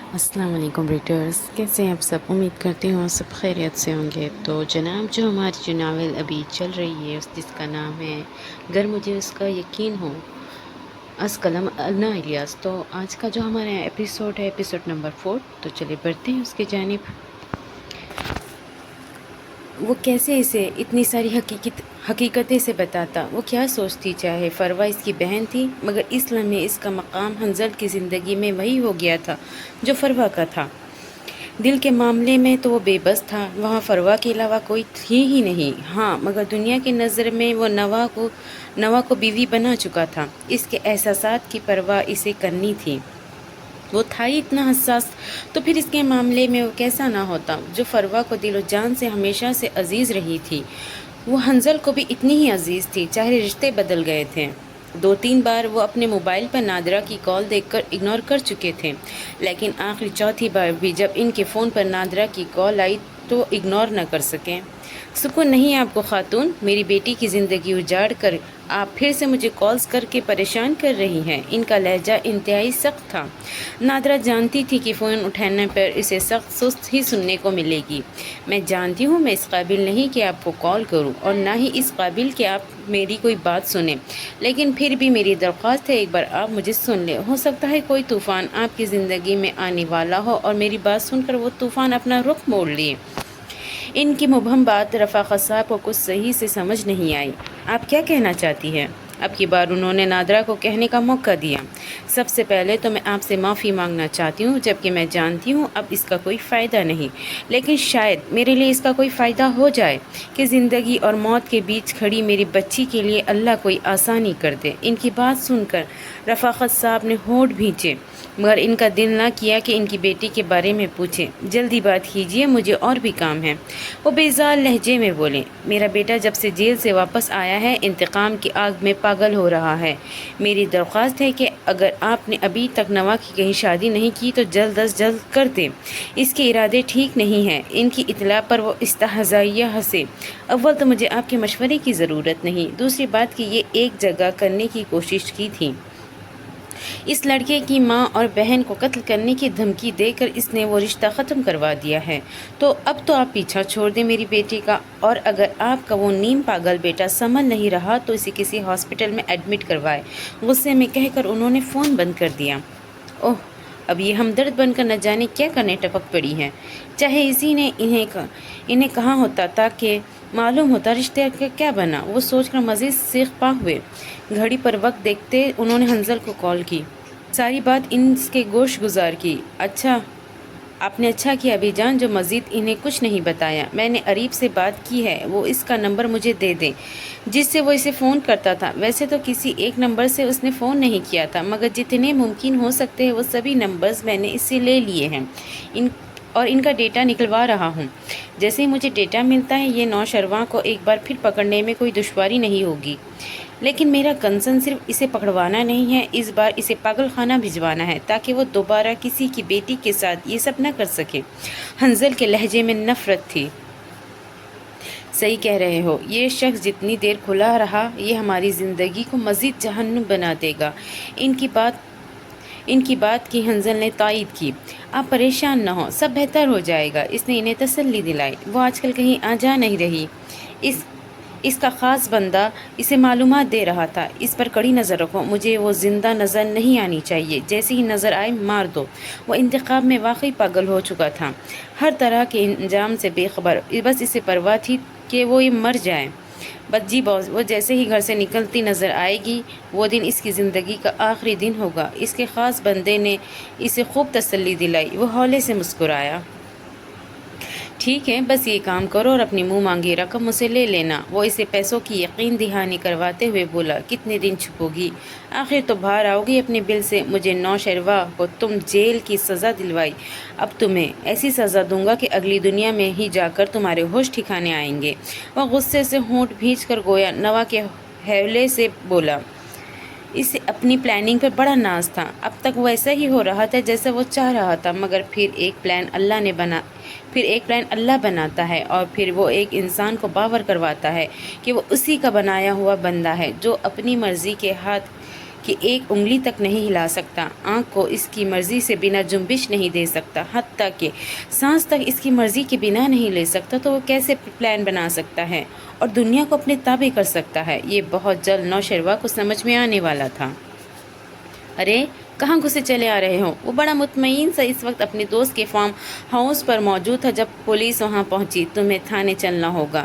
السلام علیکم ریڈرز، کیسے ہیں آپ سب؟ امید کرتی ہوں سب خیریت سے ہوں گے۔ تو جناب، جو ہماری جو ناول ابھی چل رہی ہے جس کا نام ہے گر مجھے اس کا یقین ہو، از قلم النا الیاس، تو آج کا جو ہمارا ایپیسوڈ ہے ایپیسوڈ نمبر 4۔ تو چلیے بڑھتے ہیں اس کی جانب۔ وہ کیسے اسے اتنی ساری حقیقتیں سے بتاتا؟ وہ کیا سوچتی؟ چاہے فروا اس کی بہن تھی، مگر اس لمحے اس کا مقام حنظل کی زندگی میں وہی ہو گیا تھا جو فروا کا تھا۔ دل کے معاملے میں تو وہ بے بس تھا، وہاں فروا کے علاوہ کوئی تھی ہی نہیں۔ ہاں، مگر دنیا کی نظر میں وہ نوا کو بیوی بنا چکا تھا۔ اس کے احساسات کی پرواہ اسے کرنی تھی۔ وہ تھا ہی اتنا حساس، تو پھر اس کے معاملے میں وہ کیسا نہ ہوتا؟ جو فروا کو دل و جان سے ہمیشہ سے عزیز رہی تھی، وہ حنظل کو بھی اتنی ہی عزیز تھی، چاہے رشتے بدل گئے تھے۔ 2-3 بار وہ اپنے موبائل پر نادرہ کی کال دیکھ کر اگنور کر چکے تھے، لیکن آخری چوتھی بار بھی جب ان کے فون پر نادرہ کی کال آئی تو اگنور نہ کر سکے۔ سکون نہیں آپ کو خاتون؟ میری بیٹی کی زندگی اجاڑ کر آپ پھر سے مجھے کالز کر کے پریشان کر رہی ہیں۔ ان کا لہجہ انتہائی سخت تھا۔ نادرہ جانتی تھی کہ فون اٹھانے پر اسے سخت سست ہی سننے کو ملے گی۔ میں جانتی ہوں میں اس قابل نہیں کہ آپ کو کال کروں، اور نہ ہی اس قابل کہ آپ میری کوئی بات سنیں، لیکن پھر بھی میری درخواست ہے ایک بار آپ مجھے سن لیں۔ ہو سکتا ہے کوئی طوفان آپ کی زندگی میں آنے والا ہو اور میری بات سن کر وہ طوفان اپنا رخ موڑ لیے۔ ان کی مبہم بات رفاقت صاحب کو کچھ صحیح سے سمجھ نہیں آئی۔ آپ کیا کہنا چاہتی ہیں؟ اب کی بار انہوں نے نادرہ کو کہنے کا موقع دیا۔ سب سے پہلے تو میں آپ سے معافی مانگنا چاہتی ہوں، جبکہ میں جانتی ہوں اب اس کا کوئی فائدہ نہیں، لیکن شاید میرے لیے اس کا کوئی فائدہ ہو جائے کہ زندگی اور موت کے بیچ کھڑی میری بچی کے لیے اللہ کوئی آسانی کر دے۔ ان کی بات سن کر رفاقت صاحب نے ہونٹ بھینچے، مگر ان کا دل نہ کیا کہ ان کی بیٹی کے بارے میں پوچھیں۔ جلدی بات کیجیے، مجھے اور بھی کام ہے، وہ بیزار لہجے میں بولے۔ میرا بیٹا جب سے جیل سے واپس آیا ہے انتقام کی آگ میں پاگل ہو رہا ہے۔ میری درخواست ہے کہ اگر آپ نے ابھی تک نوا کی کہیں شادی نہیں کی تو جلد از جلد کر دیں۔ اس کے ارادے ٹھیک نہیں ہیں۔ ان کی اطلاع پر وہ استہزائیہ ہنسے۔ اول تو مجھے آپ کے مشورے کی ضرورت نہیں، دوسری بات کہ یہ ایک جگہ کرنے کی کوشش کی تھی۔ اس لڑکے کی ماں اور بہن کو قتل کرنے کی دھمکی دے کر اس نے وہ رشتہ ختم کروا دیا ہے، تو اب تو آپ پیچھا چھوڑ دیں میری بیٹی کا، اور اگر آپ کا وہ نیم پاگل بیٹا سنبھل نہیں رہا تو اسے کسی ہاسپٹل میں ایڈمٹ کروائے، غصے میں کہہ کر انہوں نے فون بند کر دیا۔ اوہ، اب یہ ہمدرد بن کر نہ جانے کیا کرنے ٹپک پڑی ہیں۔ چاہے اسی نے انہیں کہا ہوتا تاکہ معلوم ہوتا رشتے کا کیا بنا، وہ سوچ کر مزید سیخ پا ہوئے۔ گھڑی پر وقت دیکھتے انہوں نے حنظل کو کال کی، ساری بات ان کے گوش گزار کی۔ اچھا، آپ نے اچھا کیا ابھی جان جو مزید انہیں کچھ نہیں بتایا۔ میں نے عریب سے بات کی ہے، وہ اس کا نمبر مجھے دے دیں جس سے وہ اسے فون کرتا تھا۔ ویسے تو کسی ایک نمبر سے اس نے فون نہیں کیا تھا، مگر جتنے ممکن ہو سکتے ہیں وہ سبھی نمبرز میں نے اس سے لے لیے ہیں اور ان کا ڈیٹا نکلوا رہا ہوں۔ جیسے ہی مجھے ڈیٹا ملتا ہے یہ نوشرواں کو ایک بار پھر پکڑنے میں کوئی دشواری نہیں ہوگی، لیکن میرا کنسرن صرف اسے پکڑوانا نہیں ہے، اس بار اسے پاگل خانہ بھجوانا ہے تاکہ وہ دوبارہ کسی کی بیٹی کے ساتھ یہ سب نہ کر سکے۔ حنظل کے لہجے میں نفرت تھی۔ صحیح کہہ رہے ہو، یہ شخص جتنی دیر کھلا رہا یہ ہماری زندگی کو مزید جہنم بنا دے گا۔ ان کی بات کی حنظل نے تائید کی۔ آپ پریشان نہ ہوں، سب بہتر ہو جائے گا، اس نے انہیں تسلی دلائی۔ وہ آج کل کہیں آ جا نہیں رہی، اس کا خاص بندہ اسے معلومات دے رہا تھا۔ اس پر کڑی نظر رکھو، مجھے وہ زندہ نظر نہیں آنی چاہیے، جیسے ہی نظر آئے مار دو۔ وہ انتخاب میں واقعی پاگل ہو چکا تھا، ہر طرح کے انجام سے بے خبر، بس اسے پرواہ تھی کہ وہ یہ مر جائے۔ بس جی باس، وہ جیسے ہی گھر سے نکلتی نظر آئے گی وہ دن اس کی زندگی کا آخری دن ہوگا۔ اس کے خاص بندے نے اسے خوب تسلی دلائی۔ وہ ہولے سے مسکرایا۔ ٹھیک ہے، بس یہ کام کرو اور اپنی منہ مانگی رقم مجھ سے لے لینا۔ وہ اسے پیسوں کی یقین دہانی کرواتے ہوئے بولا۔ کتنے دن چھپو گی؟ آخر تو باہر آؤ گی اپنے بل سے۔ مجھے نوشروا کو تم جیل کی سزا دلوائی، اب تمہیں ایسی سزا دوں گا کہ اگلی دنیا میں ہی جا کر تمہارے ہوش ٹھکانے آئیں گے۔ وہ غصے سے ہونٹ بھینچ کر گویا نوا کے حوالے سے بولا۔ اسے اپنی پلاننگ پر بڑا ناز تھا۔ اب تک وہ ایسا ہی ہو رہا تھا جیسا وہ چاہ رہا تھا، مگر پھر ایک پلان اللہ بناتا ہے، اور پھر وہ ایک انسان کو باور کرواتا ہے کہ وہ اسی کا بنایا ہوا بندہ ہے جو اپنی مرضی کہ ایک انگلی تک نہیں ہلا سکتا، آنکھ کو اس کی مرضی سے بنا جنبش نہیں دے سکتا، حتیٰ کہ سانس تک اس کی مرضی کے بنا نہیں لے سکتا، تو وہ کیسے پلان بنا سکتا ہے اور دنیا کو اپنے تابع کر سکتا ہے؟ یہ بہت جلد نوشروہ کو سمجھ میں آنے والا تھا۔ ارے کہاں گھسے چلے آ رہے ہو؟ وہ بڑا مطمئن سا اس وقت اپنے دوست کے فارم ہاؤس پر موجود تھا جب پولیس وہاں پہنچی۔ تمہیں تھانے چلنا ہوگا،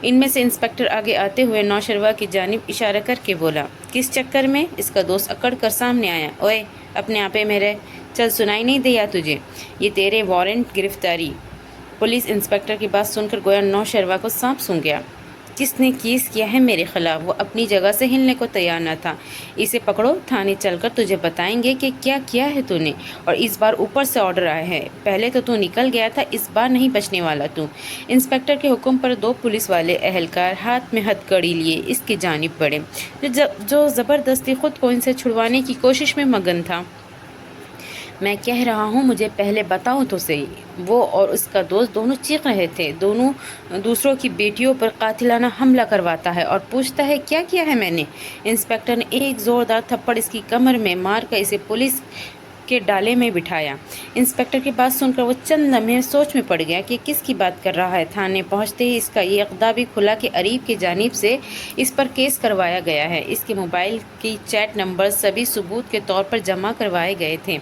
ان میں سے انسپکٹر آگے آتے ہوئے نوشروہ کی جانب اشارہ کر کے بولا۔ کس چکر میں؟ اس کا دوست اکڑ کر سامنے آیا۔ اوئے اپنے آپے میں رہ، چل سنائی نہیں دیا تجھے؟ یہ تیرے وارنٹ گرفتاری۔ پولیس انسپکٹر کی بات سن کر گویا نوشروہ کو سانپ سونگھ گیا۔ کس نے کیس کیا ہے میرے خلاف؟ وہ اپنی جگہ سے ہلنے کو تیار نہ تھا۔ اسے پکڑو، تھانے چل کر تجھے بتائیں گے کہ کیا کیا ہے تو نے، اور اس بار اوپر سے آرڈر آیا ہے۔ پہلے تو نکل گیا تھا، اس بار نہیں بچنے والا تو۔ انسپکٹر کے حکم پر دو پولیس والے اہلکار ہاتھ میں ہتھ کڑی لیے اس کی جانب بڑھے، جو زبردستی خود کو ان سے چھڑوانے کی کوشش میں مگن تھا۔ میں کہہ رہا ہوں مجھے پہلے بتاؤ تو صحیح۔ وہ اور اس کا دوست دونوں چیخ رہے تھے۔ دونوں دوسروں کی بیٹیوں پر قاتلانہ حملہ کرواتا ہے اور پوچھتا ہے کیا کیا ہے میں نے؟ انسپکٹر نے ایک زوردار تھپڑ اس کی کمر میں مار کر اسے پولیس کے ڈالے میں بٹھایا۔ انسپکٹر کی بات سن کر وہ چند لمحے سوچ میں پڑ گیا کہ کس کی بات کر رہا ہے۔ تھانے پہنچتے ہی اس کا یہ اقدام بھی کھلا کہ اریب کی جانب سے اس پر کیس کروایا گیا ہے۔ اس کے موبائل کی چیٹ نمبر سبھی ثبوت کے طور پر جمع کروائے گئے تھے۔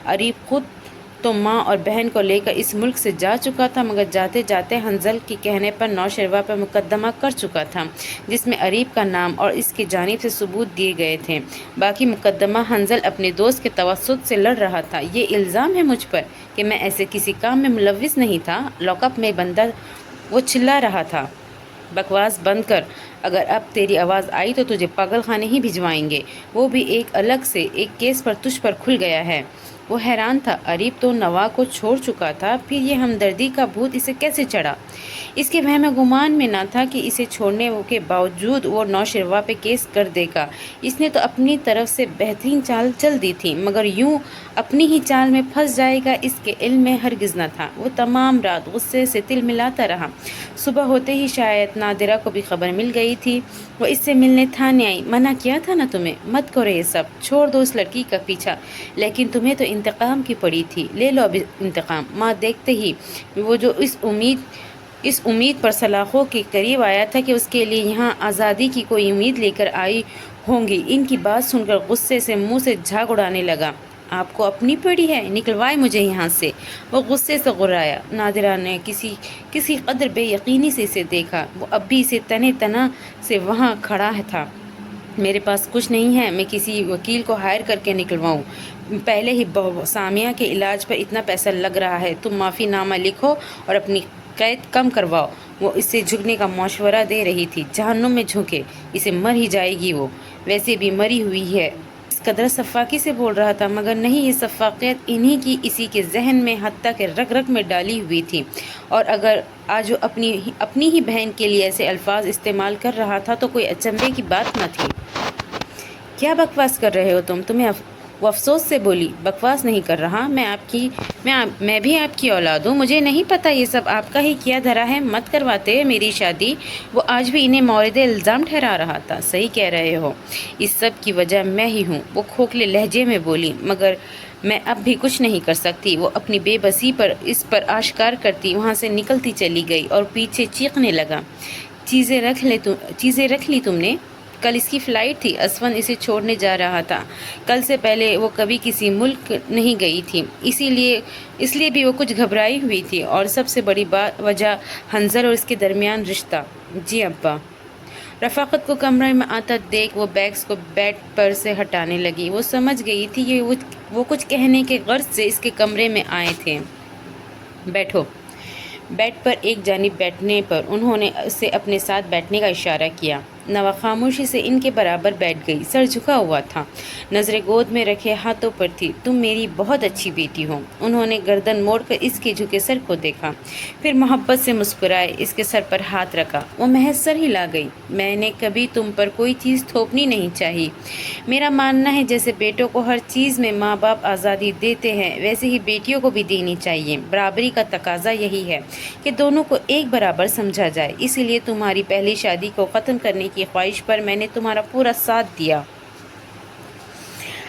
اریب خود تو ماں اور بہن کو لے کر اس ملک سے جا چکا تھا، مگر جاتے جاتے حنظل کے کہنے پر نوشروہ پر مقدمہ کر چکا تھا، جس میں اریب کا نام اور اس کی جانب سے ثبوت دیے گئے تھے۔ باقی مقدمہ حنظل اپنے دوست کے توسط سے لڑ رہا تھا۔ یہ الزام ہے مجھ پر کہ میں ایسے کسی کام میں ملوث نہیں تھا۔ لاک اپ میں بندہ، وہ چلا رہا تھا۔ بکواس بند کر، اگر اب تیری آواز آئی تو تجھے پاگل خانے ہی بھجوائیں گے، وہ بھی ایک الگ سے ایک کیس پر تجھ پر کھل گیا ہے۔ وہ حیران تھا، اریب تو نوا کو چھوڑ چکا تھا، پھر یہ ہمدردی کا بھوت اسے کیسے چڑھا؟ اس کے وہم گمان میں نہ تھا کہ اسے چھوڑنے کے باوجود وہ نوشروہ پہ کیس کر دے گا۔ اس نے تو اپنی طرف سے بہترین چال چل دی تھی، مگر یوں اپنی ہی چال میں پھنس جائے گا اس کے علم میں ہرگز نہ تھا۔ وہ تمام رات غصے سے تل ملاتا رہا۔ صبح ہوتے ہی شاید نادرہ کو بھی خبر مل گئی تھی۔ وہ اس سے ملنے تھانے آئی۔ منع کیا تھا نا تمہیں، مت کرو یہ سب، چھوڑ دو اس لڑکی کا پیچھا، لیکن تمہیں تو انتقام کی پڑی تھی، لے لو اب انتقام۔ ماں دیکھتے ہی وہ جو اس امید پر سلاخوں کے قریب آیا تھا کہ اس کے لیے یہاں آزادی کی کوئی امید لے کر آئی ہوں گی، ان کی بات سن کر غصے سے منہ سے جھاگ اڑانے لگا۔ آپ کو اپنی پڑی ہے، نکلوائے مجھے یہاں سے۔ وہ غصے سے غرایا۔ نادرہ نے کسی قدر بے یقینی سے اسے دیکھا۔ وہ اب بھی اسے تنے تنا سے وہاں کھڑا تھا۔ میرے پاس کچھ نہیں ہے، میں کسی وکیل کو ہائر کر کے نکلواؤں؟ پہلے ہی سامیہ کے علاج پر اتنا پیسہ لگ رہا ہے، تم معافی نامہ لکھو اور اپنی قید کم کرواؤ۔ وہ اسے جھکنے کا مشورہ دے رہی تھی۔ جہنم میں جھونکے، اسے مر ہی جائے گی، وہ ویسے بھی مری ہوئی ہے۔ اس قدر صفاقی سے بول رہا تھا، مگر نہیں، یہ صفاقیت انہی کی اسی کے ذہن میں حتیٰ کہ رگ رگ میں ڈالی ہوئی تھی، اور اگر آج وہ اپنی ہی بہن کے لیے ایسے الفاظ استعمال کر رہا تھا تو کوئی اچنبھے کی بات نہ تھی۔ کیا بکواس کر رہے ہو تم؟ وہ افسوس سے بولی۔ بکواس نہیں کر رہا، میں بھی آپ کی اولاد ہوں، مجھے نہیں پتا یہ سب آپ کا ہی کیا دھرا ہے؟ مت کرواتے میری شادی۔ وہ آج بھی انہیں مورد الزام ٹھہرا رہا تھا۔ صحیح کہہ رہے ہو، اس سب کی وجہ میں ہی ہوں، وہ کھوکھلے لہجے میں بولی، مگر میں اب بھی کچھ نہیں کر سکتی۔ وہ اپنی بے بسی پر اس پر آشکار کرتی وہاں سے نکلتی چلی گئی اور پیچھے چیخنے لگا۔ چیزیں رکھ لی تم نے؟ کل اس کی فلائٹ تھی، اسون اسے چھوڑنے جا رہا تھا۔ کل سے پہلے وہ کبھی کسی ملک نہیں گئی تھی، اس لیے بھی وہ کچھ گھبرائی ہوئی تھی، اور سب سے بڑی وجہ حنظل اور اس کے درمیان رشتہ۔ جی ابا۔ رفاقت کو کمرے میں آتا دیکھ وہ بیگز کو بیڈ پر سے ہٹانے لگی۔ وہ سمجھ گئی تھی کہ وہ کچھ کہنے کے غرض سے اس کے کمرے میں آئے تھے۔ بیٹھو۔ بیڈ پر ایک جانب بیٹھنے پر انہوں نے اسے اپنے ساتھ بیٹھنے کا اشارہ کیا۔ نوا خاموشی سے ان کے برابر بیٹھ گئی، سر جھکا ہوا تھا، نظریں گود میں رکھے ہاتھوں پر تھی۔ تم میری بہت اچھی بیٹی ہو۔ انہوں نے گردن موڑ کر اس کے جھکے سر کو دیکھا، پھر محبت سے مسکرائے، اس کے سر پر ہاتھ رکھا۔ وہ محض سر ہلا گئی۔ میں نے کبھی تم پر کوئی چیز تھوپنی نہیں چاہی۔ میرا ماننا ہے جیسے بیٹوں کو ہر چیز میں ماں باپ آزادی دیتے ہیں، ویسے ہی بیٹیوں کو بھی دینی چاہیے۔ برابری کا تقاضا یہی ہے کہ دونوں کو ایک برابر سمجھا جائے۔ اسی لیے تمہاری پہلی شادی کو ختم کرنے کی خواہش پر میں نے تمہارا پورا ساتھ دیا۔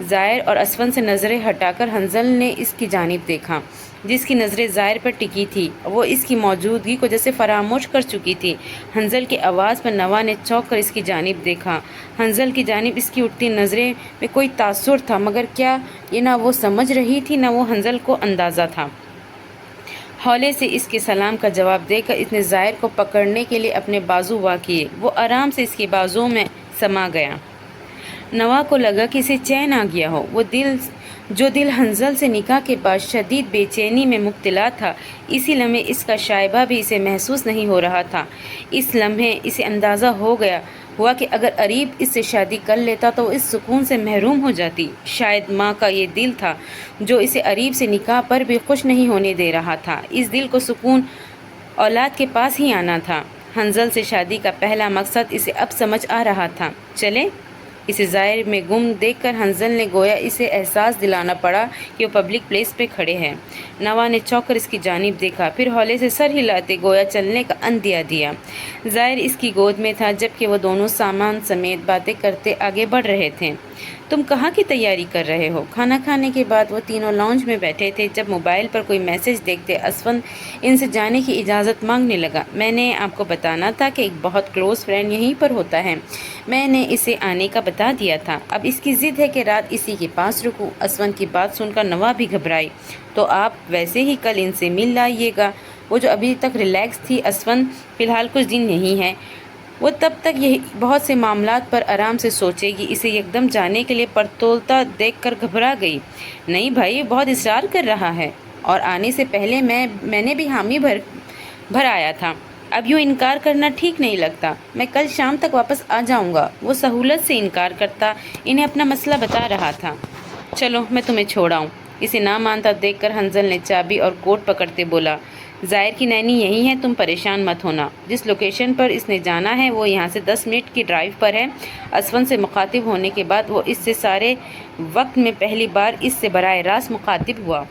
زائر اور اسفن سے نظریں ہٹا کر حنظل نے اس کی جانب دیکھا، جس کی نظریں زائر پر ٹکی تھی۔ وہ اس کی موجودگی کو جیسے فراموش کر چکی تھی۔ حنظل کی آواز پر نوا نے چونک کر اس کی جانب دیکھا۔ حنظل کی جانب اس کی اٹھتی نظریں میں کوئی تاثر تھا، مگر کیا یہ نہ وہ سمجھ رہی تھی نہ وہ حنظل کو اندازہ تھا۔ ہولے سے اس کے سلام کا جواب دے کر اس نے زائر کو پکڑنے کے لیے اپنے بازو وا کیے۔ وہ آرام سے اس کے بازوؤں میں سما گیا۔ نوا کو لگا کہ اسے چین آ گیا ہو۔ وہ جو دل حنظل سے نکاح کے بعد شدید بے چینی میں مبتلا تھا، اسی لمحے اس کا شائبہ بھی اسے محسوس نہیں ہو رہا تھا۔ اس لمحے اسے اندازہ ہوا کہ اگر اریب اس سے شادی کر لیتا تو وہ اس سکون سے محروم ہو جاتی۔ شاید ماں کا یہ دل تھا جو اسے اریب سے نکاح پر بھی خوش نہیں ہونے دے رہا تھا۔ اس دل کو سکون اولاد کے پاس ہی آنا تھا۔ حنظل سے شادی کا پہلا مقصد اسے اب سمجھ آ رہا تھا۔ چلے اسے ظاہر میں گم دیکھ کر حنظل نے گویا اسے احساس دلانا پڑا کہ وہ پبلک پلیس پہ کھڑے ہیں۔ نوا نے چونک کر اس کی جانب دیکھا، پھر ہولے سے سر ہلاتے گویا چلنے کا اندیا دیا۔ ظاہر اس کی گود میں تھا، جبکہ وہ دونوں سامان سمیت باتیں کرتے آگے بڑھ رہے تھے۔ تم کہاں کی تیاری کر رہے ہو؟ کھانا کھانے کے بعد وہ تینوں لاؤنج میں بیٹھے تھے جب موبائل پر کوئی میسج دیکھتے اسفن ان سے جانے کی اجازت مانگنے لگا۔ میں نے آپ کو بتانا تھا کہ ایک بہت کلوز فرینڈ یہیں پر ہوتا ہے۔ میں نے اسے آنے کا بتا دیا تھا۔ اب اس کی ضد ہے کہ رات اسی کے پاس رکوں۔ اسفن کی بات سن کر نوا بھی گھبرائی۔ تو آپ ویسے ہی کل ان سے مل لائیے گا۔ وہ جو ابھی تک ریلیکس تھی، اسفن فی الحال کچھ دن یہیں ہے۔ وہ تب تک یہ بہت سے معاملات پر آرام سے سوچے گی۔ اسے یکدم جانے کے لیے پرتولتا دیکھ کر گھبرا گئی۔ نہیں بھائی، بہت اصرار کر رہا ہے، اور آنے سے پہلے میں نے بھی حامی بھر آیا تھا۔ اب یوں انکار کرنا ٹھیک نہیں لگتا۔ میں کل شام تک واپس آ جاؤں گا۔ وہ سہولت سے انکار کرتا انہیں اپنا مسئلہ بتا رہا تھا۔ چلو میں تمہیں چھوڑاؤں۔ اسے نہ مانتا دیکھ کر حنظل نے چابی اور کوٹ پکڑتے بولا، ظاہر کی نینی یہی ہے، تم پریشان مت ہونا۔ جس لوکیشن پر اس نے جانا ہے وہ یہاں سے 10 منٹ کی ڈرائیو پر ہے۔ اسفن سے مخاطب ہونے کے بعد وہ اس سے سارے وقت میں پہلی بار اس سے براہ راست مخاطب ہوا۔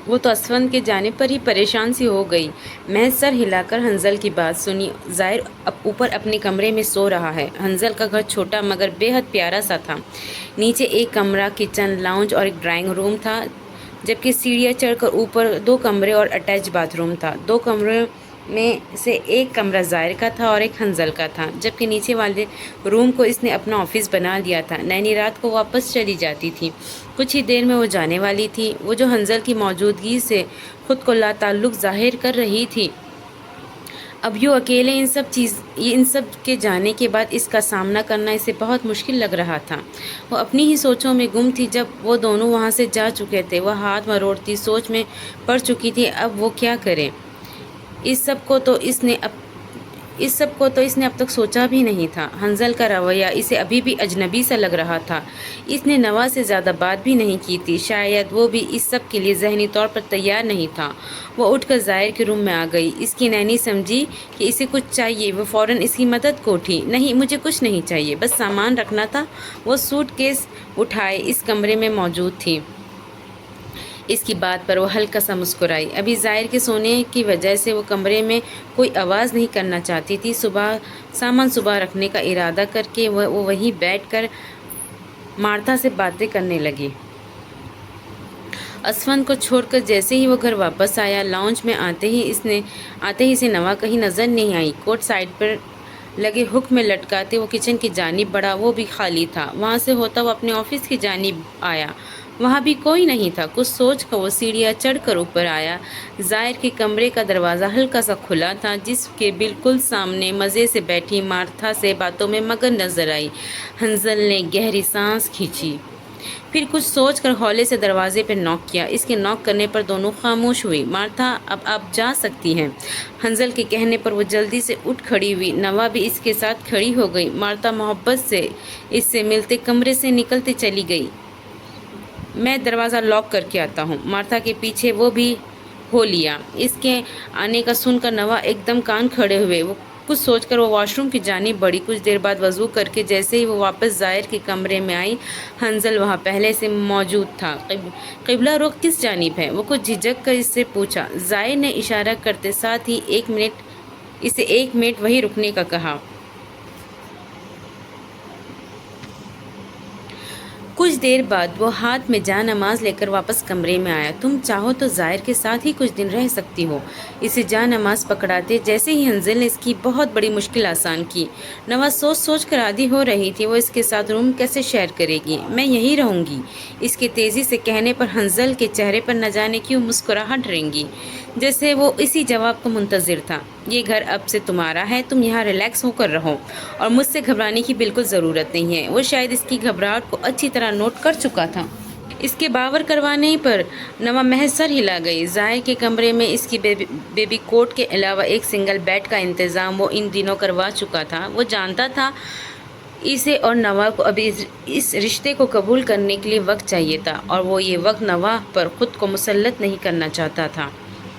وہ تو اسفن کے جانب پر ہی پریشان سی ہو گئی۔ محض سر ہلا کر حنظل کی بات سنی۔ ظاہر اوپر اپنے کمرے میں سو رہا ہے۔ حنظل کا گھر چھوٹا مگر بے حد پیارا سا تھا۔ نیچے ایک کمرہ، کچن، لاؤنج اور ایک ڈرائنگ روم تھا، جبکہ سیڑھیاں چڑھ کر اوپر 2 کمرے اور اٹیچ باتھ روم تھا۔ 2 کمروں میں سے ایک کمرہ ظاہر کا تھا اور ایک حنظل کا تھا، جبکہ نیچے والے روم کو اس نے اپنا آفس بنا لیا تھا۔ نینی رات کو واپس چلی جاتی تھی، کچھ ہی دیر میں وہ جانے والی تھی۔ وہ جو حنظل کی موجودگی سے خود کو لاتعلق ظاہر کر رہی تھی، اب یوں اکیلے ان سب کے جانے کے بعد اس کا سامنا کرنا اسے بہت مشکل لگ رہا تھا۔ وہ اپنی ہی سوچوں میں گم تھی۔ جب وہ دونوں وہاں سے جا چکے تھے، وہ ہاتھ مروڑتی سوچ میں پڑ چکی تھی اب وہ کیا کرے۔ اس سب کو تو اس نے اب تک سوچا بھی نہیں تھا۔ حنظل کا رویہ اسے ابھی بھی اجنبی سا لگ رہا تھا۔ اس نے نوا سے زیادہ بات بھی نہیں کی تھی، شاید وہ بھی اس سب کے لیے ذہنی طور پر تیار نہیں تھا۔ وہ اٹھ کر ظاہر کے روم میں آ گئی۔ اس کی نینی سمجھی کہ اسے کچھ چاہیے۔ وہ فوراً اس کی مدد کو اٹھی۔ نہیں، مجھے کچھ نہیں چاہیے، بس سامان رکھنا تھا۔ وہ سوٹ کیس اٹھائے اس کمرے میں موجود تھی۔ اس کی بات پر وہ ہلکا سا مسکرائی۔ ابھی ظاہر کے سونے کی وجہ سے وہ کمرے میں کوئی آواز نہیں کرنا چاہتی تھی۔ سامان صبح رکھنے کا ارادہ کر کے وہ وہیں بیٹھ کر مارتھا سے باتیں کرنے لگی۔ اسفن کو چھوڑ کر جیسے ہی وہ گھر واپس آیا، لاؤنج میں آتے ہی اسے نوا کہیں نظر نہیں آئی۔ کوٹ سائڈ پر لگے ہک میں لٹکاتے وہ کچن کی جانب بڑھا، وہ بھی خالی تھا۔ وہاں سے ہوتا وہ اپنے آفس کی جانب آیا، وہاں بھی کوئی نہیں تھا۔ کچھ سوچ کر وہ سیڑھیاں چڑھ کر اوپر آیا۔ ظاہر کے کمرے کا دروازہ ہلکا سا کھلا تھا، جس کے بالکل سامنے مزے سے بیٹھی مارتھا سے باتوں میں مگن نظر آئی۔ حنظل نے گہری سانس کھینچی، پھر کچھ سوچ کر ہولے سے دروازے پر نوک کیا۔ اس کے نوک کرنے پر دونوں خاموش ہوئی۔ مارتھا، اب آپ جا سکتی ہیں۔ حنظل کے کہنے پر وہ جلدی سے اٹھ کھڑی ہوئی۔ نوا بھی اس کے ساتھ کھڑی ہو گئی۔ مارتھا محبت سے اس سے ملتے کمرے سے نکلتے چلی گئی۔ میں دروازہ لاک کر کے آتا ہوں۔ مارتھا کے پیچھے وہ بھی ہو لیا۔ اس کے آنے کا سن کر نوا ایک دم کان کھڑے ہوئے۔ وہ کچھ سوچ کر وہ واش روم کی جانب بڑھی۔ کچھ دیر بعد وضو کر کے جیسے ہی وہ واپس ظاہر کے کمرے میں آئی، حنظل وہاں پہلے سے موجود تھا۔ قبلہ رخ کس جانب ہے؟ وہ کچھ جھجک کر اس سے پوچھا۔ ظاہر نے اشارہ کرتے ساتھ ہی اسے 1 منٹ وہیں رکنے کا کہا۔ کچھ دیر بعد وہ ہاتھ میں جا نماز لے کر واپس کمرے میں آیا۔ تم چاہو تو ظاہر کے ساتھ ہی کچھ دن رہ سکتی ہو۔ اسے جا نماز پکڑاتے جیسے ہی حنظل نے اس کی بہت بڑی مشکل آسان کی۔ نوا سوچ سوچ کر آدھی ہو رہی تھی وہ اس کے ساتھ روم کیسے شیئر کرے گی۔ میں یہیں رہوں گی۔ اس کے تیزی سے کہنے پر حنظل کے چہرے پر نہ جانے کیوں مسکراہٹ رنگی، جیسے وہ اسی جواب کو منتظر تھا۔ یہ گھر اب سے تمہارا ہے، تم یہاں ریلیکس ہو کر رہو اور مجھ سے گھبرانے کی بالکل ضرورت نہیں ہے۔ وہ شاید اس کی گھبراہٹ کو اچھی طرح نوٹ کر چکا تھا۔ اس کے باور کروانے پر نوا محض سر ہلا گئی۔ ظاہر کے کمرے میں اس کی بیبی کوٹ کے علاوہ ایک سنگل بیڈ کا انتظام وہ ان دنوں کروا چکا تھا۔ وہ جانتا تھا اسے اور نوا کو ابھی اس رشتے کو قبول کرنے کے لیے وقت چاہیے تھا، اور وہ یہ وقت نوا پر خود کو مسلط نہیں کرنا چاہتا تھا۔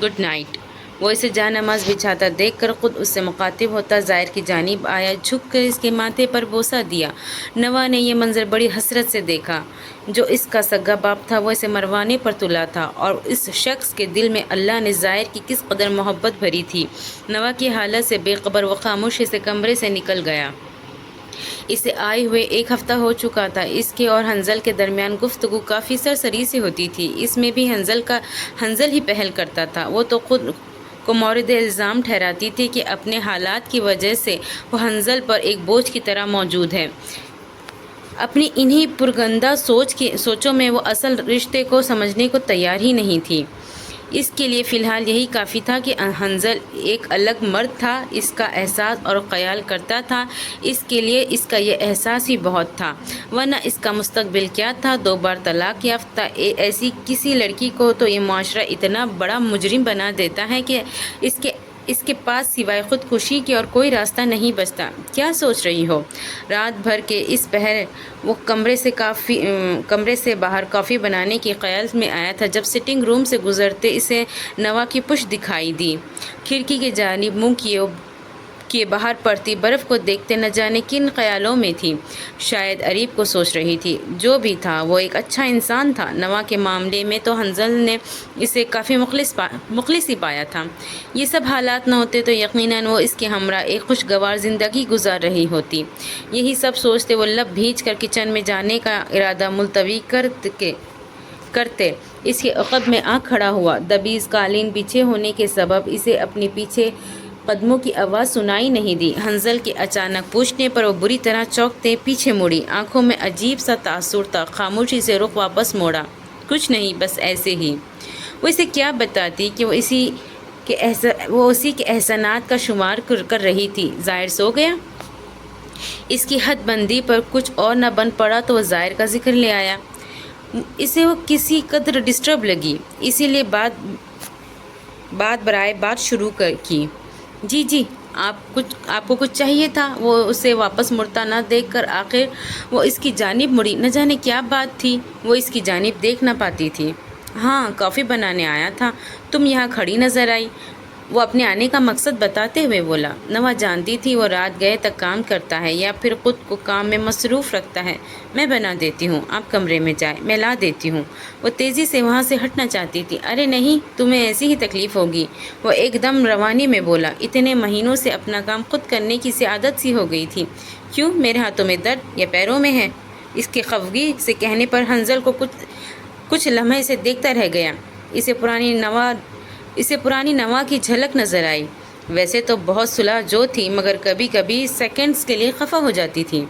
Good night. وہ اسے جا نماز بچھاتا دیکھ کر خود اس سے مخاطب ہوتا ظاہر کی جانب آیا، جھک کر اس کے ماتھے پر بوسہ دیا۔ نوا نے یہ منظر بڑی حسرت سے دیکھا۔ جو اس کا سگا باپ تھا وہ اسے مروانے پر تلا تھا، اور اس شخص کے دل میں اللہ نے ظاہر کی کس قدر محبت بھری تھی۔ نوا کی حالت سے بے خبر وہ خاموشی سے کمرے سے نکل گیا۔ اسے آئے ہوئے ایک ہفتہ ہو چکا تھا۔ اس کے اور حنظل کے درمیان گفتگو کافی سرسری سے ہوتی تھی۔ اس میں بھی حنظل ہی پہل کرتا تھا۔ وہ تو خود کو مورد الزام ٹھہراتی تھی کہ اپنے حالات کی وجہ سے وہ حنظل پر ایک بوجھ کی طرح موجود ہے۔ اپنی انہی پرگندہ سوچوں میں وہ اصل رشتے کو سمجھنے کو تیار ہی نہیں تھی۔ اس کے لیے فی الحال یہی کافی تھا کہ حنظل ایک الگ مرد تھا، اس کا احساس اور خیال کرتا تھا۔ اس کے لیے اس کا یہ احساس ہی بہت تھا، ورنہ اس کا مستقبل کیا تھا؟ 2 بار طلاق یافتہ ایسی کسی لڑکی کو تو یہ معاشرہ اتنا بڑا مجرم بنا دیتا ہے کہ اس کے پاس سوائے خودکشی کے اور کوئی راستہ نہیں بچتا۔ کیا سوچ رہی ہو؟ رات بھر کے اس پہر وہ کمرے سے باہر کافی بنانے کے خیال میں آیا تھا جب سٹنگ روم سے گزرتے اسے نوا کی پشت دکھائی دی۔ کھڑکی کی جانب منہ کیے باہر پڑتی برف کو دیکھتے نہ جانے کن خیالوں میں تھی۔ شاید اریب کو سوچ رہی تھی۔ جو بھی تھا وہ ایک اچھا انسان تھا۔ نوا کے معاملے میں تو حنظل نے اسے کافی مخلص ہی پایا تھا۔ یہ سب حالات نہ ہوتے تو یقیناً وہ اس کے ہمراہ ایک خوشگوار زندگی گزار رہی ہوتی۔ یہی سب سوچتے وہ لب بھیج کر کچن میں جانے کا ارادہ ملتوی کرتے اس کے عقب میں آ کھڑا ہوا۔ دبیز قالین بچھے ہونے کے سبب اسے اپنے پیچھے قدموں کی آواز سنائی نہیں دی۔ حنظل کے اچانک پوچھنے پر وہ بری طرح چونکتے پیچھے مڑی۔ آنکھوں میں عجیب سا تاثر تھا۔ خاموشی سے رخ واپس موڑا۔ کچھ نہیں، بس ایسے ہی۔ وہ اسے کیا بتاتی کہ وہ اسی کے احسانات کا شمار کر رہی تھی۔ ظاہر سو گیا؟ اس کی حد بندی پر کچھ اور نہ بن پڑا تو وہ ظاہر کا ذکر لے آیا۔ اسے وہ کسی قدر ڈسٹرب لگی، اسی لیے بات برائے بات شروع کی۔ جی آپ کو کچھ چاہیے تھا؟ وہ اسے واپس مڑتا نہ دیکھ کر آخر وہ اس کی جانب مڑی۔ نہ جانے کیا بات تھی، وہ اس کی جانب دیکھ نہ پاتی تھی۔ ہاں، کافی بنانے آیا تھا، تم یہاں کھڑی نظر آئی، وہ اپنے آنے کا مقصد بتاتے ہوئے بولا۔ نوا جانتی تھی وہ رات گئے تک کام کرتا ہے یا پھر خود کو کام میں مصروف رکھتا ہے۔ میں بنا دیتی ہوں، آپ کمرے میں جائیں، میں لا دیتی ہوں۔ وہ تیزی سے وہاں سے ہٹنا چاہتی تھی۔ ارے نہیں، تمہیں ایسی ہی تکلیف ہوگی، وہ ایک دم روانی میں بولا۔ اتنے مہینوں سے اپنا کام خود کرنے کی سی عادت سی ہو گئی تھی۔ کیوں، میرے ہاتھوں میں درد یا پیروں میں ہے؟ اس کے خفگی سے کہنے پر حنظل کو کچھ لمحے سے دیکھتا رہ گیا۔ اسے پرانی نوا کی جھلک نظر آئی۔ ویسے تو بہت صلح جو تھی، مگر کبھی کبھی سیکنڈز کے لیے خفا ہو جاتی تھی۔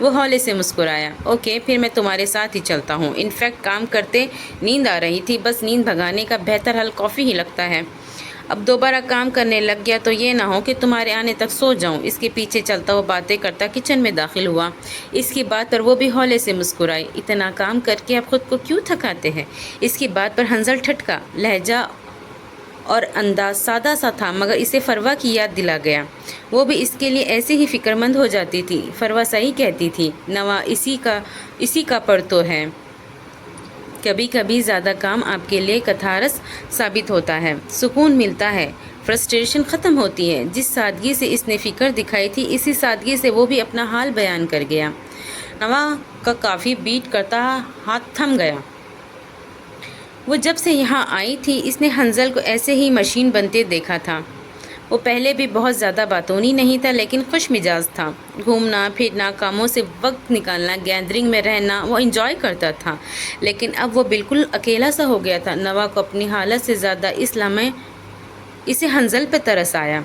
وہ ہولے سے مسکرایا۔ اوکے، پھر میں تمہارے ساتھ ہی چلتا ہوں۔ انفیکٹ کام کرتے نیند آ رہی تھی، بس نیند بھگانے کا بہتر حل کافی ہی لگتا ہے۔ اب دوبارہ کام کرنے لگ گیا تو یہ نہ ہو کہ تمہارے آنے تک سو جاؤں۔ اس کے پیچھے چلتا ہوا باتیں کرتا کچن میں داخل ہوا۔ اس کی بات پر وہ بھی ہولے سے مسکرائی۔ اتنا کام کر کے آپ خود کو کیوں تھکاتے ہیں؟ اس کی بات پر حنظل ٹھٹکا۔ لہجہ اور انداز سادہ سا تھا، مگر اسے فروا کی یاد دلا گیا۔ وہ بھی اس کے لیے ایسے ہی فکر مند ہو جاتی تھی۔ فروا صحیح کہتی تھی، نوا اسی کا پرتو ہے۔ کبھی کبھی زیادہ کام آپ کے لیے کتھارس ثابت ہوتا ہے، سکون ملتا ہے، فرسٹریشن ختم ہوتی ہے۔ جس سادگی سے اس نے فکر دکھائی تھی، اسی سادگی سے وہ بھی اپنا حال بیان کر گیا۔ نوا کا کافی بیٹ کرتا ہاتھ تھم گیا۔ وہ جب سے یہاں آئی تھی اس نے حنظل کو ایسے ہی مشین بنتے دیکھا تھا، وہ پہلے بھی بہت زیادہ باتونی نہیں تھا لیکن خوش مزاج تھا۔ گھومنا پھرنا، کاموں سے وقت نکالنا، گیدرنگ میں رہنا وہ انجوائے کرتا تھا، لیکن اب وہ بالکل اکیلا سا ہو گیا تھا۔ نوا کو اپنی حالت سے زیادہ اس لمحے اسے حنزل پہ ترس آیا۔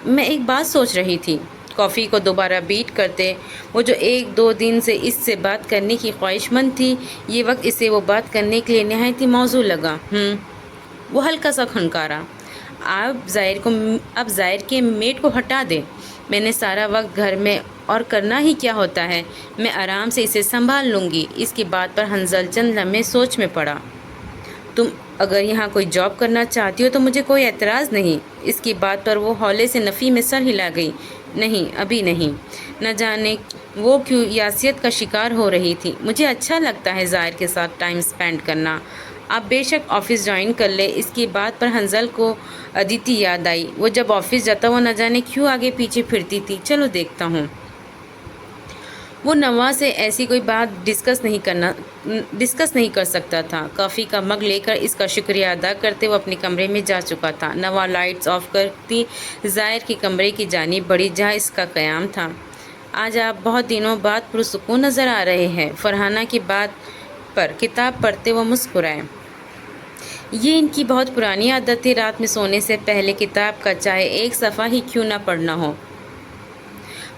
میں ایک بات سوچ رہی تھی، کافی کو دوبارہ بیٹ کرتے، وہ جو 1-2 دن سے اس سے بات کرنے کی خواہش مند تھی، یہ وقت اسے وہ بات کرنے کے لیے نہایت ہی موزوں لگا۔ وہ ہلکا سا کھنکارا۔ اب ظاہر کے میٹ کو ہٹا دے، میں نے سارا وقت گھر میں اور کرنا ہی کیا ہوتا ہے، میں آرام سے اسے سنبھال لوں گی۔ اس کی بات پر حنزل چند لمحے سوچ میں پڑا۔ تم اگر یہاں کوئی جاب کرنا چاہتی ہو تو مجھے کوئی اعتراض نہیں۔ اس کی بات پر وہ ہولے سے نفی میں سر ہلا گئی۔ نہیں، ابھی نہیں۔ نہ جانے وہ کیوں یاسیت کا شکار ہو رہی تھی۔ مجھے اچھا لگتا ہے ظاہر کے ساتھ ٹائم سپینڈ کرنا۔ آپ بے شک آفس جوائن کر لے۔ اس کی بات پر حنزل کو ادیتی یاد آئی۔ وہ جب آفس جاتا وہ نہ جانے کیوں آگے پیچھے پھرتی تھی۔ چلو دیکھتا ہوں۔ وہ نوا سے ایسی کوئی بات ڈسکس نہیں کر سکتا تھا۔ کافی کا مگ لے کر اس کا شکریہ ادا کرتے وہ اپنے کمرے میں جا چکا تھا۔ نوا لائٹس آف کرتی ظاہر کے کمرے کی جانب بڑھی جہاں اس کا قیام تھا۔ آج آپ بہت دنوں بعد پرسکون نظر آ رہے ہیں۔ فرحانہ کی بات پر کتاب پڑھتے وہ مسکرائے۔ یہ ان کی بہت پرانی عادت تھی، رات میں سونے سے پہلے کتاب کا چاہے ایک صفحہ ہی کیوں نہ پڑھنا ہو۔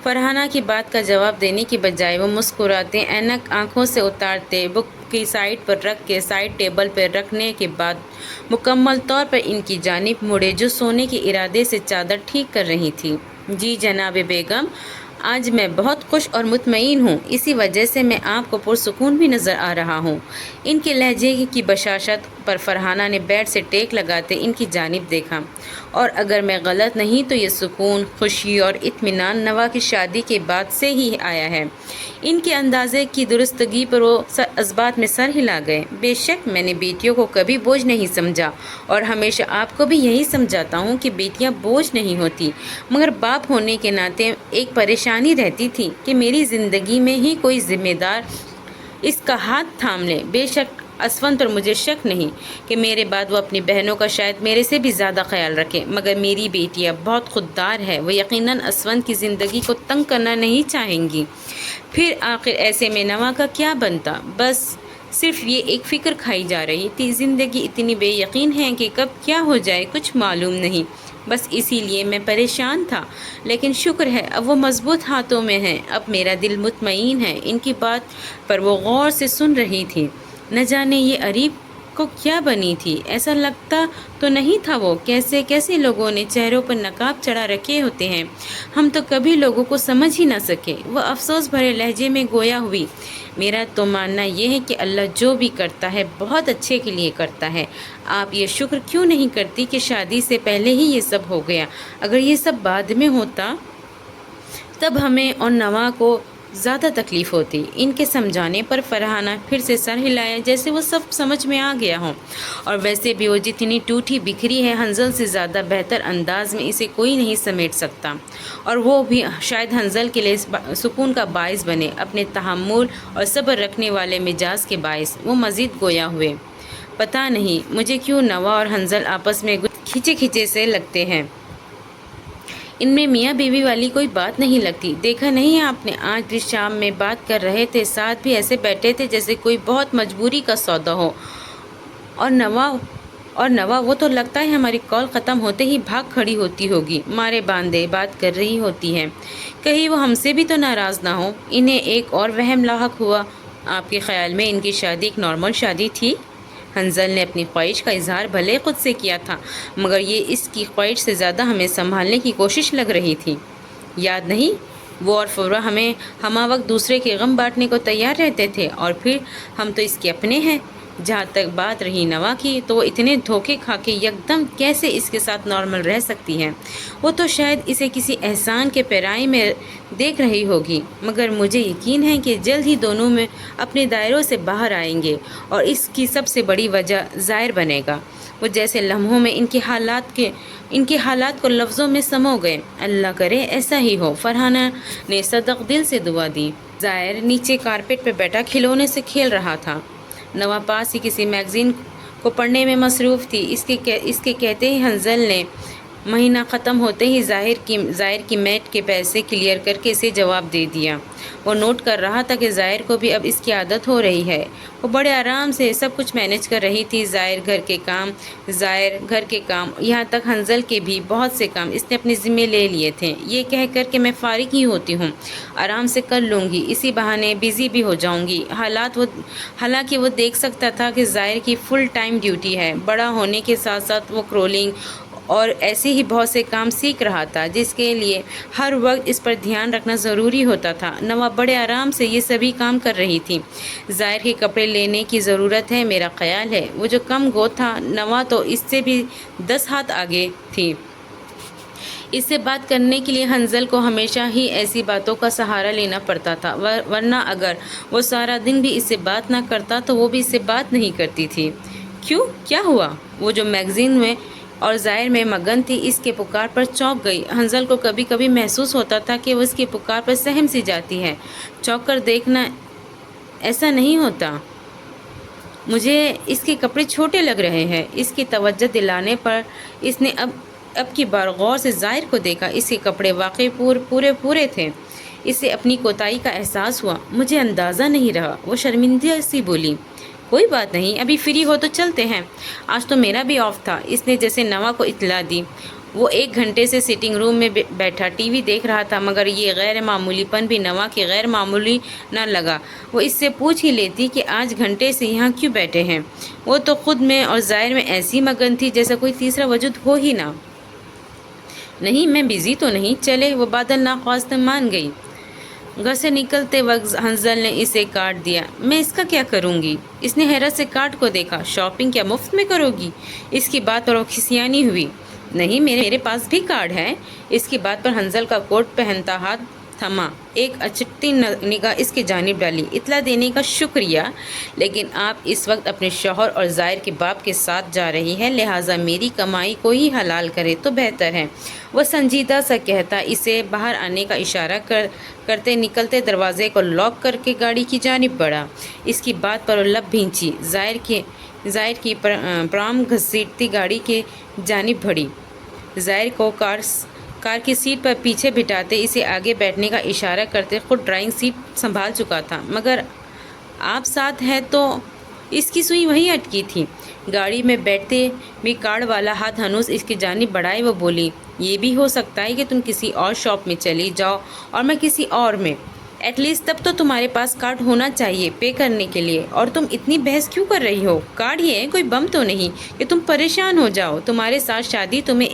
فرحانہ کی بات کا جواب دینے کی بجائے وہ مسکراتے، اینک آنکھوں سے اتارتے، بک کی سائڈ پر رکھ کے سائڈ ٹیبل پر رکھنے کے بعد مکمل طور پر ان کی جانب مڑے جو سونے کے ارادے سے چادر ٹھیک کر رہی تھی۔ جی جناب بیگم، آج میں بہت خوش اور مطمئن ہوں، اسی وجہ سے میں آپ کو پرسکون بھی نظر آ رہا ہوں۔ ان کے لہجے کی بشاشت پر فرحانہ نے بیڈ سے ٹیک لگاتے ان کی جانب دیکھا۔ اور اگر میں غلط نہیں تو یہ سکون، خوشی اور اطمینان نوا کی شادی کے بعد سے ہی آیا ہے۔ ان کے اندازے کی درستگی پر وہ اثبات میں سر ہلا گئے۔ بے شک میں نے بیٹیوں کو کبھی بوجھ نہیں سمجھا اور ہمیشہ آپ کو بھی یہی سمجھاتا ہوں کہ بیٹیاں بوجھ نہیں ہوتی، مگر باپ ہونے کے ناطے ایک پریشانی رہتی تھی کہ میری زندگی میں ہی کوئی ذمہ دار اس کا ہاتھ تھام لے۔ بے شک اسفند پر مجھے شک نہیں کہ میرے بعد وہ اپنی بہنوں کا شاید میرے سے بھی زیادہ خیال رکھے، مگر میری بیٹیاں بہت خوددار ہے، وہ یقیناً اسفند کی زندگی کو تنگ کرنا نہیں چاہیں گی۔ پھر آخر ایسے میں نوا کا کیا بنتا؟ بس صرف یہ ایک فکر کھائی جا رہی تھی، زندگی اتنی بے یقین ہے کہ کب کیا ہو جائے کچھ معلوم نہیں، بس اسی لیے میں پریشان تھا، لیکن شکر ہے اب وہ مضبوط ہاتھوں میں ہیں، اب میرا دل مطمئن ہے۔ ان کی بات پر وہ غور سے سن رہی تھی۔ نہ جانے یہ اریب کو کیا بنی تھی، ایسا لگتا تو نہیں تھا وہ کیسے لوگوں نے چہروں پر نقاب چڑھا رکھے ہوتے ہیں، ہم تو کبھی لوگوں کو سمجھ ہی نہ سکے۔ وہ افسوس بھرے لہجے میں گویا ہوئی، میرا تو ماننا یہ ہے کہ اللہ جو بھی کرتا ہے بہت اچھے کے لیے کرتا ہے۔ آپ یہ شکر کیوں نہیں کرتی کہ شادی سے پہلے ہی یہ سب ہو گیا؟ اگر یہ سب بعد میں ہوتا تب ہمیں اور نوا کو زیادہ تکلیف ہوتی۔ ان کے سمجھانے پر فرحانہ پھر سے سر ہلایا جیسے وہ سب سمجھ میں آ گیا ہو، اور ویسے بھی وہ جتنی ٹوٹی بکھری ہے حنزل سے زیادہ بہتر انداز میں اسے کوئی نہیں سمیٹ سکتا، اور وہ بھی شاید حنزل کے لیے سکون کا باعث بنے، اپنے تحمل اور صبر رکھنے والے مزاج کے باعث۔ وہ مزید گویا ہوئے، پتہ نہیں مجھے کیوں نوا اور حنزل آپس میں کھچے سے لگتے ہیں، ان میں میاں بیوی والی کوئی بات نہیں لگتی۔ دیکھا نہیں آپ نے، آج بھی شام میں بات کر رہے تھے، ساتھ بھی ایسے بیٹھے تھے جیسے کوئی بہت مجبوری کا سودا ہو، اور نوا وہ تو لگتا ہے ہماری کال ختم ہوتے ہی بھاگ کھڑی ہوتی ہوگی، مارے باندھے بات کر رہی ہوتی ہے، کہیں وہ ہم سے بھی تو ناراض نہ ہو۔ انہیں ایک اور وہم لاحق ہوا، آپ کے خیال میں ان کی شادی ایک نارمل شادی تھی؟ حنزل نے اپنی خواہش کا اظہار بھلے خود سے کیا تھا، مگر یہ اس کی خواہش سے زیادہ ہمیں سنبھالنے کی کوشش لگ رہی تھی۔ یاد نہیں، وہ اور فورا ہمہ وقت دوسرے کے غم بانٹنے کو تیار رہتے تھے، اور پھر ہم تو اس کے اپنے ہیں۔ جہاں تک بات رہی نوا کی، تو وہ اتنے دھوکے کھا کے یکدم کیسے اس کے ساتھ نارمل رہ سکتی ہے؟ وہ تو شاید اسے کسی احسان کے پیرائی میں دیکھ رہی ہوگی، مگر مجھے یقین ہے کہ جلد ہی دونوں میں اپنے دائروں سے باہر آئیں گے، اور اس کی سب سے بڑی وجہ ظاہر بنے گا۔ وہ جیسے لمحوں میں ان کے حالات کو لفظوں میں سمو گئے۔ اللہ کرے ایسا ہی ہو، فرحانہ نے صدق دل سے دعا دی۔ ظاہر نیچے کارپیٹ پہ بیٹھا کھلونے سے کھیل رہا تھا، نوا پاس ہی کسی میگزین کو پڑھنے میں مصروف تھی۔ اس کے کہتے ہی حنزل نے مہینہ ختم ہوتے ہی ظاہر کی میٹ کے پیسے کلیئر کر کے اسے جواب دے دیا۔ وہ نوٹ کر رہا تھا کہ ظاہر کو بھی اب اس کی عادت ہو رہی ہے۔ وہ بڑے آرام سے سب کچھ مینیج کر رہی تھی، ظاہر گھر کے کام، یہاں تک حنظل کے بھی بہت سے کام اس نے اپنے ذمے لے لیے تھے، یہ کہہ کر کہ میں فارغ ہی ہوتی ہوں، آرام سے کر لوں گی، اسی بہانے بزی بھی ہو جاؤں گی۔ حالانکہ وہ دیکھ سکتا تھا کہ ظاہر کی فل ٹائم ڈیوٹی ہے، بڑا ہونے کے ساتھ ساتھ وہ کرولنگ اور ایسے ہی بہت سے کام سیکھ رہا تھا جس کے لیے ہر وقت اس پر دھیان رکھنا ضروری ہوتا تھا۔ نوا بڑے آرام سے یہ سبھی کام کر رہی تھی۔ ظاہر کے کپڑے لینے کی ضرورت ہے، میرا خیال ہے وہ جو کم گو تھا، نوا تو اس سے بھی 10 ہاتھ آگے تھی۔ اس سے بات کرنے کے لیے حنظل کو ہمیشہ ہی ایسی باتوں کا سہارا لینا پڑتا تھا، ورنہ اگر وہ سارا دن بھی اس سے بات نہ کرتا تو وہ بھی اس سے بات نہیں کرتی تھی۔ کیوں؟ کیا ہوا؟ وہ جو میگزین میں اور ظاہر میں مگن تھی، اس کے پکار پر چونک گئی۔ حنظل کو کبھی کبھی محسوس ہوتا تھا کہ وہ اس کی پکار پر سہم سی جاتی ہے۔ چونک کر دیکھنا، ایسا نہیں ہوتا، مجھے اس کے کپڑے چھوٹے لگ رہے ہیں۔ اس کی توجہ دلانے پر اس نے اب کی بار غور سے ظاہر کو دیکھا۔ اس کے کپڑے واقعی پورے تھے۔ اسے اپنی کوتاہی کا احساس ہوا۔ مجھے اندازہ نہیں رہا، وہ شرمندہ سی بولی۔ کوئی بات نہیں، ابھی فری ہو تو چلتے ہیں، آج تو میرا بھی آف تھا، اس نے جیسے نوا کو اطلاع دی۔ وہ 1 گھنٹے سے سٹنگ روم میں بیٹھا ٹی وی دیکھ رہا تھا، مگر یہ غیر معمولی پن بھی نوا کے غیر معمولی نہ لگا۔ وہ اس سے پوچھ ہی لیتی کہ آج گھنٹے سے یہاں کیوں بیٹھے ہیں۔ وہ تو خود میں اور ظاہر میں ایسی مگن تھی جیسا کوئی تیسرا وجود ہو ہی نہ۔ نہیں، میں بزی تو نہیں، چلے، وہ بادل ناخواستہ مان گئی۔ گھر سے نکلتے وقت حنظل نے اسے کارڈ دیا۔ میں اس کا کیا کروں گی؟ اس نے حیرت سے کارڈ کو دیکھا۔ شاپنگ کیا مفت میں کرو گی؟ اس کی بات پر وہ کھسیانی ہوئی۔ نہیں، میرے پاس بھی کارڈ ہے۔ اس کی بات پر حنظل کا کوٹ پہنتا ہاتھ تھما، ایک اچھتی نگاہ اس کی جانب ڈالی۔ اطلاع دینے کا شکریہ، لیکن آپ اس وقت اپنے شوہر اور ظاہر کے باپ کے ساتھ جا رہی ہیں، لہٰذا میری کمائی کو ہی حلال کرے تو بہتر ہے۔ وہ سنجیدہ سا کہتا اسے باہر آنے کا اشارہ کرتے نکلتے دروازے کو لاک کر کے گاڑی کی جانب بڑھا۔ اس کی بات پر وہ لب بھینچی، ظاہر کی پرام گھسیٹتی گاڑی کی جانب بڑھی۔ ظاہر کو کار کی سیٹ پر پیچھے بٹھاتے اسے آگے بیٹھنے کا اشارہ کرتے خود ڈرائیونگ سیٹ سنبھال چکا تھا، مگر آپ ساتھ ہیں تو اس کی سوئی وہیں اٹکی تھی۔ گاڑی میں بیٹھتے بھی کارڈ والا ہاتھ ہنوز اس کی جانب بڑھائے وہ بولی، یہ بھی ہو سکتا ہے کہ تم کسی اور شاپ میں چلی جاؤ اور میں کسی اور میں، ایٹ لیسٹ تب تو تمہارے پاس کارڈ ہونا چاہیے پے کرنے کے لیے، اور تم اتنی بحث کیوں کر رہی ہو؟ کارڈ یہ ہے، کوئی بم تو نہیں کہ تم پریشان ہو جاؤ۔ تمہارے ساتھ شادی تمہیں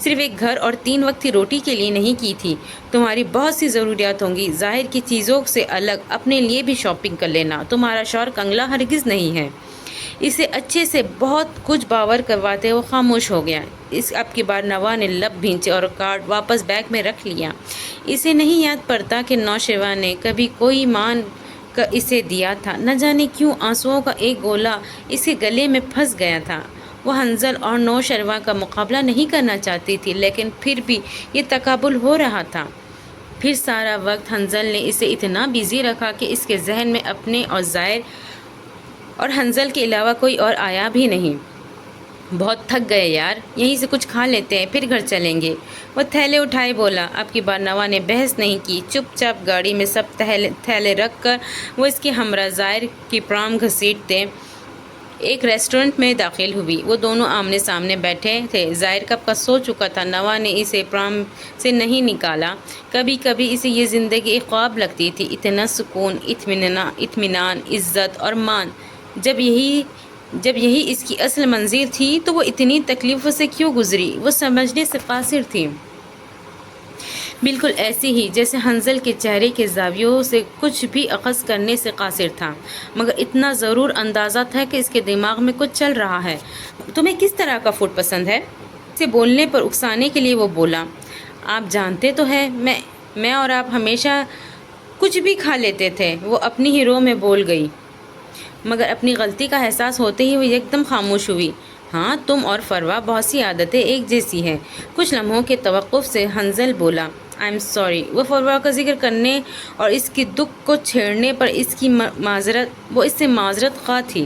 صرف ایک گھر اور 3 وقت کی روٹی کے لیے نہیں کی تھی، تمہاری بہت سی ضروریات ہوں گی، ظاہر کی چیزوں سے الگ اپنے لیے بھی شاپنگ کر لینا۔ تمہارا شوہر کنگلا ہرگز نہیں ہے۔ اسے اچھے سے بہت کچھ باور کرواتے وہ خاموش ہو گیا۔ اب کی بار نوا نے لب بھینچے اور کارڈ واپس بیگ میں رکھ لیا۔ اسے نہیں یاد پڑتا کہ نوشیروان نے کبھی کوئی مان اسے دیا تھا، نہ جانے کیوں آنسوؤں کا ایک گولا اس کے گلے میں پھنس گیا تھا۔ وہ حنظل اور نوشیروان کا مقابلہ نہیں کرنا چاہتی تھی، لیکن پھر بھی یہ تقابل ہو رہا تھا۔ پھر سارا وقت حنظل نے اسے اتنا بزی رکھا کہ اس کے ذہن میں اپنے اور ظاہر اور حنظل کے علاوہ کوئی اور آیا بھی نہیں۔ بہت تھک گئے یار، یہیں سے کچھ کھا لیتے ہیں، پھر گھر چلیں گے۔ وہ تھیلے اٹھائے بولا۔ اب کی بار نوا نے بحث نہیں کی، چپ چاپ گاڑی میں سب تھیلے رکھ کر وہ اس کے ہمراہ ظاہر کی پرام گھسیٹتے ایک ریسٹورنٹ میں داخل ہوئی۔ وہ دونوں آمنے سامنے بیٹھے تھے۔ ظاہر کب کا سو چکا تھا، نوا نے اسے پرام سے نہیں نکالا۔ کبھی کبھی اسے یہ زندگی ایک خواب لگتی تھی، اتنا سکون، اطمینان، عزت اور مان۔ جب یہی اس کی اصل منزل تھی تو وہ اتنی تکلیفوں سے کیوں گزری؟ وہ سمجھنے سے قاصر تھی، بالکل ایسی ہی جیسے حنظل کے چہرے کے زاویوں سے کچھ بھی اخذ کرنے سے قاصر تھا، مگر اتنا ضرور اندازہ تھا کہ اس کے دماغ میں کچھ چل رہا ہے۔ تمہیں کس طرح کا فوڈ پسند ہے؟ اسے بولنے پر اکسانے کے لیے وہ بولا، آپ جانتے تو ہیں میں اور آپ ہمیشہ کچھ بھی کھا لیتے تھے۔ وہ اپنی ہی رو میں بول گئی، مگر اپنی غلطی کا احساس ہوتے ہی وہ ایک دم خاموش ہوئی۔ ہاں، تم اور فروا بہت سی عادتیں ایک جیسی ہیں۔ کچھ لمحوں کے توقف سے حنظل بولا، آئی ایم سوری۔ وہ فروا کا ذکر کرنے اور اس کی دکھ کو چھیڑنے پر وہ اس سے معذرت خواہ تھی۔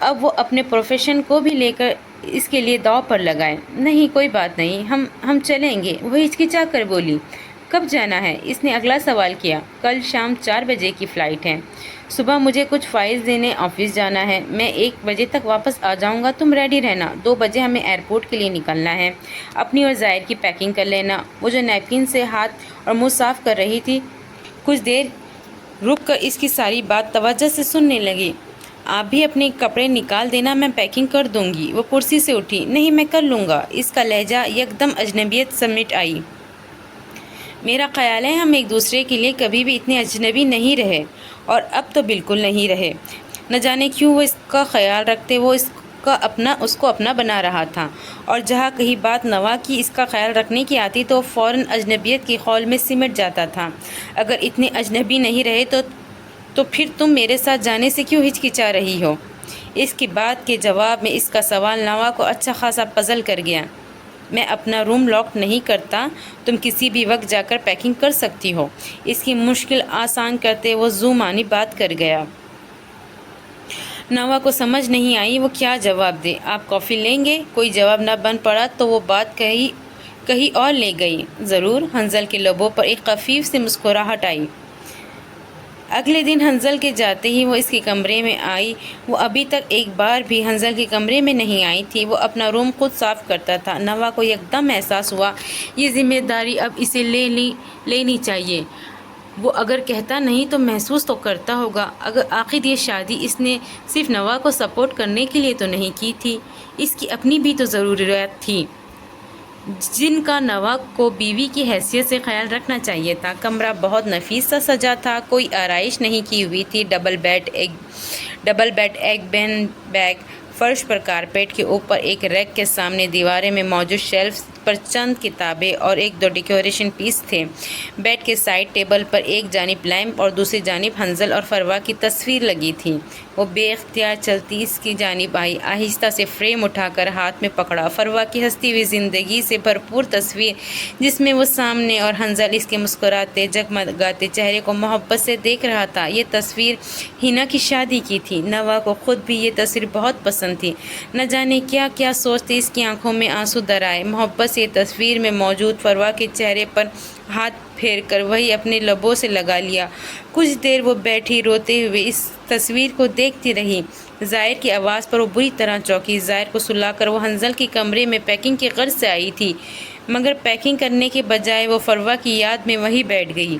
اب وہ اپنے پروفیشن کو بھی لے کر اس کے لیے داؤ پر لگائے۔ نہیں کوئی بات نہیں، ہم چلیں گے، وہ ہچکچا کر بولی۔ کب جانا ہے؟ اس نے اگلا سوال کیا۔ کل شام 4 بجے کی فلائٹ ہے۔ صبح مجھے کچھ فائلز دینے آفس جانا ہے، میں 1 بجے تک واپس آ جاؤں گا، تم ریڈی رہنا، 2 بجے ہمیں ایئرپورٹ کے لیے نکلنا ہے، اپنی اور ظاہر کی پیکنگ کر لینا۔ وہ جو نیپکن سے ہاتھ اور منہ صاف کر رہی تھی کچھ دیر رک کر اس کی ساری بات توجہ سے سننے لگی۔ آپ بھی اپنے کپڑے نکال دینا، میں پیکنگ کر دوں گی۔ وہ کرسی سے اٹھی۔ نہیں میں کر لوں گا۔ اس کا لہجہ یکدم اجنبیت سمیٹ آئی۔ میرا خیال ہے ہم ایک دوسرے کے لیے کبھی بھی اتنے اجنبی نہیں رہے، اور اب تو بالکل نہیں رہے۔ نہ جانے کیوں وہ اس کا خیال رکھتے، وہ اس کو اپنا بنا رہا تھا، اور جہاں کہیں بات نوا کی اس کا خیال رکھنے کی آتی تو فوراً اجنبیت کے خول میں سمٹ جاتا تھا۔ اگر اتنے اجنبی نہیں رہے تو پھر تم میرے ساتھ جانے سے کیوں ہچکچا رہی ہو؟ اس کی بات کے جواب میں اس کا سوال نوا کو اچھا خاصا پزل کر گیا۔ میں اپنا روم لاک نہیں کرتا، تم کسی بھی وقت جا کر پیکنگ کر سکتی ہو۔ اس کی مشکل آسان کرتے وہ زومانی بات کر گیا۔ نوا کو سمجھ نہیں آئی وہ کیا جواب دے۔ آپ کافی لیں گے؟ کوئی جواب نہ بن پڑا تو وہ بات کہیں اور لے گئی۔ ضرور۔ حنظل کے لبوں پر ایک خفیف سی مسکراہٹ آئی۔ اگلے دن حنظل کے جاتے ہی وہ اس کے کمرے میں آئی۔ وہ ابھی تک ایک بار بھی حنظل کے کمرے میں نہیں آئی تھی۔ وہ اپنا روم خود صاف کرتا تھا۔ نوا کو یکدم احساس ہوا یہ ذمہ داری اب اسے لینی چاہیے۔ وہ اگر کہتا نہیں تو محسوس تو کرتا ہوگا۔ آخر یہ شادی اس نے صرف نوا کو سپورٹ کرنے کے لیے تو نہیں کی تھی، اس کی اپنی بھی تو ضروریات تھی جن کا نوا کو بیوی کی حیثیت سے خیال رکھنا چاہیے تھا۔ کمرہ بہت نفیس سا سجا تھا، کوئی آرائش نہیں کی ہوئی تھی۔ ڈبل بیڈ، ایک بیگ، فرش پر کارپیٹ کے اوپر ایک ریک کے سامنے دیواریں میں موجود شیلفز پر چند کتابیں اور 1-2 ڈیکوریشن پیس تھے۔ بیڈ کے سائڈ ٹیبل پر ایک جانب لیمپ اور دوسری جانب حنظل اور فروا کی تصویر لگی تھی۔ وہ بے اختیار چلتی اس کی جانب آئی، آہستہ سے فریم اٹھا کر ہاتھ میں پکڑا۔ فروا کی ہنستی ہوئی زندگی سے بھرپور تصویر جس میں وہ سامنے اور حنظل اس کے مسکراتے جگمگاتے چہرے کو محبت سے دیکھ رہا تھا۔ یہ تصویر ہینا کی شادی کی تھی۔ نوا کو خود بھی یہ تصویر بہت پسند تھی۔ نہ جانے کیا کیا سوچتے اس کی آنکھوں میں آنسو در آئے۔ محبت سے تصویر میں موجود فروا کے چہرے پر ہاتھ پھیر کر وہی اپنے لبوں سے لگا لیا۔ کچھ دیر وہ بیٹھی روتے ہوئے اس تصویر کو دیکھتی رہی۔ ظاہر کی آواز پر وہ بری طرح چونکی۔ ظاہر کو سلا کر وہ حنظل کے کمرے میں پیکنگ کی غرض سے آئی تھی، مگر پیکنگ کرنے کے بجائے وہ فروا کی یاد میں وہیں بیٹھ گئی۔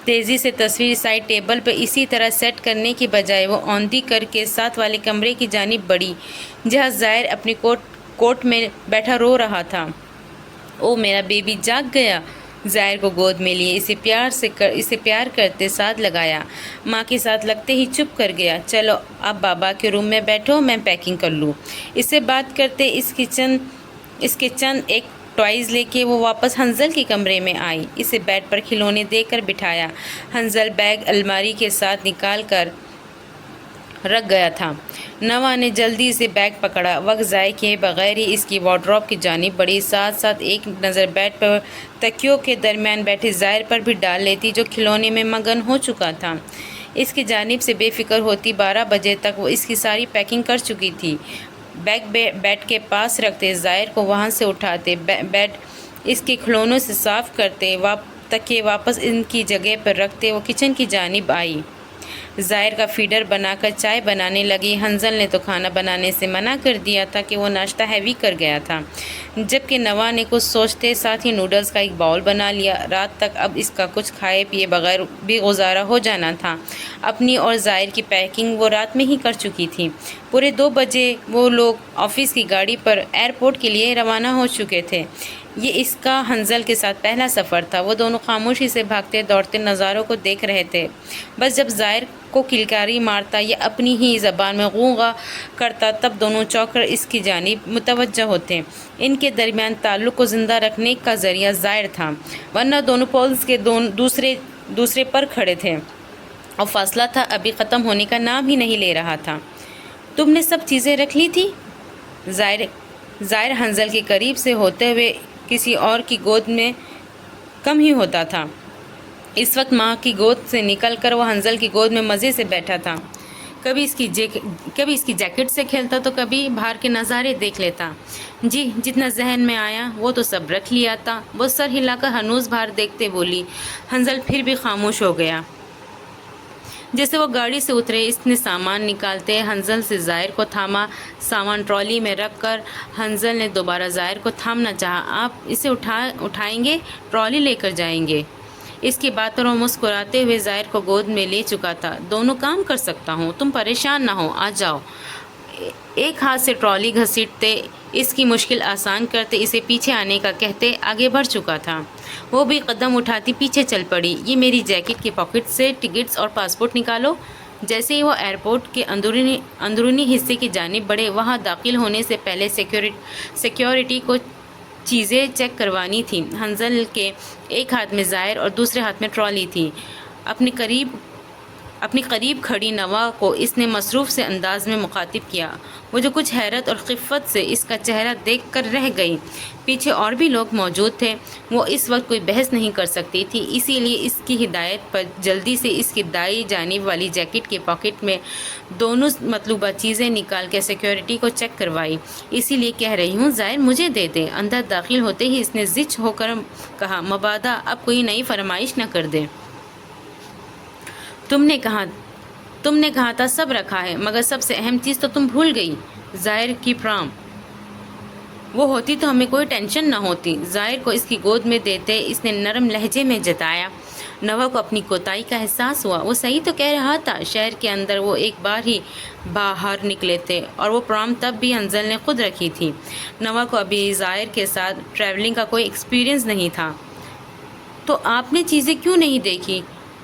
تیزی سے تصویر سائڈ ٹیبل پر اسی طرح سیٹ کرنے کی بجائے وہ اوندھی کر کے ساتھ والے کمرے کی جانب بڑھی جہاں ظاہر اپنی کوٹ میں بیٹھا رو رہا تھا۔ او میرا بیبی جاگ گیا۔ ظاہر کو گود میں لیے اسے پیار کرتے ساتھ لگایا۔ ماں کے ساتھ لگتے ہی چپ کر گیا۔ چلو اب بابا کے روم میں بیٹھو، میں پیکنگ کر لوں۔ اس سے بات کرتے اس کے چند ایک ٹوائز لے کے وہ واپس حنظل کے کمرے میں آئی۔ اسے بیڈ پر کھلونے دے کر بٹھایا۔ حنظل بیگ الماری کے ساتھ نکال کر رکھ گیا تھا۔ نوا نے جلدی سے بیگ پکڑا، وقت ضائع کیے بغیر ہی اس کی وارڈروب کی جانب بڑھی، ساتھ ساتھ ایک نظر بیڈ پر تکیوں کے درمیان بیٹھے ظاہر پر بھی ڈال لیتی جو کھلونے میں مگن ہو چکا تھا۔ اس کی جانب سے بے فکر ہوتی۔ 12 بجے تک وہ اس کی ساری پیکنگ کر چکی تھی۔ بیگ بیڈ کے پاس رکھتے، ظاہر کو وہاں سے اٹھاتے، بیڈ اس کے کھلونوں سے صاف کرتے، تکیے واپس ان کی جگہ پر رکھتے، وہ کچن کی جانب آئی۔ ظاہر کا فیڈر بنا کر چائے بنانے لگی۔ حنظل نے تو کھانا بنانے سے منع کر دیا تھا کہ وہ ناشتہ ہیوی کر گیا تھا، جبکہ نوا نے کچھ سوچتے ساتھ ہی نوڈلز کا ایک باؤل بنا لیا۔ رات تک اب اس کا کچھ کھائے پیے بغیر بھی گزارا ہو جانا تھا۔ اپنی اور ظاہر کی پیکنگ وہ رات میں ہی کر چکی تھی۔ پورے 2 بجے وہ لوگ آفس کی گاڑی پر ایئرپورٹ کے لیے روانہ ہو چکے تھے۔ یہ اس کا حنظل کے ساتھ پہلا سفر تھا۔ وہ دونوں خاموشی سے بھاگتے دوڑتے نظاروں کو دیکھ رہے تھے۔ بس جب ظاہر کو کلکاری مارتا یا اپنی ہی زبان میں غوغا کرتا تب دونوں چونک کر اس کی جانب متوجہ ہوتے۔ ان کے درمیان تعلق کو زندہ رکھنے کا ذریعہ ظاہر تھا، ورنہ دونوں پولز کے دوسرے پر کھڑے تھے اور فاصلہ تھا ابھی ختم ہونے کا نام ہی نہیں لے رہا تھا۔ تم نے سب چیزیں رکھ لی تھی؟ ظاہر حنظل کے قریب سے ہوتے ہوئے کسی اور کی گود میں کم ہی ہوتا تھا۔ اس وقت ماں کی گود سے نکل کر وہ حنظل کی گود میں مزے سے بیٹھا تھا۔ کبھی اس کی جیکٹ سے کھیلتا تو کبھی باہر کے نظارے دیکھ لیتا۔ جی جتنا ذہن میں آیا وہ تو سب رکھ لیا تھا، وہ سر ہلا کر ہنوز باہر دیکھتے بولی۔ حنظل پھر بھی خاموش ہو گیا۔ جیسے وہ گاڑی سے اترے اس نے سامان نکالتے حنظل سے ظاہر کو تھاما۔ سامان ٹرالی میں رکھ کر حنظل نے دوبارہ ظاہر کو تھامنا چاہا۔ آپ اسے اٹھائیں گے، ٹرالی لے کر جائیں گے؟ اس کی بات پر وہ مسکراتے ہوئے ظاہر کو گود میں لے چکا تھا۔ دونوں کام کر سکتا ہوں، تم پریشان نہ ہو، آ جاؤ۔ ایک ہاتھ سے ٹرالی گھسیٹتے، اس کی مشکل آسان کرتے، اسے پیچھے آنے کا کہتے آگے بڑھ چکا تھا۔ وہ بھی قدم اٹھاتی پیچھے چل پڑی۔ یہ میری جیکٹ کی پاکٹ سے ٹکٹس اور پاسپورٹ نکالو۔ جیسے ہی وہ ایئرپورٹ کے اندرونی حصے کی جانب بڑھے، وہاں داخل ہونے سے پہلے سیکیورٹی کو چیزیں چیک کروانی تھی۔ حنظل کے ایک ہاتھ میں ظاہر اور دوسرے ہاتھ میں ٹرالی تھی۔ اپنی قریب کھڑی نوا کو اس نے مصروف سے انداز میں مخاطب کیا۔ وہ جو کچھ حیرت اور خفت سے اس کا چہرہ دیکھ کر رہ گئی۔ پیچھے اور بھی لوگ موجود تھے، وہ اس وقت کوئی بحث نہیں کر سکتی تھی، اسی لیے اس کی ہدایت پر جلدی سے اس کی دائیں جانب والی جیکٹ کی پاکٹ میں دونوں مطلوبہ چیزیں نکال کے سیکیورٹی کو چیک کروائی۔ اسی لیے کہہ رہی ہوں ظاہر مجھے دے دے۔ اندر داخل ہوتے ہی اس نے زچ ہو کر کہا، مبادا اب کوئی نئی فرمائش نہ کر دے۔ تم نے کہا تھا سب رکھا ہے، مگر سب سے اہم چیز تو تم بھول گئی، ظاہر کی پرام۔ وہ ہوتی تو ہمیں کوئی ٹینشن نہ ہوتی۔ ظاہر کو اس کی گود میں دیتے اس نے نرم لہجے میں جتایا۔ نوا کو اپنی کوتاہی کا احساس ہوا۔ وہ صحیح تو کہہ رہا تھا، شہر کے اندر وہ ایک بار ہی باہر نکلے تھے، اور وہ پرام تب بھی حنظل نے خود رکھی تھی۔ نوا کو ابھی ظاہر کے ساتھ ٹریولنگ کا کوئی ایکسپیرینس نہیں تھا۔ تو آپ نے چیزیں کیوں نہیں دیکھی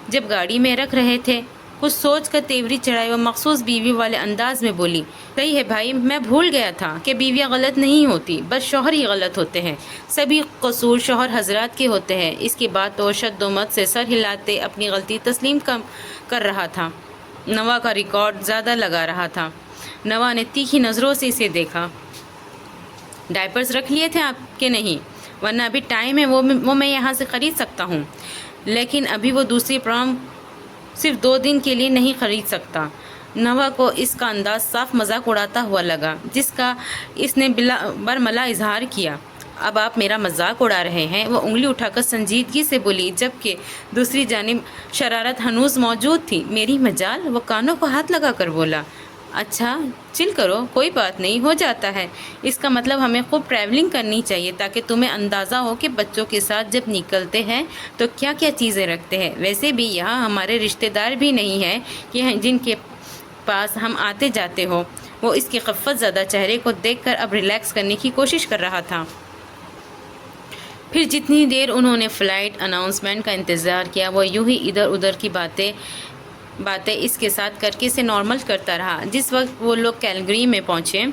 جب گاڑی میں رکھ رہے تھے؟ کچھ سوچ کر تیوری چڑھائے وہ مخصوص بیوی والے انداز میں بولی، صحیح ہے بھائی، میں بھول گیا تھا کہ بیویاں غلط نہیں ہوتی، بس شوہر ہی غلط ہوتے ہیں، سبھی قصور شوہر حضرات کے ہوتے ہیں۔ اس کے بعد تو شد و مت سے سر ہلاتے اپنی غلطی تسلیم کر رہا تھا۔ نوا کا ریکارڈ زیادہ لگا رہا تھا۔ نوا نے تیکھی نظروں سے اسے دیکھا۔ ڈائپرز رکھ لیے تھے آپ کے؟ نہیں، ورنہ ابھی ٹائم ہے، وہ میں یہاں سے خرید سکتا ہوں، لیکن ابھی وہ دوسری پرام صرف 2 دن کے لیے نہیں خرید سکتا۔ نوا کو اس کا انداز صاف مذاق اڑاتا ہوا لگا، جس کا اس نے برملا اظہار کیا۔ اب آپ میرا مذاق اڑا رہے ہیں؟ وہ انگلی اٹھا کر سنجیدگی سے بولی، جبکہ دوسری جانب شرارت ہنوز موجود تھی۔ میری مجال؟ وہ کانوں کو ہاتھ لگا کر بولا۔ اچھا چل کرو، کوئی بات نہیں، ہو جاتا ہے۔ اس کا مطلب ہمیں خوب ٹریولنگ کرنی چاہیے تاکہ تمہیں اندازہ ہو کہ بچوں کے ساتھ جب نکلتے ہیں تو کیا کیا چیزیں رکھتے ہیں۔ ویسے بھی یہاں ہمارے رشتہ دار بھی نہیں ہیں کہ جن کے پاس ہم آتے جاتے ہو۔ وہ اس کے خفت زدہ چہرے کو دیکھ کر اب ریلیکس کرنے کی کوشش کر رہا تھا۔ پھر جتنی دیر انہوں نے فلائٹ اناؤنسمنٹ کا انتظار کیا، وہ یوں ہی ادھر ادھر کی باتیں اس کے ساتھ کر کے اسے نارمل کرتا رہا۔ جس وقت وہ لوگ کیلگری میں پہنچے،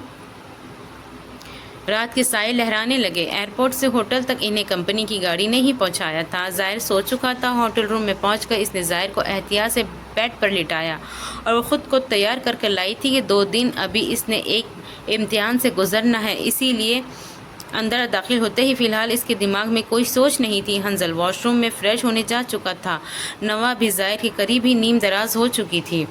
رات کے سائے لہرانے لگے۔ ایئرپورٹ سے ہوٹل تک انہیں کمپنی کی گاڑی نے ہی پہنچایا تھا۔ ظاہر سو چکا تھا۔ ہوٹل روم میں پہنچ کر اس نے ظاہر کو احتیاط سے بیڈ پر لٹایا، اور وہ خود کو تیار کر لائی تھی کہ 2 دن ابھی اس نے ایک امتحان سے گزرنا ہے، اسی لیے اندر داخل ہوتے ہی فی الحال اس کے دماغ میں کوئی سوچ نہیں تھی۔ حنظل واش روم میں فریش ہونے جا چکا تھا۔ نوا بھی ظاہر کے قریب ہی نیم دراز ہو چکی تھی۔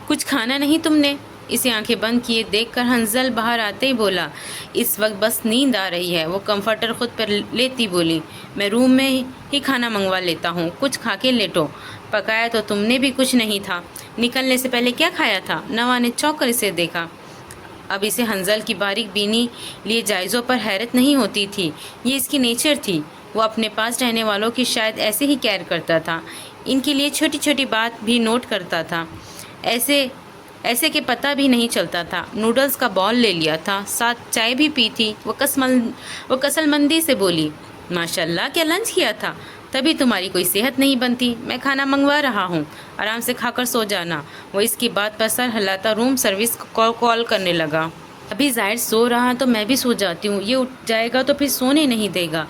کچھ کھانا نہیں تم نے؟ اسے آنکھیں بند کیے دیکھ کر حنظل باہر آتے ہی بولا، اس وقت بس نیند آ رہی ہے۔ وہ کمفرٹر خود پر لیتی بولی، میں روم میں ہی کھانا منگوا لیتا ہوں، کچھ کھا کے لیٹو۔ پکایا تو تم نے بھی کچھ نہیں تھا، نکلنے سے پہلے کیا کھایا تھا؟ نوا نے چونک کر اسے دیکھا۔ اب اسے حنظل کی باریک بینی لیے جائزوں پر حیرت نہیں ہوتی تھی، یہ اس کی نیچر تھی۔ وہ اپنے پاس رہنے والوں کی شاید ایسے ہی کیئر کرتا تھا، ان کے لیے چھوٹی چھوٹی بات بھی نوٹ کرتا تھا، ایسے کہ پتہ بھی نہیں چلتا تھا۔ نوڈلز کا باؤل لے لیا تھا، ساتھ چائے بھی پی تھی۔ وہ کسل مندی سے بولی، ماشاءاللہ کیا لنچ کیا تھا، تبھی تمہاری کوئی صحت نہیں بنتی۔ میں کھانا منگوا رہا ہوں، آرام سے کھا کر سو جانا۔ وہ اس کی بات پر سر ہلاتا روم سروس کو کال کرنے لگا۔ ابھی ظاہر سو رہا تو میں بھی سو جاتی ہوں، یہ اٹھ جائے گا تو پھر سونے نہیں دے گا۔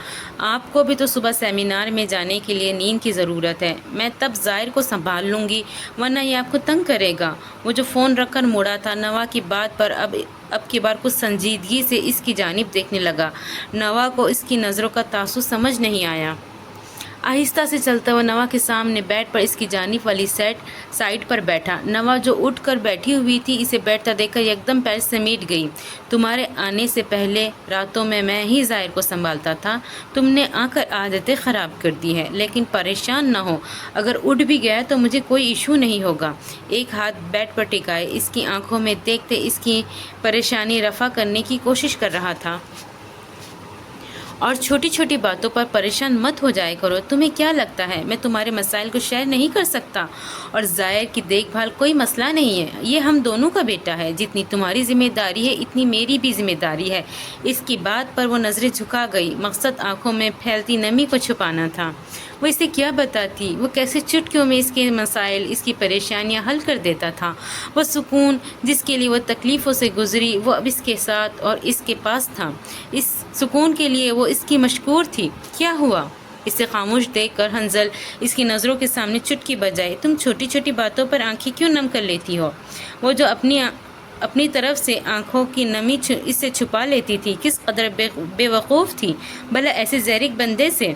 آپ کو بھی تو صبح سیمینار میں جانے کے لیے نیند کی ضرورت ہے، میں تب ظاہر کو سنبھال لوں گی، ورنہ یہ آپ کو تنگ کرے گا۔ وہ جو فون رکھ کر مڑا تھا، نوا کی بات پر اب کی بار کچھ سنجیدگی سے اس کی جانب دیکھنے لگا۔ نوا کو اس کی نظروں کا تاثر سمجھ نہیں آیا۔ آہستہ سے چلتا ہوا نوا کے سامنے بیڈ پر اس کی جانب والی سائڈ پر بیٹھا۔ نوا جو اٹھ کر بیٹھی ہوئی تھی اسے بیٹھتا دیکھ کر یکدم پیر سمیٹ گئی۔ تمہارے آنے سے پہلے راتوں میں ہی ظاہر کو سنبھالتا تھا، تم نے آ کر عادتیں خراب کر دی ہے، لیکن پریشان نہ ہو، اگر اٹھ بھی گیا تو مجھے کوئی ایشو نہیں ہوگا۔ ایک ہاتھ بیڈ پر ٹکائے اس کی آنکھوں میں دیکھتے اس کی پریشانی رفع کرنے کی کوشش کر رہا تھا۔ اور چھوٹی چھوٹی باتوں پر پریشان مت ہو جائے کرو، تمہیں کیا لگتا ہے میں تمہارے مسائل کو شیئر نہیں کر سکتا؟ اور ظاہر کی دیکھ بھال کوئی مسئلہ نہیں ہے، یہ ہم دونوں کا بیٹا ہے، جتنی تمہاری ذمہ داری ہے اتنی میری بھی ذمہ داری ہے۔ اس کی بات پر وہ نظریں جھکا گئی، مقصد آنکھوں میں پھیلتی نمی کو چھپانا تھا۔ وہ اسے کیا بتاتی، وہ کیسے چٹکیوں میں اس کے مسائل، اس کی پریشانیاں حل کر دیتا تھا۔ وہ سکون جس کے لیے وہ تکلیفوں سے گزری وہ اب اس کے ساتھ اور اس کے پاس تھا، اس سکون کے لیے وہ اس کی مشکور تھی۔ کیا ہوا؟ اسے خاموش دیکھ کر حنظل اس کی نظروں کے سامنے چٹکی بجائے، تم چھوٹی چھوٹی باتوں پر آنکھیں کیوں نم کر لیتی ہو؟ وہ جو اپنی طرف سے آنکھوں کی نمی اس سے چھپا لیتی تھی، کس قدر بے وقوف تھی، بھلا ایسے زیرک بندے سے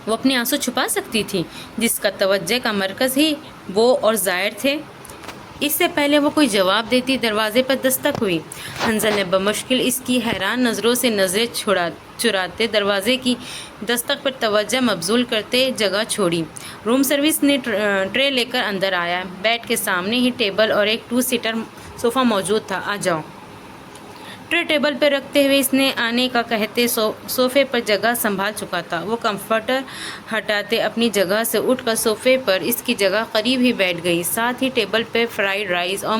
وہ اپنے آنسو چھپا سکتی تھی جس کا توجہ کا مرکز ہی وہ اور ظاہر تھے؟ اس سے پہلے وہ کوئی جواب دیتی دروازے پر دستک ہوئی۔ حنظل نے بمشکل اس کی حیران نظروں سے نظریں چراتے دروازے کی دستک پر توجہ مبذول کرتے جگہ چھوڑی۔ روم سروس نے ٹرے لے کر اندر آیا۔ بیڈ کے سامنے ہی ٹیبل اور ایک 2 سیٹر صوفہ موجود تھا۔ آ جاؤ۔ ٹرے ٹیبل پر رکھتے ہوئے اس نے آنے کا کہتے صوفے پر جگہ سنبھال چکا تھا۔ وہ کمفرٹر ہٹاتے اپنی جگہ سے اٹھ کر صوفے پر اس کی جگہ قریب ہی بیٹھ گئی، ساتھ ہی ٹیبل پہ فرائیڈ رائس اور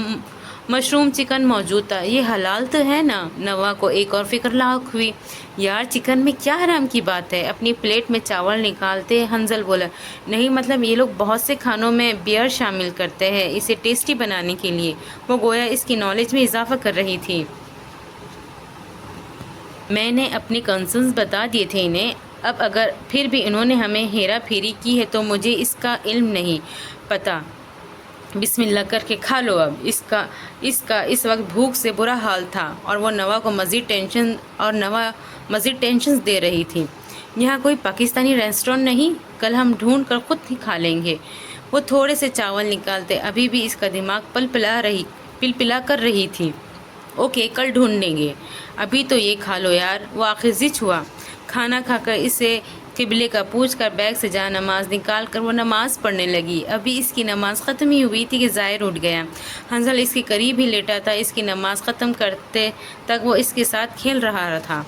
مشروم چکن موجود تھا۔ یہ حلال تو ہے نا؟ نوا کو ایک اور فکر لاحق ہوئی۔ یار چکن میں کیا حرام کی بات ہے؟ اپنی پلیٹ میں چاول نکالتے حنظل بولا، نہیں مطلب یہ لوگ بہت سے کھانوں میں بیئر شامل کرتے ہیں اسے ٹیسٹی بنانے کے لیے۔ وہ گویا اس کی نالج میں اضافہ کر رہی تھی۔ میں نے اپنے کنسرنز بتا دیے تھے انہیں، اب اگر پھر بھی انہوں نے ہمیں ہیرا پھیری کی ہے تو مجھے اس کا علم نہیں پتہ۔ بسم اللہ کر کے کھا لو اب۔ اس کا اس وقت بھوک سے برا حال تھا اور وہ نوا کو مزید ٹینشنز دے رہی تھی۔ یہاں کوئی پاکستانی ریسٹورنٹ نہیں؟ کل ہم ڈھونڈ کر خود ہی کھا لیں گے۔ وہ تھوڑے سے چاول نکالتے، ابھی بھی اس کا دماغ پلپلا کر رہی تھی۔ اوکے کل ڈھونڈیں گے، ابھی تو یہ کھا لو یار۔ وہ آخر زچ ہوا۔ کھانا کھا کر اسے قبلے کا پوچھ کر بیگ سے جا نماز نکال کر وہ نماز پڑھنے لگی۔ ابھی اس کی نماز ختم ہی ہوئی تھی کہ ظاہر اٹھ گیا۔ حنظل اس کے قریب ہی لیٹا تھا، اس کی نماز ختم کرتے تک وہ اس کے ساتھ کھیل رہا تھا۔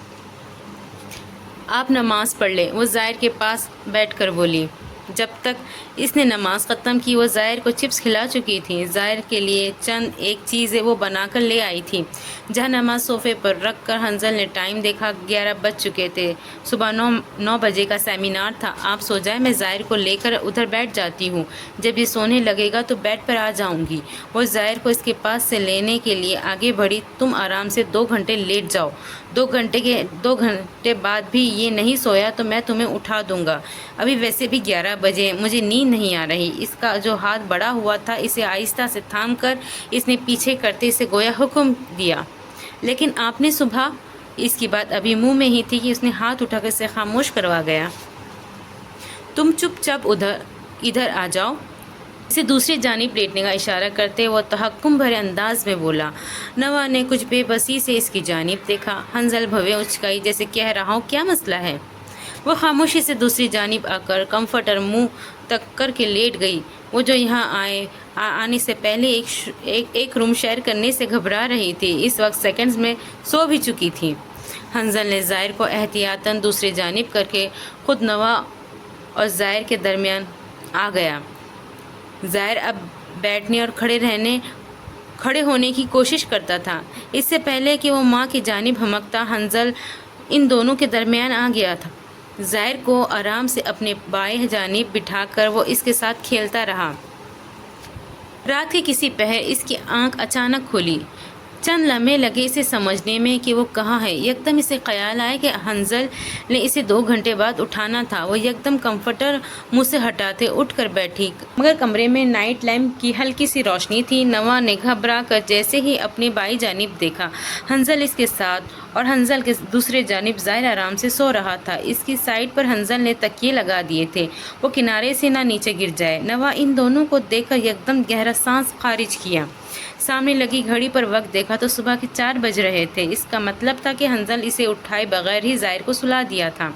آپ نماز پڑھ لیں، وہ ظاہر کے پاس بیٹھ کر بولی۔ جب تک اس نے نماز ختم کی وہ ظاہر کو چپس کھلا چکی تھی۔ ظاہر کے لیے چند ایک چیزیں وہ بنا کر لے آئی تھی۔ جہاں نماز صوفے پر رکھ کر حنظل نے ٹائم دیکھا، 11 بج چکے تھے۔ صبح 9 بجے کا سیمینار تھا۔ آپ سو جائیں، میں ظاہر کو لے کر ادھر بیٹھ جاتی ہوں، جب یہ سونے لگے گا تو بیڈ پر آ جاؤں گی۔ وہ ظاہر کو اس کے پاس سے لینے کے لیے آگے بڑھی۔ تم آرام سے 2 گھنٹے لیٹ جاؤ، 2 گھنٹے بعد بھی یہ نہیں سویا تو میں تمہیں اٹھا دوں گا۔ ابھی ویسے بھی 11 بجے، مجھے نیند نہیں آ رہی۔ اس کا جو ہاتھ بڑا ہوا تھا اسے آہستہ سے تھام کر اس نے پیچھے کرتے اسے گویا حکم دیا۔ لیکن آپ نے صبح، اس کی بات ابھی منہ میں ہی تھی کہ اس نے ہاتھ اٹھا کر اسے خاموش کروا گیا۔ تم چپ چاپ ادھر آ جاؤ۔ اسے دوسری جانب لیٹنے کا اشارہ کرتے وہ تحکم بھرے انداز میں بولا۔ نوا نے کچھ بے بسی سے اس کی جانب دیکھا۔ حنظل بھویں اچکائی جیسے کہہ رہا ہوں کیا مسئلہ ہے؟ وہ خاموشی سے دوسری جانب آ کر کمفرٹر منہ تک کر کے لیٹ گئی۔ وہ جو یہاں آنے سے پہلے ایک روم شیئر کرنے سے گھبرا رہی تھی، اس وقت سیکنڈز میں سو بھی چکی تھی۔ حنظل نے ظاہر کو احتیاطاً دوسری جانب کر کے خود نوا اور ظاہر کے درمیان آ گیا۔ ظاہر اب بیٹھنے اور کھڑے ہونے کی کوشش کرتا تھا۔ اس سے پہلے کہ وہ ماں کی جانب ہمکتا، حنظل ان دونوں کے درمیان آ گیا تھا۔ ظاہر کو آرام سے اپنے بائیں جانب بٹھا کر وہ اس کے ساتھ کھیلتا رہا۔ رات کے کسی پہر اس کی آنکھ اچانک کھلی۔ چند لمحے لگے اسے سمجھنے میں کہ وہ کہاں ہے۔ یکدم اسے خیال آیا کہ حنظل نے اسے 2 گھنٹے بعد اٹھانا تھا۔ وہ یکدم کمفرٹر منہ سے ہٹاتے اٹھ کر بیٹھی، مگر کمرے میں نائٹ لیمپ کی ہلکی سی روشنی تھی۔ نوا نے گھبرا کر جیسے ہی اپنی بائیں جانب دیکھا، حنظل اس کے ساتھ اور حنظل کے دوسرے جانب ظاہر آرام سے سو رہا تھا۔ اس کی سائڈ پر حنظل نے تکیے لگا دیے تھے، وہ کنارے سے نہ نیچے گر جائے۔ نوا ان دونوں کو دیکھ کر یکدم گہرا سانس خارج کیا۔ سامنے لگی گھڑی پر وقت دیکھا تو صبح کے 4 بج رہے تھے۔ اس کا مطلب تھا کہ حنظل اسے اٹھائے بغیر ہی ظاہر کو سلا دیا تھا۔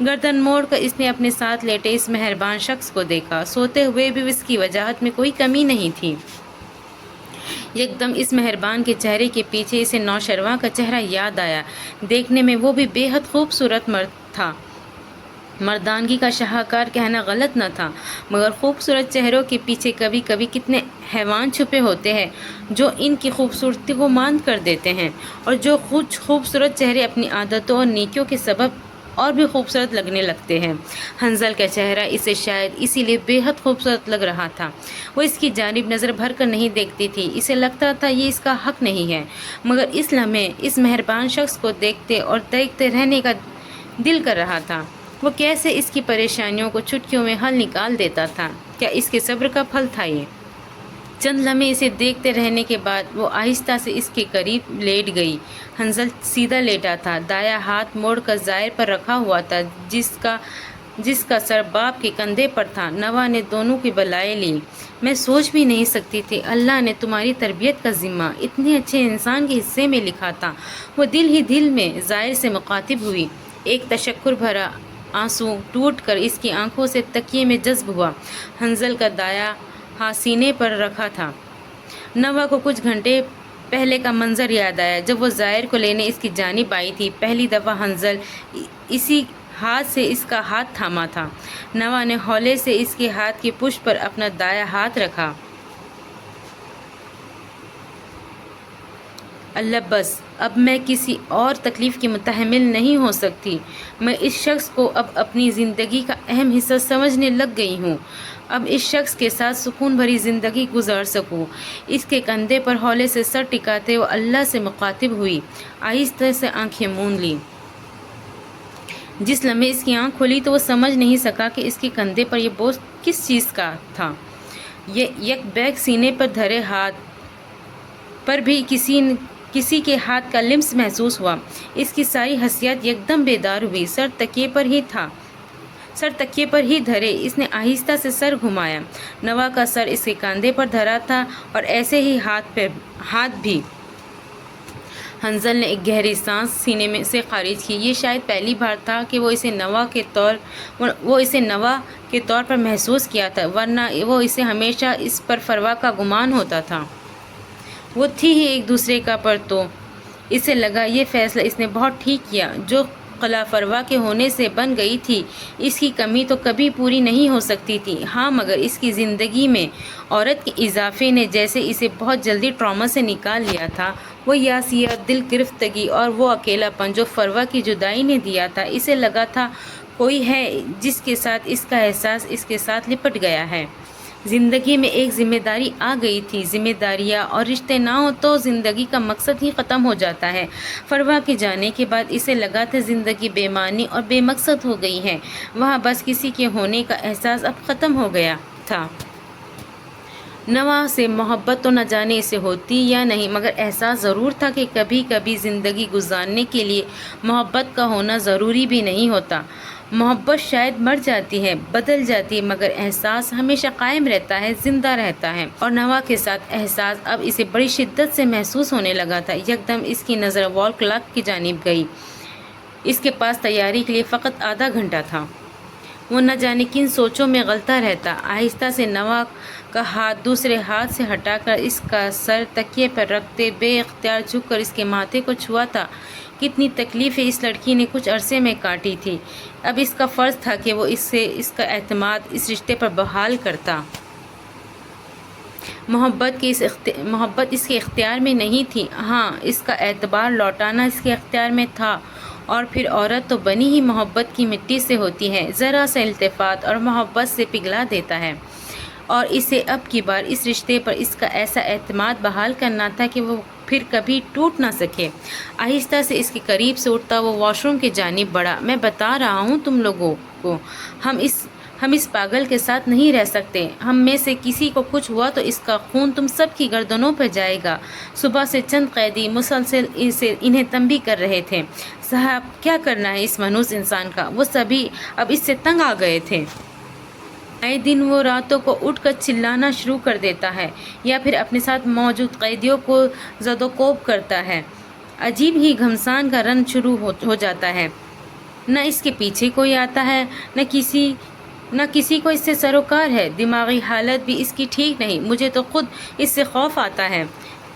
گردن موڑ کر اس نے اپنے ساتھ لیٹے اس مہربان شخص کو دیکھا۔ سوتے ہوئے بھی اس کی وجاہت میں کوئی کمی نہیں تھی۔ یکدم اس مہربان کے چہرے کے پیچھے اسے نوشرواں کا چہرہ یاد آیا۔ دیکھنے میں وہ بھی بے حد خوبصورت مرد تھا۔ مردانگی کا شاہکار کہنا غلط نہ تھا، مگر خوبصورت چہروں کے پیچھے کبھی کبھی کتنے حیوان چھپے ہوتے ہیں جو ان کی خوبصورتی کو ماند کر دیتے ہیں، اور جو کچھ خوبصورت چہرے اپنی عادتوں اور نیکیوں کے سبب اور بھی خوبصورت لگنے لگتے ہیں۔ حنظل کا چہرہ اسے شاید اسی لیے بے حد خوبصورت لگ رہا تھا۔ وہ اس کی جانب نظر بھر کر نہیں دیکھتی تھی، اسے لگتا تھا یہ اس کا حق نہیں ہے، مگر اس لمحے اس مہربان شخص کو دیکھتے اور دیکھتے رہنے کا دل کر رہا تھا۔ وہ کیسے اس کی پریشانیوں کو چٹکیوں میں حل نکال دیتا تھا۔ کیا اس کے صبر کا پھل تھا یہ؟ چند لمحے اسے دیکھتے رہنے کے بعد وہ آہستہ سے اس کے قریب لیٹ گئی۔ حنظل سیدھا لیٹا تھا، دایاں ہاتھ موڑ کر ظاہر پر رکھا ہوا تھا، جس کا سر باپ کے کندھے پر تھا۔ نوا نے دونوں کی بلائیں لی۔ میں سوچ بھی نہیں سکتی تھی اللہ نے تمہاری تربیت کا ذمہ اتنے اچھے انسان کے حصے میں لکھا تھا۔ وہ دل میں ظاہر سے مخاطب ہوئی۔ ایک تشکر بھرا آنسو ٹوٹ کر اس کی آنکھوں سے تکیے میں جذب ہوا۔ حنظل کا دایاں ہاتھ سینے پر رکھا تھا۔ نوا کو کچھ گھنٹے پہلے کا منظر یاد آیا جب وہ ظاہر کو لینے اس کی جانب آئی تھی۔ پہلی دفعہ حنظل اسی ہاتھ سے اس کا ہاتھ تھاما تھا۔ نوا نے ہولے سے اس کے ہاتھ کی پشت پر اپنا دایاں ہاتھ رکھا۔ اللہ بس، اب میں کسی اور تکلیف کی متحمل نہیں ہو سکتی۔ میں اس شخص کو اب اپنی زندگی کا اہم حصہ سمجھنے لگ گئی ہوں۔ اب اس شخص کے ساتھ سکون بھری زندگی گزار سکوں۔ اس کے کندھے پر ہولے سے سر ٹکاتے وہ اللہ سے مخاطب ہوئی، آہستہ سے آنکھیں موند لی۔ جس لمحے اس کی آنکھ کھلی تو وہ سمجھ نہیں سکا کہ اس کے کندھے پر یہ بوجھ کس چیز کا تھا۔ یہ یک بیک سینے پر دھرے ہاتھ پر بھی کسی کے ہاتھ کا لمس محسوس ہوا۔ اس کی ساری حسیات یکدم بیدار ہوئی۔ سر تکیے پر ہی دھرے اس نے آہستہ سے سر گھمایا۔ نوا کا سر اس کے کاندھے پر دھرا تھا اور ایسے ہی ہاتھ بھی۔ حنظل نے ایک گہری سانس سینے میں سے خارج کی۔ یہ شاید پہلی بار تھا کہ وہ اسے نوا کے طور پر محسوس کیا تھا، ورنہ وہ اسے ہمیشہ اس پر فروا کا گمان ہوتا تھا۔ وہ تھی ہی ایک دوسرے کا، پر تو اسے لگا یہ فیصلہ اس نے بہت ٹھیک کیا۔ جو خلا فروا کے ہونے سے بن گئی تھی، اس کی کمی تو کبھی پوری نہیں ہو سکتی تھی۔ ہاں، مگر اس کی زندگی میں عورت کے اضافے نے جیسے اسے بہت جلدی ٹراما سے نکال لیا تھا، وہ یاسیات، دل گرفتگی اور وہ اکیلا پن جو فروا کی جدائی نے دیا تھا، اسے لگا تھا کوئی ہے جس کے ساتھ اس کا احساس اس کے ساتھ لپٹ گیا ہے۔ زندگی میں ایک ذمہ داری آ گئی تھی۔ ذمہ داریاں اور رشتے نہ ہو تو زندگی کا مقصد ہی ختم ہو جاتا ہے۔ فروا کے جانے کے بعد اسے لگا تھا زندگی بے معنی اور بے مقصد ہو گئی ہے۔ وہاں بس کسی کے ہونے کا احساس اب ختم ہو گیا تھا۔ نوا سے محبت تو نہ جانے اسے ہوتی یا نہیں، مگر احساس ضرور تھا کہ کبھی کبھی زندگی گزارنے کے لیے محبت کا ہونا ضروری بھی نہیں ہوتا۔ محبت شاید مر جاتی ہے، بدل جاتی ہے، مگر احساس ہمیشہ قائم رہتا ہے، زندہ رہتا ہے۔ اور نوا کے ساتھ احساس اب اسے بڑی شدت سے محسوس ہونے لگا تھا۔ یکدم اس کی نظر وال کلاک کی جانب گئی۔ اس کے پاس تیاری کے لیے فقط آدھا گھنٹہ تھا۔ وہ نہ جانے کن سوچوں میں غلطا رہتا۔ آہستہ سے نوا کا ہاتھ دوسرے ہاتھ سے ہٹا کر اس کا سر تکیے پر رکھتے بے اختیار جھک کر اس کے ماتھے کو چھوا تھا۔ کتنی تکلیفیں اس لڑکی نے کچھ عرصے میں کاٹی تھی، اب اس کا فرض تھا کہ وہ اس کا اعتماد اس رشتے پر بحال کرتا۔ محبت اس کے اختیار میں نہیں تھی، ہاں اس کا اعتبار لوٹانا اس کے اختیار میں تھا۔ اور پھر عورت تو بنی ہی محبت کی مٹی سے ہوتی ہے، ذرا سا التفات اور محبت سے پگھلا دیتا ہے۔ اور اسے اب کی بار اس رشتے پر اس کا ایسا اعتماد بحال کرنا تھا کہ وہ پھر کبھی ٹوٹ نہ سکے۔ آہستہ سے اس کے قریب سے اٹھتا وہ واش روم کی جانب بڑھا۔ میں بتا رہا ہوں تم لوگوں کو، ہم اس پاگل کے ساتھ نہیں رہ سکتے۔ ہم میں سے کسی کو کچھ ہوا تو اس کا خون تم سب کی گردنوں پہ جائے گا۔ صبح سے چند قیدی مسلسل انہیں تنبیہ کر رہے تھے، صاحب کیا کرنا ہے اس منحوس انسان کا۔ وہ سبھی اب اس سے تنگ آ گئے تھے۔ آئے دن وہ راتوں کو اٹھ کر چلانا شروع کر دیتا ہے یا پھر اپنے ساتھ موجود قیدیوں کو زد و کوب کرتا ہے۔ عجیب ہی گھمسان کا رن شروع ہو جاتا ہے۔ نہ اس کے پیچھے کوئی آتا ہے، نہ کسی کو اس سے سروکار ہے۔ دماغی حالت بھی اس کی ٹھیک نہیں۔ مجھے تو خود اس سے خوف آتا ہے۔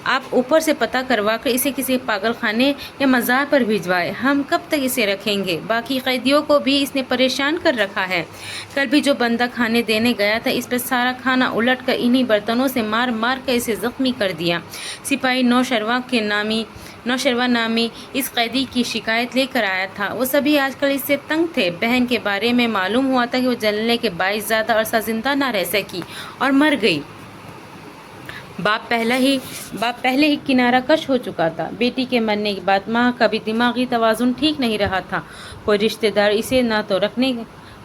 آپ اوپر سے پتہ کروا کر اسے کسی پاگل خانے یا مزار پر بھجوائے۔ ہم کب تک اسے رکھیں گے؟ باقی قیدیوں کو بھی اس نے پریشان کر رکھا ہے۔ کل بھی جو بندہ کھانے دینے گیا تھا، اس پر سارا کھانا الٹ کر انہی برتنوں سے مار مار کر اسے زخمی کر دیا۔ سپاہی نوشروا نامی اس قیدی کی شکایت لے کر آیا تھا۔ وہ سبھی آج کل اس سے تنگ تھے۔ بہن کے بارے میں معلوم ہوا تھا کہ وہ جلنے کے باعث زیادہ عرصہ زندہ نہ رہ سکی اور مر گئی۔ باپ پہلے ہی کنارہ کش ہو چکا تھا۔ بیٹی کے مرنے کے بعد ماں کا بھی دماغی توازن ٹھیک نہیں رہا تھا۔ کوئی رشتہ دار اسے نہ تو رکھنے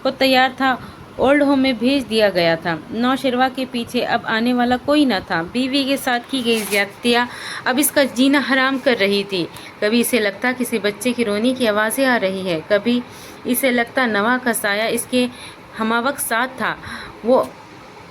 کو تیار تھا، اولڈ ہوم میں بھیج دیا گیا تھا۔ نوشروا کے پیچھے اب آنے والا کوئی نہ تھا۔ بیوی کے ساتھ کی گئی زیادتیاں اب اس کا جینا حرام کر رہی تھی۔ کبھی اسے لگتا کسی بچے کی رونے کی آوازیں آ رہی ہے، کبھی اسے لگتا نوا کا سایہ اس کے ہموقت ساتھ تھا۔ وہ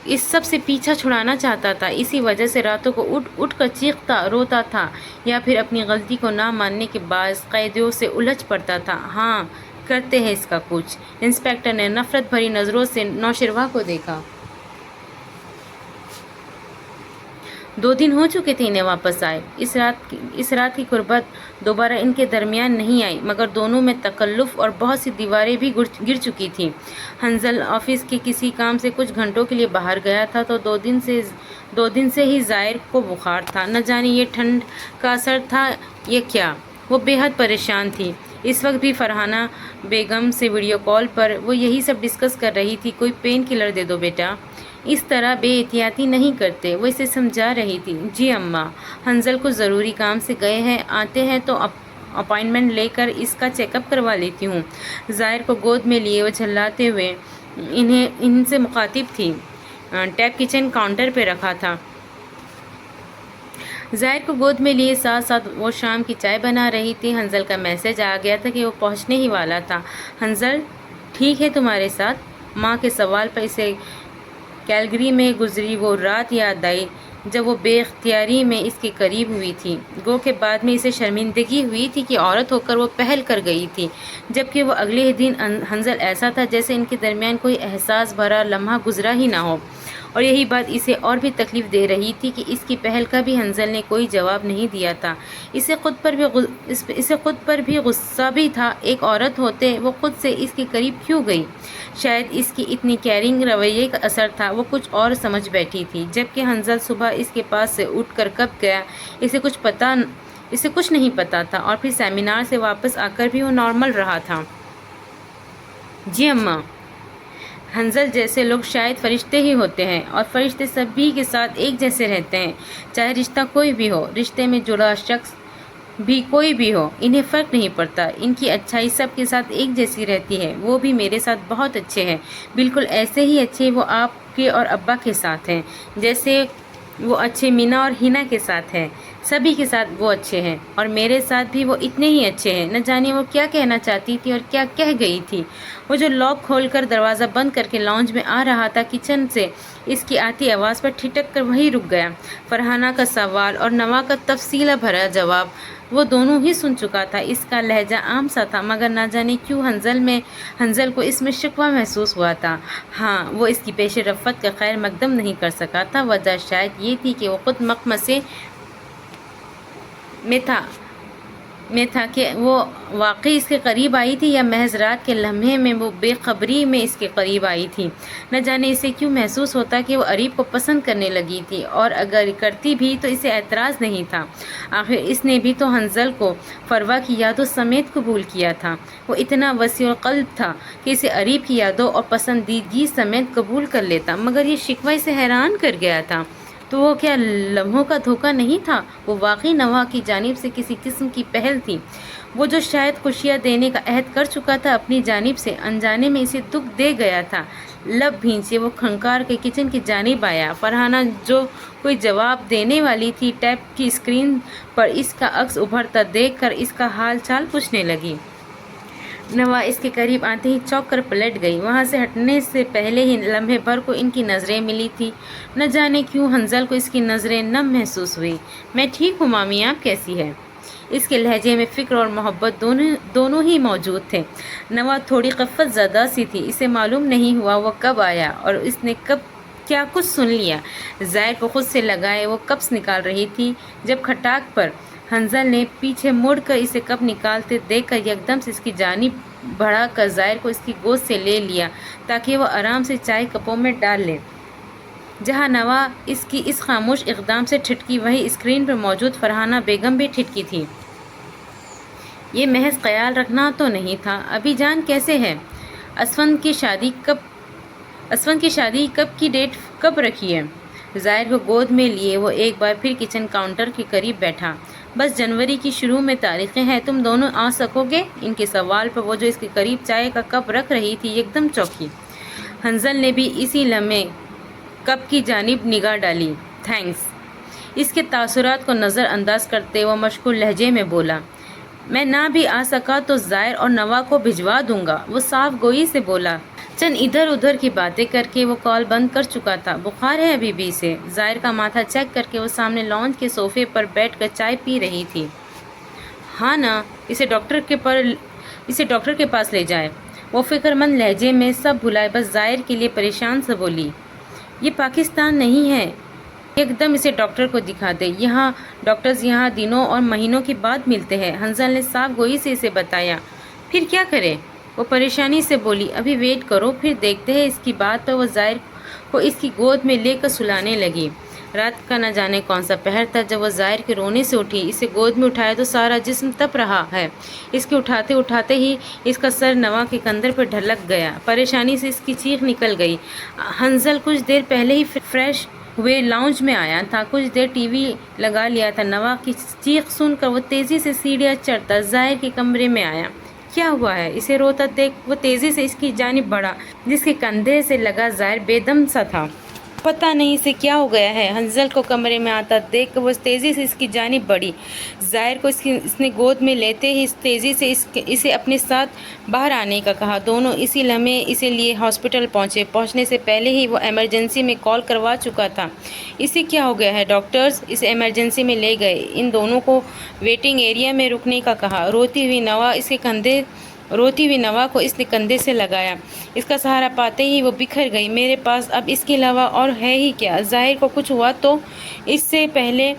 اس سب سے پیچھا چھڑانا چاہتا تھا، اسی وجہ سے راتوں کو اٹھ کر چیختا روتا تھا یا پھر اپنی غلطی کو نہ ماننے کے باعث قیدیوں سے الجھ پڑتا تھا۔ ہاں، کرتے ہیں اس کا کچھ۔ انسپکٹر نے نفرت بھری نظروں سے نوشروا کو دیکھا۔ 2 دن ہو چکے تھے انہیں واپس آئے۔ اس رات کی قربت دوبارہ ان کے درمیان نہیں آئی، مگر دونوں میں تکلف اور بہت سی دیواریں بھی گر چکی تھیں۔ حنظل آفس کے کسی کام سے کچھ گھنٹوں کے لیے باہر گیا تھا تو 2 دن سے ہی ظاہر کو بخار تھا۔ نہ جانے یہ ٹھنڈ کا اثر تھا یا کیا، وہ بے حد پریشان تھی۔ اس وقت بھی فرحانہ بیگم سے ویڈیو کال پر وہ یہی سب ڈسکس کر رہی تھی۔ کوئی پین کلر دے دو بیٹا، اس طرح بے احتیاطی نہیں کرتے، وہ اسے سمجھا رہی تھی۔ جی اماں، حنظل کو ضروری کام سے گئے ہیں، آتے ہیں تو اپائنٹمنٹ لے کر اس کا چیک اپ کروا لیتی ہوں۔ ظاہر کو گود میں لیے وہ جھلاتے ہوئے ان سے مخاطب تھی۔ ٹیپ کچن کاؤنٹر پہ رکھا تھا۔ ظاہر کو گود میں لیے ساتھ ساتھ وہ شام کی چائے بنا رہی تھی۔ حنظل کا میسج آ گیا تھا کہ وہ پہنچنے ہی والا تھا۔ حنظل ٹھیک ہے تمہارے ساتھ؟ ماں کے سوال پر اسے کیلگری میں گزری وہ رات یاد آئی جب وہ بے اختیاری میں اس کے قریب ہوئی تھی۔ گو کہ بعد میں اسے شرمندگی ہوئی تھی کہ عورت ہو کر وہ پہل کر گئی تھی، جبکہ وہ اگلے ہی دن حنظل ایسا تھا جیسے ان کے درمیان کوئی احساس بھرا لمحہ گزرا ہی نہ ہو۔ اور یہی بات اسے اور بھی تکلیف دے رہی تھی کہ اس کی پہل کا بھی حنظل نے کوئی جواب نہیں دیا تھا۔ اسے خود پر بھی غصہ بھی تھا۔ ایک عورت ہوتے وہ خود سے اس کے قریب کیوں گئی؟ شاید اس کی اتنی کیئرنگ رویے کا اثر تھا۔ وہ کچھ اور سمجھ بیٹھی تھی، جبکہ حنظل صبح اس کے پاس سے اٹھ کر کب گیا اسے کچھ نہیں پتا تھا، اور پھر سیمینار سے واپس آ کر بھی وہ نارمل رہا تھا۔ جی اماں، حنظل جیسے لوگ شاید فرشتے ہی ہوتے ہیں، اور فرشتے سبھی کے ساتھ ایک جیسے رہتے ہیں، چاہے رشتہ کوئی بھی ہو، رشتے میں جڑا شخص بھی کوئی بھی ہو، انہیں فرق نہیں پڑتا۔ ان کی اچھائی سب کے ساتھ ایک جیسی رہتی ہے۔ وہ بھی میرے ساتھ بہت اچھے ہیں، بالکل ایسے ہی اچھے وہ آپ کے اور ابا کے ساتھ ہیں، جیسے وہ اچھے مینا اور ہینا کے ساتھ ہیں۔ سبھی کے ساتھ وہ اچھے ہیں، اور میرے ساتھ بھی وہ اتنے ہی اچھے ہیں۔ نہ جانے وہ کیا کہنا چاہتی تھی اور کیا کہہ گئی تھی۔ وہ جو لاک کھول کر دروازہ بند کر کے لاؤنج میں آ رہا تھا، کچن سے اس کی آتی آواز پر ٹھٹک کر وہیں رک گیا۔ فرحانہ کا سوال اور نوا کا تفصیلہ بھرا جواب وہ دونوں ہی سن چکا تھا۔ اس کا لہجہ عام سا تھا، مگر نہ جانے کیوں حنظل کو اس میں شکوہ محسوس ہوا تھا۔ ہاں، وہ اس کی پیش رفت کا خیر مقدم نہیں کر سکا تھا۔ وجہ شاید یہ تھی کہ وہ خود مخمصے میں تھا کہ وہ واقعی اس کے قریب آئی تھی، یا محض رات کے لمحے میں وہ بے خبری میں اس کے قریب آئی تھی۔ نہ جانے اسے کیوں محسوس ہوتا کہ وہ اریب کو پسند کرنے لگی تھی، اور اگر کرتی بھی تو اسے اعتراض نہیں تھا۔ آخر اس نے بھی تو حنظل کو فروا کی یادوں سمیت قبول کیا تھا۔ وہ اتنا وسیع القلب تھا کہ اسے اریب کی یادوں اور پسندیدگی سمیت قبول کر لیتا، مگر یہ شکوہ اسے حیران کر گیا تھا۔ تو وہ کیا لمحوں کا دھوکہ نہیں تھا؟ وہ واقعی نوا کی جانب سے کسی قسم کی پہل تھی، وہ جو شاید خوشیاں دینے کا عہد کر چکا تھا اپنی جانب سے، انجانے میں اسے دکھ دے گیا تھا۔ لب بھینچے وہ کھنکار کے کچن کی جانب آیا۔ فرحانہ جو کوئی جواب دینے والی تھی، ٹیپ کی اسکرین پر اس کا عکس ابھرتا دیکھ کر اس کا حال چال پوچھنے لگی۔ نوا اس کے قریب آتے ہی چونک کر پلٹ گئی۔ وہاں سے ہٹنے سے پہلے ہی لمحے بھر کو ان کی نظریں ملی تھی۔ نہ جانے کیوں حنظل کو اس کی نظریں نم محسوس ہوئی۔ میں ٹھیک ہوں مامی، آپ کیسی ہے؟ اس کے لہجے میں فکر اور محبت دونوں ہی موجود تھے۔ نوا تھوڑی خفت زدہ سی تھی، اسے معلوم نہیں ہوا وہ کب آیا اور اس نے کب کیا کچھ سن لیا۔ زائر کو خود سے لگائے وہ کپس نکال رہی تھی جب کھٹاک پر حنظل نے پیچھے مڑ کر اسے کپ نکالتے دیکھ کر یکدم سے اس کی جانب بڑھا کر زائر کو اس کی گود سے لے لیا تاکہ وہ آرام سے چائے کپوں میں ڈال لے۔ جہاں نوا اس کی اس خاموش اقدام سے ٹھٹکی، وہیں اسکرین پر موجود فرحانہ بیگم بھی ٹھٹکی تھی۔ یہ محض خیال رکھنا تو نہیں تھا؟ ابھی جان کیسے ہے؟ اسفند کی شادی کب کی ڈیٹ کب رکھی ہے؟ زائر کو گود میں لیے وہ ایک بار پھر کچن کاؤنٹر کے قریب بیٹھا۔ بس جنوری کی شروع میں تاریخیں ہیں، تم دونوں آ سکو گے؟ ان کے سوال پر وہ جو اس کے قریب چائے کا کپ رکھ رہی تھی یکدم چونکی۔ حنظل نے بھی اسی لمحے کپ کی جانب نگاہ ڈالی۔ تھینکس۔ اس کے تاثرات کو نظر انداز کرتے وہ مشغول لہجے میں بولا۔ میں نہ بھی آ سکا تو زائر اور نوا کو بھجوا دوں گا، وہ صاف گوئی سے بولا۔ چند ادھر ادھر کی باتیں کر کے وہ کال بند کر چکا تھا۔ بخار ہے ابھی بھی اسے؟ زائر کا ماتھا چیک کر کے وہ سامنے لانچ کے صوفے پر بیٹھ کر چائے پی رہی تھی۔ ہاں نا، اسے ڈاکٹر کے پاس لے جائے۔ وہ فکر مند لہجے میں سب بھلائے بس زائر کے لیے پریشان سے بولی۔ یہ پاکستان نہیں ہے، ایک دم اسے ڈاکٹر کو دکھا دے، یہاں ڈاکٹرز یہاں دنوں اور مہینوں کے بعد ملتے ہیں، حنظل نے صاف گوئی سے اسے بتایا۔ پھر کیا کرے؟ وہ پریشانی سے بولی۔ ابھی ویٹ کرو، پھر دیکھتے ہیں۔ اس کی بات پر وہ زائر کو اس کی گود میں لے کر سلانے لگی۔ رات کا نہ جانے کون سا پہر تھا جب وہ زائر کے رونے سے اٹھی۔ اسے گود میں اٹھایا تو سارا جسم تپ رہا ہے۔ اس کے اٹھاتے ہی اس کا سر نوا کے کندھے پر ڈھلک گیا۔ پریشانی سے اس کی چیخ نکل گئی۔ حنظل کچھ دیر پہلے ہی فریش ہوئے لاؤنج میں آیا تھا، کچھ دیر ٹی وی لگا لیا تھا۔ نوا کی چیخ سن کر وہ تیزی سے سیڑھیاں چڑھتا زائر کے کمرے میں آیا۔ کیا ہوا ہے؟ اسے روتا دیکھ وہ تیزی سے اس کی جانب بڑھا، جس کے کندھے سے لگا زائر بے دم سا تھا۔ پتہ نہیں اسے کیا ہو گیا ہے۔ حنظل کو کمرے میں آتا دیکھ کر وہ تیزی سے اس کی جانب بڑھی۔ زائر کو اس نے گود میں لیتے ہی تیزی سے اسے اپنے ساتھ باہر آنے کا کہا۔ دونوں اسی لمحے اسے لیے ہاسپٹل پہنچے۔ پہنچنے سے پہلے ہی وہ ایمرجنسی میں کال کروا چکا تھا۔ اسے کیا ہو گیا ہے؟ ڈاکٹرز اسے ایمرجنسی میں لے گئے۔ ان دونوں کو ویٹنگ ایریا میں رکنے کا کہا۔ روتی ہوئی نوا کو اس نے کندھے سے لگایا۔ اس کا سہارا پاتے ہی وہ بکھر گئی۔ میرے پاس اب اس کے علاوہ اور ہے ہی کیا؟ ظاہر کو کچھ ہوا تو؟ اس سے پہلے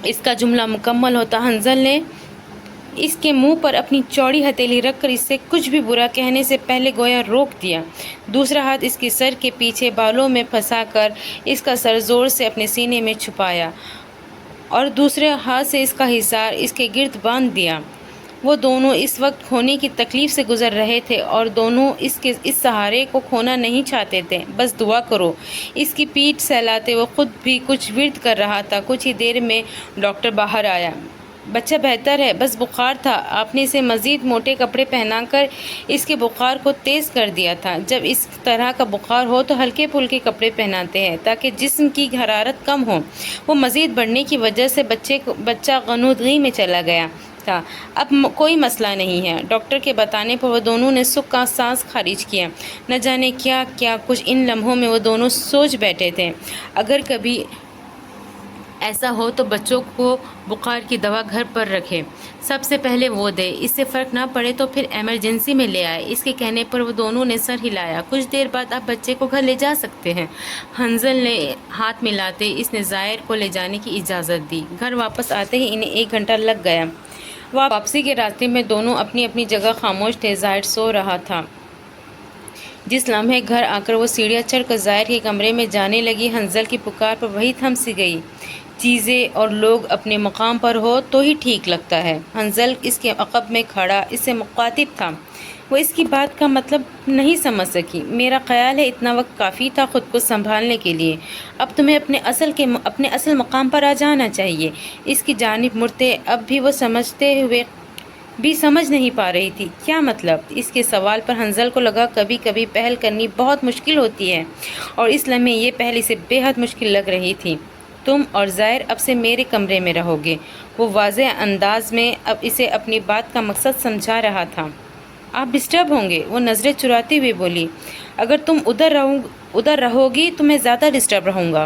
اس کا جملہ مکمل ہوتا حنظل نے اس کے منہ پر اپنی چوڑی ہتھیلی رکھ کر اس سے کچھ بھی برا کہنے سے پہلے گویا روک دیا۔ دوسرا ہاتھ اس کے سر کے پیچھے بالوں میں پھنسا کر اس کا سر زور سے اپنے سینے میں چھپایا اور دوسرے ہاتھ سے اس کا حصار اس کے گرد باندھ دیا۔ وہ دونوں اس وقت کھونے کی تکلیف سے گزر رہے تھے اور دونوں اس سہارے کو کھونا نہیں چاہتے تھے۔ بس دعا کرو۔ اس کی پیٹھ سہلاتے وہ خود بھی کچھ ورد کر رہا تھا۔ کچھ ہی دیر میں ڈاکٹر باہر آیا۔ بچہ بہتر ہے، بس بخار تھا۔ آپ نے اسے مزید موٹے کپڑے پہنا کر اس کے بخار کو تیز کر دیا تھا۔ جب اس طرح کا بخار ہو تو ہلکے پھلکے کپڑے پہناتے ہیں تاکہ جسم کی حرارت کم ہو۔ وہ مزید بڑھنے کی وجہ سے بچہ غنودگی میں چلا گیا تھا۔ اب کوئی مسئلہ نہیں ہے۔ ڈاکٹر کے بتانے پر وہ دونوں نے سکھ کا سانس خارج کیا۔ نہ جانے کیا کچھ ان لمحوں میں وہ دونوں سوچ بیٹھے تھے۔ اگر کبھی ایسا ہو تو بچوں کو بخار کی دوا گھر پر رکھے، سب سے پہلے وہ دے، اس سے فرق نہ پڑے تو پھر ایمرجنسی میں لے آئے۔ اس کے کہنے پر وہ دونوں نے سر ہلایا۔ کچھ دیر بعد آپ بچے کو گھر لے جا سکتے ہیں، حنظل نے ہاتھ ملاتے اس نے زائر کو لے جانے کی اجازت دی۔ گھر واپس آتے ہی انہیں 1 گھنٹہ لگ گیا۔ واپسی کے راستے میں دونوں اپنی اپنی جگہ خاموش تھے۔ زائر سو رہا تھا۔ جس لمحے گھر آ کر وہ سیڑھیاں چڑھ کر زائر کے کمرے میں جانے لگی، حنظل کی پکار پر وہی تھم سی گئی۔ چیزیں اور لوگ اپنے مقام پر ہو تو ہی ٹھیک لگتا ہے۔ حنظل اس کے عقب میں کھڑا اس سے مخاطب تھا۔ وہ اس کی بات کا مطلب نہیں سمجھ سکی۔ میرا خیال ہے اتنا وقت کافی تھا خود کو سنبھالنے کے لیے، اب تمہیں اپنے اصل مقام پر آ جانا چاہیے۔ اس کی جانب مڑتے اب بھی وہ سمجھتے ہوئے بھی سمجھ نہیں پا رہی تھی۔ کیا مطلب؟ اس کے سوال پر حنظل کو لگا کبھی کبھی پہل کرنی بہت مشکل ہوتی ہے، اور اس لمحے یہ پہل اسے بے حد مشکل لگ رہی تھی۔ تم اور زائر اب سے میرے کمرے میں رہو گے۔ وہ واضح انداز میں اب اسے اپنی بات کا مقصد سمجھا رہا تھا۔ آپ ڈسٹرب ہوں گے، وہ نظریں چراتے ہوئے بولی۔ اگر تم ادھر رہو گی تو میں زیادہ ڈسٹرب رہوں گا۔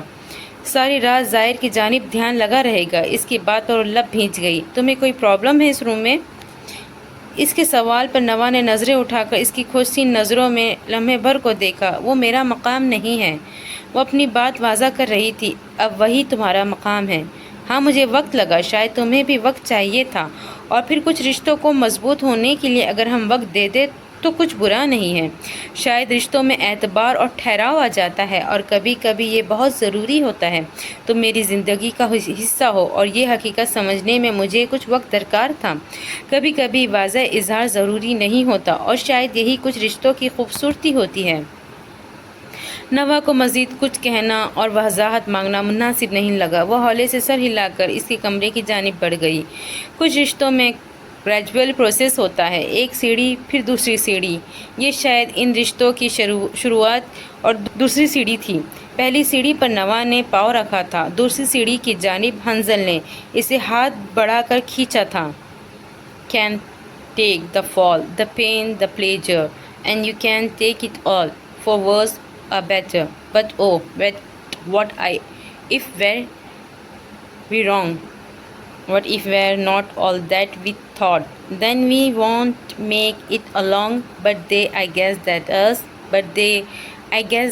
ساری رات زائر کی جانب دھیان لگا رہے گا۔ اس کی بات اور لب بھیج گئی۔ تمہیں کوئی پرابلم ہے اس روم میں؟ اس کے سوال پر نوا نے نظریں اٹھا کر اس کی کھوجتی نظروں میں لمحے بھر کو دیکھا۔ وہ میرا مقام نہیں ہے۔ وہ اپنی بات واضح کر رہی تھی۔ اب وہی تمہارا مقام ہے۔ ہاں، مجھے وقت لگا، شاید تمہیں بھی وقت چاہیے تھا، اور پھر کچھ رشتوں کو مضبوط ہونے کے لیے اگر ہم وقت دے دیں تو کچھ برا نہیں ہے۔ شاید رشتوں میں اعتبار اور ٹھہراؤ آ جاتا ہے، اور کبھی کبھی یہ بہت ضروری ہوتا ہے۔ تم میری زندگی کا حصہ ہو، اور یہ حقیقت سمجھنے میں مجھے کچھ وقت درکار تھا۔ کبھی کبھی واضح اظہار ضروری نہیں ہوتا، اور شاید یہی کچھ رشتوں کی خوبصورتی ہوتی ہے۔ نوا کو مزید کچھ کہنا اور وضاحت مانگنا مناسب نہیں لگا۔ وہ ہولے سے سر ہلا کر اس کے کمرے کی جانب بڑھ گئی۔ کچھ رشتوں میں گریجول پروسیس ہوتا ہے، ایک سیڑھی پھر دوسری سیڑھی۔ یہ شاید ان رشتوں کی شروعات اور دوسری سیڑھی تھی۔ پہلی سیڑھی پر نوا نے پاؤں رکھا تھا، دوسری سیڑھی کی جانب حنظل نے اسے ہاتھ بڑھا کر کھینچا تھا۔ Can take the fall, the pain, the pleasure, and you can take it all, for worse or better. But oh, what if we're wrong? What if we're not all that we thought? Then we won't make it along, but I guess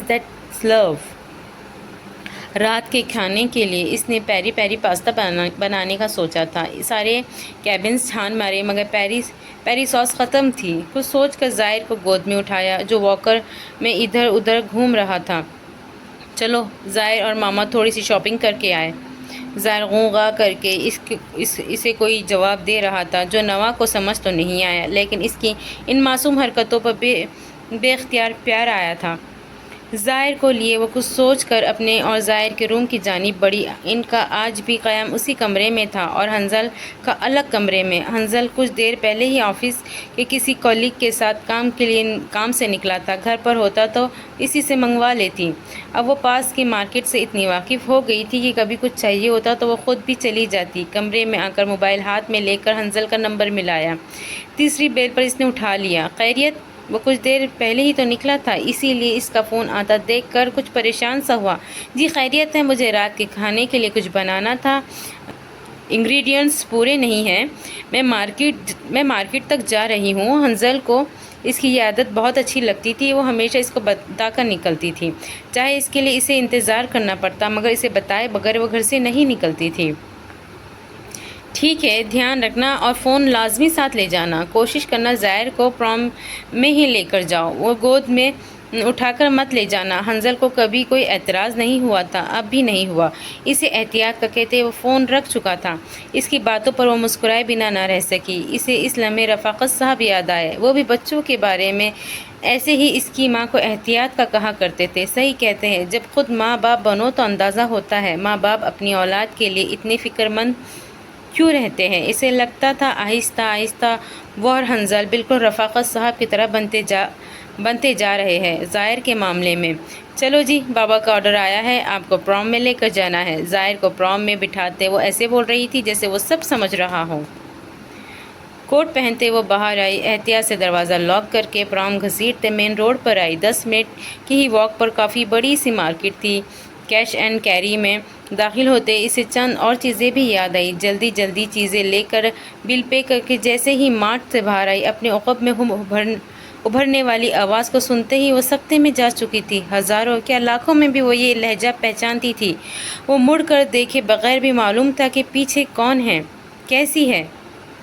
that's love. رات کے کھانے کے لیے اس نے پیری پیری pasta بنانے کا سوچا تھا۔ سارے کیبنز چھان مارے، مگر پیری ساس ختم تھی۔ کچھ سوچ کر زائر کو گود میں اٹھایا، جو واکر میں ادھر ادھر گھوم رہا تھا۔ چلو، زائر اور ماما تھوڑی سی شاپنگ کر کے آئے۔ زائر غوغا کر کے اسے کوئی جواب دے رہا تھا، جو نوا کو سمجھ تو نہیں آیا، لیکن اس کی ان معصوم حرکتوں پر بے اختیار پیار آیا تھا۔ زائر کو لیے وہ کچھ سوچ کر اپنے اور زائر کے روم کی جانب بڑھی۔ ان کا آج بھی قیام اسی کمرے میں تھا، اور حنظل کا الگ کمرے میں۔ حنظل کچھ دیر پہلے ہی آفس کے کسی کولیگ کے ساتھ کام سے نکلا تھا۔ گھر پر ہوتا تو اسی سے منگوا لیتی۔ اب وہ پاس کی مارکیٹ سے اتنی واقف ہو گئی تھی کہ کبھی کچھ چاہیے ہوتا تو وہ خود بھی چلی جاتی۔ کمرے میں آ کر موبائل ہاتھ میں لے کر حنظل کا نمبر ملایا۔ تیسری بیل پر اس نے اٹھا لیا۔ خیریت؟ وہ کچھ دیر پہلے ہی تو نکلا تھا، اسی لیے اس کا فون آتا دیکھ کر کچھ پریشان سا ہوا۔ جی خیریت ہے، مجھے رات کے کھانے کے لیے کچھ بنانا تھا، انگریڈینٹس پورے نہیں ہیں۔ میں مارکیٹ تک جا رہی ہوں۔ حنظل کو اس کی یہ عادت بہت اچھی لگتی تھی۔ وہ ہمیشہ اس کو بتا کر نکلتی تھی، چاہے اس کے لیے اسے انتظار کرنا پڑتا، مگر اسے بتائے بغیر وہ گھر سے نہیں نکلتی تھی۔ ٹھیک ہے، دھیان رکھنا، اور فون لازمی ساتھ لے جانا۔ کوشش کرنا زائر کو پروم میں ہی لے کر جاؤ، وہ گود میں اٹھا کر مت لے جانا۔ حنظل کو کبھی کوئی اعتراض نہیں ہوا تھا، اب بھی نہیں ہوا۔ اسے احتیاط کا کہتے وہ فون رکھ چکا تھا۔ اس کی باتوں پر وہ مسکرائے بنا نہ رہ سکی۔ اسے اس لمحے رفاقت صاحب یاد آئے۔ وہ بھی بچوں کے بارے میں ایسے ہی اس کی ماں کو احتیاط کا کہا کرتے تھے۔ صحیح کہتے ہیں، جب خود ماں باپ بنو تو اندازہ ہوتا ہے ماں باپ اپنی اولاد کے لیے اتنی فکر مند کیوں رہتے ہیں۔ اسے لگتا تھا آہستہ آہستہ وہ اور حنظل بالکل رفاقت صاحب کی طرح بنتے جا رہے ہیں زائر کے معاملے میں۔ چلو جی، بابا کا آرڈر آیا ہے، آپ کو پروم میں لے کر جانا ہے۔ زائر کو پروم میں بٹھاتے وہ ایسے بول رہی تھی جیسے وہ سب سمجھ رہا ہو۔ کوٹ پہنتے وہ باہر آئی، احتیاط سے دروازہ لاک کر کے پروم گھسیٹتے مین روڈ پر آئی۔ 10 منٹ کی ہی واک پر کافی بڑی سی مارکیٹ تھی۔ کیش اینڈ کیری میں داخل ہوتے اسے چند اور چیزیں بھی یاد آئی۔ جلدی چیزیں لے کر بل پے کر کے جیسے ہی مارٹ سے باہر آئی، اپنے عقب میں ابھرنے والی آواز کو سنتے ہی وہ سکتے میں جا چکی تھی۔ ہزاروں کیا لاکھوں میں بھی وہ یہ لہجہ پہچانتی تھی۔ وہ مڑ کر دیکھے بغیر بھی معلوم تھا کہ پیچھے کون ہے، کیسی ہے۔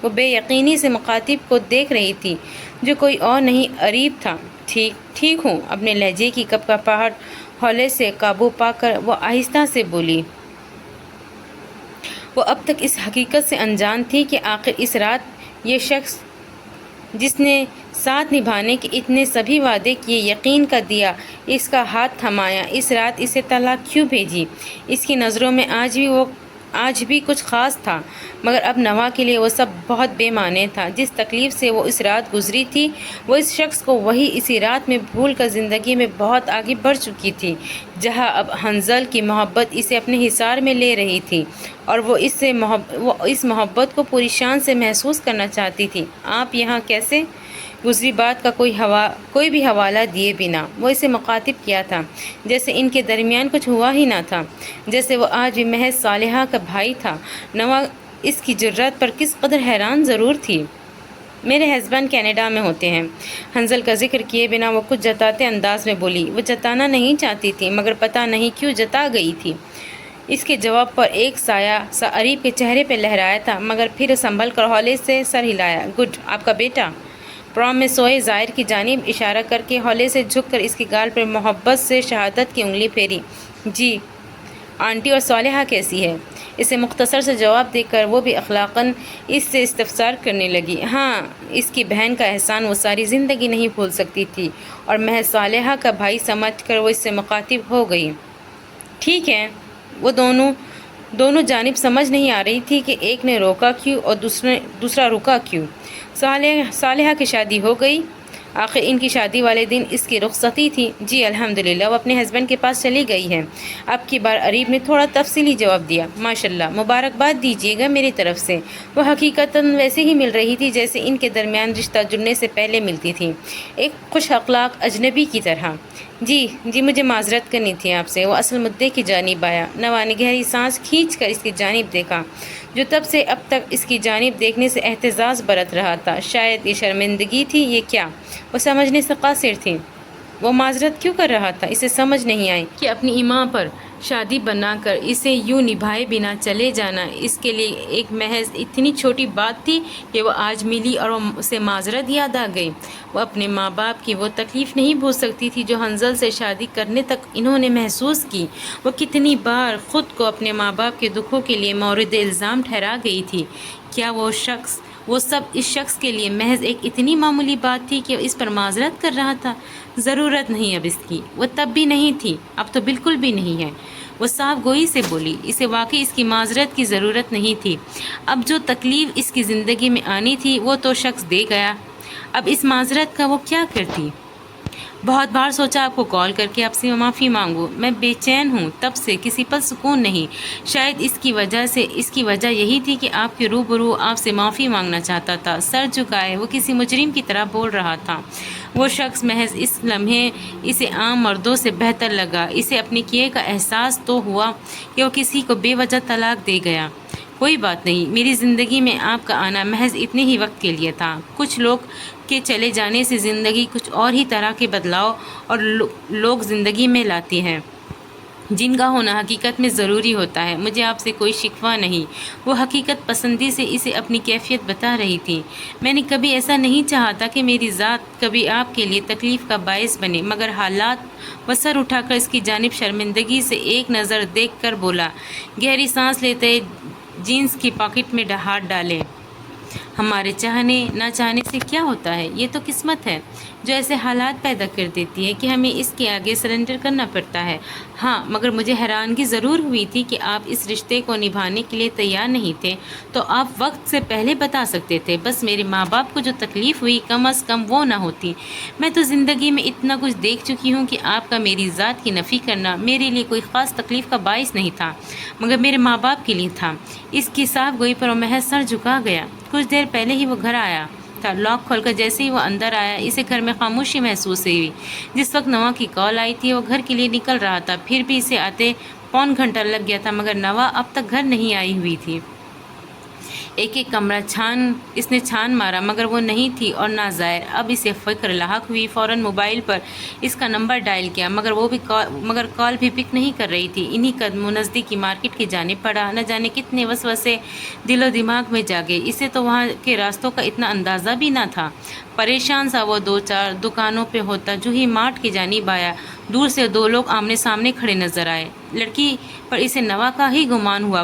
وہ بے یقینی سے مخاطب کو دیکھ رہی تھی، جو کوئی اور نہیں اریب تھا۔ ٹھیک ہوں، اپنے لہجے کی کپکپاہٹ ہولے سے قابو پا کر وہ آہستہ سے بولی۔ وہ اب تک اس حقیقت سے انجان تھی کہ آخر اس رات یہ شخص جس نے ساتھ نبھانے کے اتنے سبھی وعدے کیے، یقین کا دیا، اس کا ہاتھ تھمایا، اس رات اسے طلاق کیوں بھیجی؟ اس کی نظروں میں آج بھی کچھ خاص تھا، مگر اب نوا کے لیے وہ سب بہت بے معنی تھا۔ جس تکلیف سے وہ اس رات گزری تھی، وہ اس شخص کو وہی اسی رات میں بھول کر زندگی میں بہت آگے بڑھ چکی تھی، جہاں اب حنظل کی محبت اسے اپنے حصار میں لے رہی تھی، اور وہ اس محبت کو پوری شان سے محسوس کرنا چاہتی تھی۔ آپ یہاں کیسے؟ گزری بات کا کوئی بھی حوالہ دیے بنا وہ اسے مخاطب کیا تھا، جیسے ان کے درمیان کچھ ہوا ہی نہ تھا، جیسے وہ آج بھی محض صالحہ کا بھائی تھا۔ نوا اس کی جرات پر کس قدر حیران ضرور تھی۔ میرے ہسبینڈ کینیڈا میں ہوتے ہیں، حنظل کا ذکر کیے بنا وہ کچھ جتاتے انداز میں بولی۔ وہ جتانا نہیں چاہتی تھی، مگر پتہ نہیں کیوں جتا گئی تھی۔ اس کے جواب پر ایک سایہ سا عریب کے چہرے پہ لہرایا تھا، مگر پھر سنبھل کر ہولے سے سر ہلایا۔ گڈ، آپ کا بیٹا؟ پروم میں سوئے زائر کی جانب اشارہ کر کے ہولے سے جھک کر اس کے گال پر محبت سے شہادت کی انگلی پھیری۔ جی، آنٹی اور صالحہ کیسی ہے؟ اسے مختصر سے جواب دے کر وہ بھی اخلاقاً اس سے استفسار کرنے لگی۔ ہاں، اس کی بہن کا احسان وہ ساری زندگی نہیں بھول سکتی تھی، اور محض صالحہ کا بھائی سمجھ کر وہ اس سے مخاطب ہو گئی۔ ٹھیک ہے۔ وہ دونوں جانب سمجھ نہیں آ رہی تھی کہ ایک نے روکا کیوں اور دوسرا رکا کیوں۔ صالحہ کی شادی ہو گئی؟ آخر ان کی شادی والے دن اس کی رخصتی تھی۔ جی الحمدللہ، وہ اپنے ہسبینڈ کے پاس چلی گئی ہے۔ اب کی بار عریب نے تھوڑا تفصیلی جواب دیا۔ ماشاءاللہ، مبارکباد دیجیے گا میری طرف سے۔ وہ حقیقتاً ویسے ہی مل رہی تھی جیسے ان کے درمیان رشتہ جڑنے سے پہلے ملتی تھی، ایک خوش اخلاق اجنبی کی طرح۔ جی مجھے معذرت کرنی تھی آپ سے۔ وہ اصل مدعے کی جانب آیا۔ نوا نے گہری سانس کھینچ کر اس کی جانب دیکھا، جو تب سے اب تک اس کی جانب دیکھنے سے احتزاز برت رہا تھا۔ شاید یہ شرمندگی تھی، یہ کیا؟ وہ سمجھنے سے قاصر تھی۔ وہ معذرت کیوں کر رہا تھا؟ اسے سمجھ نہیں آئی کہ اپنی ایمان پر شادی بنا کر اسے یوں نبھائے بنا چلے جانا اس کے لیے ایک محض اتنی چھوٹی بات تھی کہ وہ آج ملی اور اسے معذرت یاد آ گئی۔ وہ اپنے ماں باپ کی وہ تکلیف نہیں بھول سکتی تھی جو حنظل سے شادی کرنے تک انہوں نے محسوس کی۔ وہ کتنی بار خود کو اپنے ماں باپ کے دکھوں کے لیے مورد الزام ٹھہرا گئی تھی۔ کیا وہ سب اس شخص کے لیے محض ایک اتنی معمولی بات تھی کہ اس پر معذرت کر رہا تھا؟ ضرورت نہیں اب اس کی، وہ تب بھی نہیں تھی، اب تو بالکل بھی نہیں ہے۔ وہ صاف گوئی سے بولی، اسے واقعی اس کی معذرت کی ضرورت نہیں تھی۔ اب جو تکلیف اس کی زندگی میں آنی تھی وہ تو شخص دے گیا، اب اس معذرت کا وہ کیا کرتی؟ بہت بار سوچا آپ کو کال کر کے آپ سے معافی مانگوں، میں بے چین ہوں، تب سے کسی پل سکون نہیں۔ شاید اس کی وجہ یہی تھی کہ آپ کے روبرو آپ سے معافی مانگنا چاہتا تھا۔ سر جھکائے وہ کسی مجرم کی طرح بول رہا تھا۔ وہ شخص محض اس لمحے اسے عام مردوں سے بہتر لگا۔ اسے اپنے کیے کا احساس تو ہوا کہ وہ کسی کو بے وجہ طلاق دے گیا۔ کوئی بات نہیں، میری زندگی میں آپ کا آنا محض اتنے ہی وقت کے لیے تھا۔ کچھ لوگ کے چلے جانے سے زندگی کچھ اور ہی طرح کے بدلاؤ اور لوگ زندگی میں لاتی ہے، جن کا ہونا حقیقت میں ضروری ہوتا ہے۔ مجھے آپ سے کوئی شکوہ نہیں۔ وہ حقیقت پسندی سے اسے اپنی کیفیت بتا رہی تھی۔ میں نے کبھی ایسا نہیں چاہا تھا کہ میری ذات کبھی آپ کے لیے تکلیف کا باعث بنے، مگر حالات۔ وہ سر اٹھا کر اس کی جانب شرمندگی سے ایک نظر دیکھ کر بولا، گہری سانس لیتے جینس کی پاکٹ میں ہاتھ ڈالے۔ ہمارے چاہنے نہ چاہنے سے کیا ہوتا ہے؟ یہ تو قسمت ہے جو ایسے حالات پیدا کر دیتی ہے کہ ہمیں اس کے آگے سرنڈر کرنا پڑتا ہے۔ ہاں، مگر مجھے حیرانگی ضرور ہوئی تھی کہ آپ اس رشتے کو نبھانے کے لیے تیار نہیں تھے، تو آپ وقت سے پہلے بتا سکتے تھے۔ بس میرے ماں باپ کو جو تکلیف ہوئی کم از کم وہ نہ ہوتی۔ میں تو زندگی میں اتنا کچھ دیکھ چکی ہوں کہ آپ کا میری ذات کی نفی کرنا میرے لیے کوئی خاص تکلیف کا باعث نہیں تھا، مگر میرے ماں باپ کے لیے تھا۔ اس کی صاف گوئی پر وہ محض سر جھکا گیا۔ کچھ دیر پہلے ہی وہ گھر آیا تھا۔ لاک کھول کر جیسے ہی وہ اندر آیا، اسے گھر میں خاموشی محسوس ہوئی۔ جس وقت نوا کی کال آئی تھی وہ گھر کے لیے نکل رہا تھا، پھر بھی اسے آتے پون گھنٹہ لگ گیا تھا، مگر نوا اب تک گھر نہیں آئی ہوئی تھی۔ ایک کمرہ اس نے چھان مارا، مگر وہ نہیں تھی اور نہ ظاہر۔ اب اسے فکر لاحق ہوئی، فوراً موبائل پر اس کا نمبر ڈائل کیا، مگر کال بھی پک نہیں کر رہی تھی۔ انہی قدموں نزدیکی مارکیٹ کی جانب پڑا۔ نہ جانے کتنے وسوسے دل و دماغ میں جاگے، اسے تو وہاں کے راستوں کا اتنا اندازہ بھی نہ تھا۔ پریشان سا وہ 2-4 دکانوں پہ ہوتا جو ہی مارٹ کی جانب آیا، دور سے 2 لوگ آمنے سامنے کھڑے نظر آئے۔ لڑکی پر اسے نوا کا ہی گمان ہوا،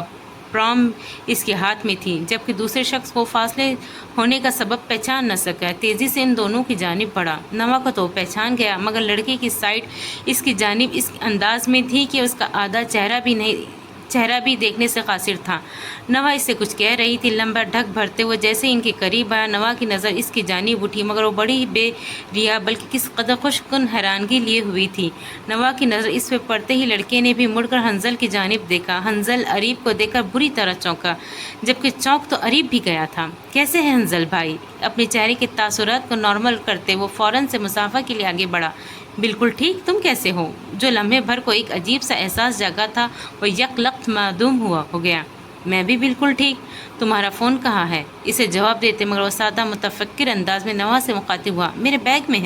پرام اس کے ہاتھ میں تھی، جبکہ دوسرے شخص کو فاصلے ہونے کا سبب پہچان نہ سکا۔ تیزی سے ان دونوں کی جانب بڑھا۔ نوا کو تو پہچان گیا، مگر لڑکے کی سائٹ اس کی جانب اس انداز میں تھی کہ اس کا آدھا چہرہ بھی دیکھنے سے قاصر تھا۔ نوا اس سے کچھ کہہ رہی تھی، لمبا ڈھک بھرتے ہوئے جیسے ان کے قریب آیا۔ نوا کی نظر اس کی جانب اٹھی، مگر وہ بڑی بے ریا بلکہ کس قدر خوش کن حیرانگی لیے ہوئی تھی۔ نوا کی نظر اس پہ پڑتے ہی لڑکے نے بھی مڑ کر حنظل کی جانب دیکھا۔ حنظل اریب کو دیکھ کر بری طرح چونکا، جبکہ چونک تو اریب بھی گیا تھا۔ کیسے ہے حنظل بھائی؟ اپنے چہرے کے تاثرات کو نارمل کرتے وہ فوراً سے مصافحہ کے لیے آگے بڑھا۔ بالکل ٹھیک، تم کیسے ہو؟ جو لمحے بھر کو ایک عجیب سا احساس جاگا تھا وہ یک لخت معدوم ہو گیا۔ میں بھی بالکل ٹھیک۔ تمہارا فون کہاں ہے؟ اسے جواب دیتے مگر وہ سادہ متفکر انداز میں نوا سے مخاطب ہوا۔ میرے بیگ میں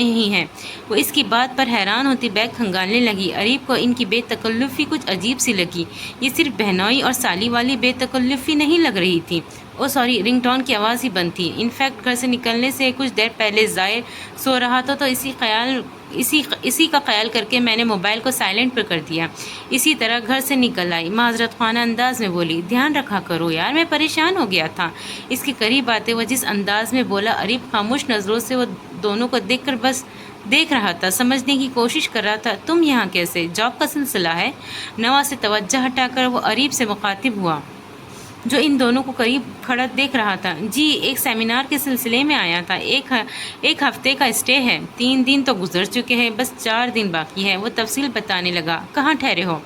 ہی ہے۔ وہ اس کی بات پر حیران ہوتی بیگ کھنگالنے لگی۔ اریب کو ان کی بے تکلفی کچھ عجیب سی لگی۔ یہ صرف بہنوئی اور سالی والی بے تکلفی نہیں لگ رہی تھی۔ سوری، رنگ ٹون کی آواز ہی بند تھی۔ انفیکٹ گھر سے نکلنے سے کچھ دیر پہلے ظاہر سو رہا تھا تو اسی کا خیال کر کے میں نے موبائل کو سائلنٹ پر کر دیا۔ اسی طرح گھر سے نکل آئی۔ معذرت خانہ انداز میں بولی، دھیان رکھا کرو یار، میں پریشان ہو گیا تھا۔ اس کے قریب آتے وہ جس انداز میں بولا، اریب خاموش نظروں سے وہ دونوں کو دیکھ کر بس دیکھ رہا تھا، سمجھنے کی کوشش کر رہا تھا۔ تم یہاں کیسے؟ جاب کا سلسلہ ہے؟ نوا سے توجہ ہٹا کر وہ اریب سے مخاطب ہوا جو ان دونوں کو قریب کھڑا دیکھ رہا تھا۔ جی، ایک سیمینار کے سلسلے میں آیا تھا۔ ایک ہفتے کا اسٹے ہے۔ 3 دن تو گزر چکے ہیں، بس 4 دن باقی ہے۔ وہ تفصیل بتانے لگا۔ کہاں ٹھہرے ہو؟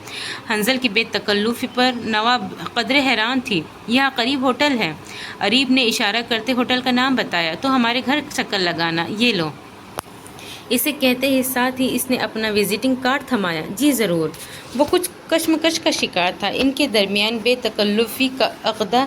حنظل کی بے تکلفی پر نوا قدرے حیران تھی۔ یہاں قریب ہوٹل ہے۔ اریب نے اشارہ کرتے ہوٹل کا نام بتایا۔ تو ہمارے گھر چکر لگانا، یہ لو۔ اسے کہتے ہی ساتھ ہی اس نے اپنا وزٹنگ کارڈ تھمایا۔ جی ضرور۔ وہ کچھ کشمکش کا شکار تھا۔ ان کے درمیان بے تکلفی کا عقدہ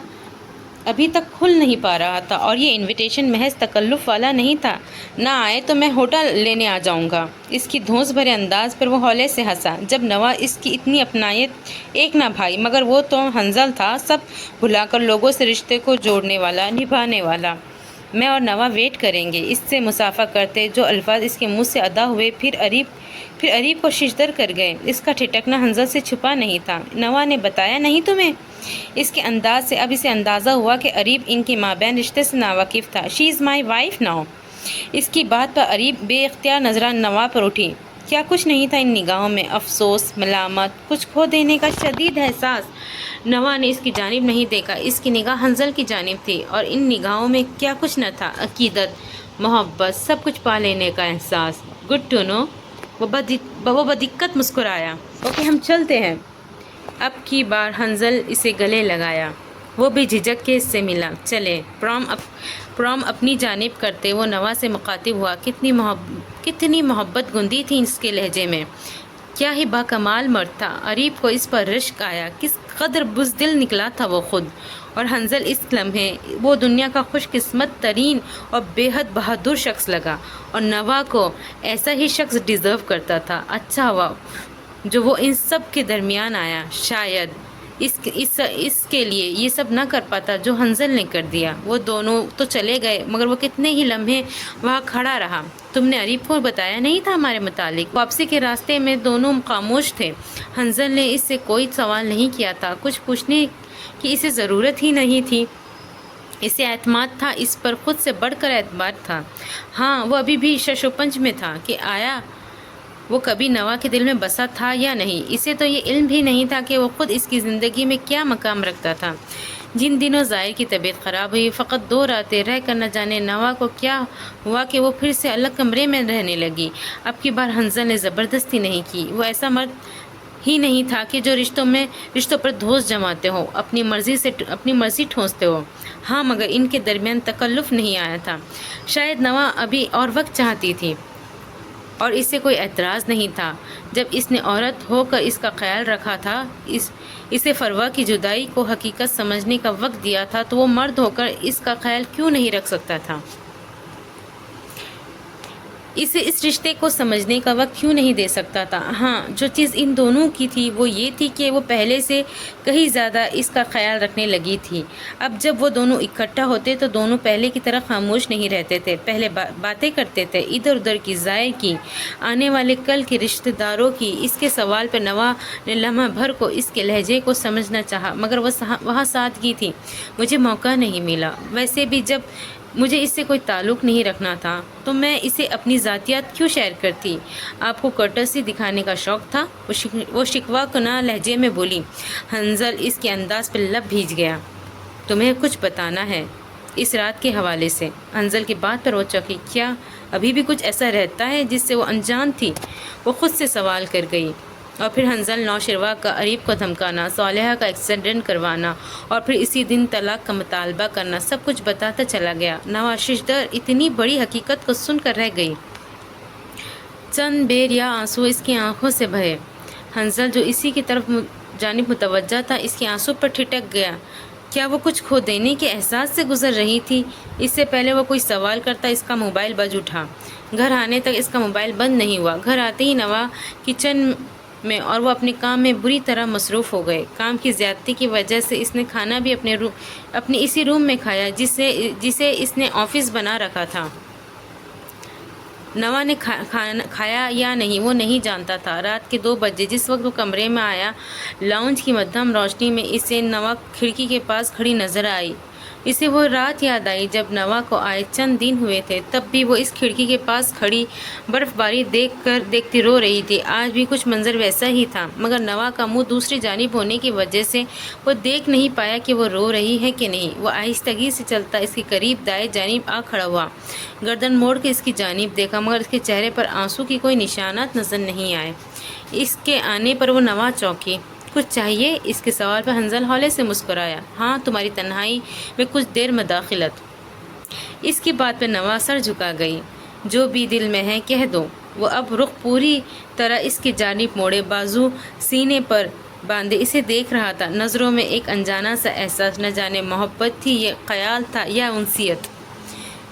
ابھی تک کھل نہیں پا رہا تھا، اور یہ انویٹیشن محض تکلف والا نہیں تھا۔ نہ آئے تو میں ہوٹل لینے آ جاؤں گا۔ اس کی دھونس بھرے انداز پر وہ ہولے سے ہنسا۔ جب نوا اس کی اتنی اپنائیت ایک نہ بھائی، مگر وہ تو حنظل تھا، سب بھلا کر لوگوں سے رشتے کو جوڑنے والا، نبھانے والا۔ میں اور نوا ویٹ کریں گے۔ اس سے مصافحہ کرتے جو الفاظ اس کے منہ سے ادا ہوئے پھر اریب کو ششدر کر گئے۔ اس کا ٹھٹکنا حنظل سے چھپا نہیں تھا۔ نوا نے بتایا نہیں تمہیں؟ اس کے انداز سے اب اسے اندازہ ہوا کہ اریب ان کے مابین رشتے سے ناواقف تھا۔ شی از مائی وائف ناؤ۔ اس کی بات پر اریب بے اختیار نظریں نوا پر اٹھی۔ کیا کچھ نہیں تھا ان نگاہوں میں؟ افسوس، ملامت، کچھ کھو دینے کا شدید احساس؟ نوا نے اس کی جانب نہیں دیکھا۔ اس کی نگاہ حنظل کی جانب تھی، اور ان نگاہوں میں کیا کچھ نہ تھا؟ عقیدت، محبت، سب کچھ پا لینے کا احساس۔ Good to know. وہ بدقت مسکرایا۔ اوکے، ہم چلتے ہیں۔ اب کی بار حنظل اسے گلے لگایا۔ وہ بھی جھجک کے اس سے ملا۔ چلے۔ پرام اپنی جانب کرتے وہ نوا سے مخاطب ہوا۔ کتنی محبت گندی تھی اس کے لہجے میں۔ کیا ہی باکمال مرد تھا۔ اریب کو اس پر رشک آیا۔ کس قدر بزدل نکلا تھا وہ خود، اور حنظل اس لمحے وہ دنیا کا خوش قسمت ترین اور بے حد بہادر شخص لگا، اور نوا کو ایسا ہی شخص ڈیزرو کرتا تھا۔ اچھا ہوا جو وہ ان سب کے درمیان آیا۔ شاید اس کے لیے یہ سب نہ کر پاتا جو حنظل نے کر دیا۔ وہ دونوں تو چلے گئے، مگر وہ کتنے ہی لمحے وہاں کھڑا رہا۔ تم نے اریب کو بتایا نہیں تھا ہمارے متعلق؟ واپسی کے راستے میں دونوں خاموش تھے۔ حنظل نے اس سے کوئی سوال نہیں کیا تھا، کچھ پوچھنے کی اسے ضرورت ہی نہیں تھی۔ اسے اعتماد تھا، اس پر خود سے بڑھ کر اعتبار تھا۔ ہاں، وہ ابھی بھی شش و پنج میں تھا کہ آیا وہ کبھی نوا کے دل میں بسا تھا یا نہیں۔ اسے تو یہ علم بھی نہیں تھا کہ وہ خود اس کی زندگی میں کیا مقام رکھتا تھا۔ جن دنوں ظاہر کی طبیعت خراب ہوئی، فقط 2 راتیں رہ کر نہ جانے نوا کو کیا ہوا کہ وہ پھر سے الگ کمرے میں رہنے لگی۔ اب کی بار حنظل نے زبردستی نہیں کی۔ وہ ایسا مرد ہی نہیں تھا کہ جو رشتوں پر دھوس جماتے ہو، اپنی مرضی ٹھونستے ہو۔ ہاں، مگر ان کے درمیان تکلف نہیں آیا تھا۔ شاید نوا ابھی اور وقت چاہتی تھی، اور اس سے کوئی اعتراض نہیں تھا۔ جب اس نے عورت ہو کر اس کا خیال رکھا تھا، اسے فروا کی جدائی کو حقیقت سمجھنے کا وقت دیا تھا، تو وہ مرد ہو کر اس کا خیال کیوں نہیں رکھ سکتا تھا؟ اسے اس رشتے کو سمجھنے کا وقت کیوں نہیں دے سکتا تھا؟ ہاں، جو چیز ان دونوں کی تھی وہ یہ تھی کہ وہ پہلے سے کہیں زیادہ اس کا خیال رکھنے لگی تھی۔ اب جب وہ دونوں اکٹھا ہوتے تو دونوں پہلے کی طرح خاموش نہیں رہتے تھے، پہلے باتیں کرتے تھے، ادھر ادھر کی، ضائع کی، آنے والے کل کے رشتہ داروں کی۔ اس کے سوال پر نوا نے لمحہ بھر کو اس کے لہجے کو سمجھنا چاہا، مگر وہ وہاں سادگی تھی۔ مجھے موقع نہیں ملا، ویسے بھی جب مجھے اس سے کوئی تعلق نہیں رکھنا تھا تو میں اسے اپنی ذاتیات کیوں شیئر کرتی؟ آپ کو کرٹسی دکھانے کا شوق تھا؟ وہ شکوہ کناں لہجے میں بولی۔ حنظل اس کے انداز پر لب بھیج گیا۔ تمہیں کچھ بتانا ہے اس رات کے حوالے سے؟ حنظل کی بات پر وہ چونکی۔ کیا ابھی بھی کچھ ایسا رہتا ہے جس سے وہ انجان تھی؟ وہ خود سے سوال کر گئی۔ اور پھر حنظل نوشروہ کا عریب کو دھمکانا، صالحہ کا ایکسیڈنٹ کروانا اور پھر اسی دن طلاق کا مطالبہ کرنا، سب کچھ بتاتا چلا گیا۔ نوا ششدر اتنی بڑی حقیقت کو سن کر رہ گئی۔ چند بے ریا آنسو اس کی آنکھوں سے بہے۔ حنظل جو اسی کی جانب متوجہ تھا، اس کے آنسو پر ٹھٹک گیا۔ کیا وہ کچھ کھو دینے کے احساس سے گزر رہی تھی؟ اس سے پہلے وہ کوئی سوال کرتا اس کا موبائل بج اٹھا۔ گھر آنے تک اس کا موبائل بند نہیں ہوا۔ گھر آتے ہی نوا کچن میں اور وہ اپنے کام میں بری طرح مصروف ہو گئے۔ کام کی زیادتی کی وجہ سے اس نے کھانا بھی اپنے اسی روم میں کھایا جسے اس نے آفس بنا رکھا تھا۔ نوا نے کھایا یا نہیں وہ نہیں جانتا تھا۔ رات کے 2 بجے جس وقت وہ کمرے میں آیا، لاؤنج کی مدھم روشنی میں اسے نوا کھڑکی کے پاس کھڑی نظر آئی۔ اسے وہ رات یاد آئی جب نوا کو آئے چند دن ہوئے تھے، تب بھی وہ اس کھڑکی کے پاس کھڑی برف باری دیکھتی رو رہی تھی۔ آج بھی کچھ منظر ویسا ہی تھا، مگر نوا کا منہ دوسری جانب ہونے کی وجہ سے وہ دیکھ نہیں پایا کہ وہ رو رہی ہے کہ نہیں۔ وہ آہستگی سے چلتا اس کے قریب دائیں جانب آ کھڑا ہوا، گردن موڑ کے اس کی جانب دیکھا، مگر اس کے چہرے پر آنسو کی کوئی نشانات نظر نہیں آئے۔ اس کے آنے پر وہ نوا چونکی۔ کچھ چاہیے؟ اس کے سوال پر حنظل ہولے سے مسکرایا۔ ہاں، تمہاری تنہائی میں کچھ دیر مداخلت۔ اس کی بات پہ نوا سر جھکا گئی۔ جو بھی دل میں ہے کہہ دو۔ وہ اب رخ پوری طرح اس کی جانب موڑے، بازو سینے پر باندھے اسے دیکھ رہا تھا۔ نظروں میں ایک انجانا سا احساس، نہ جانے محبت تھی یا خیال تھا یا انسیت۔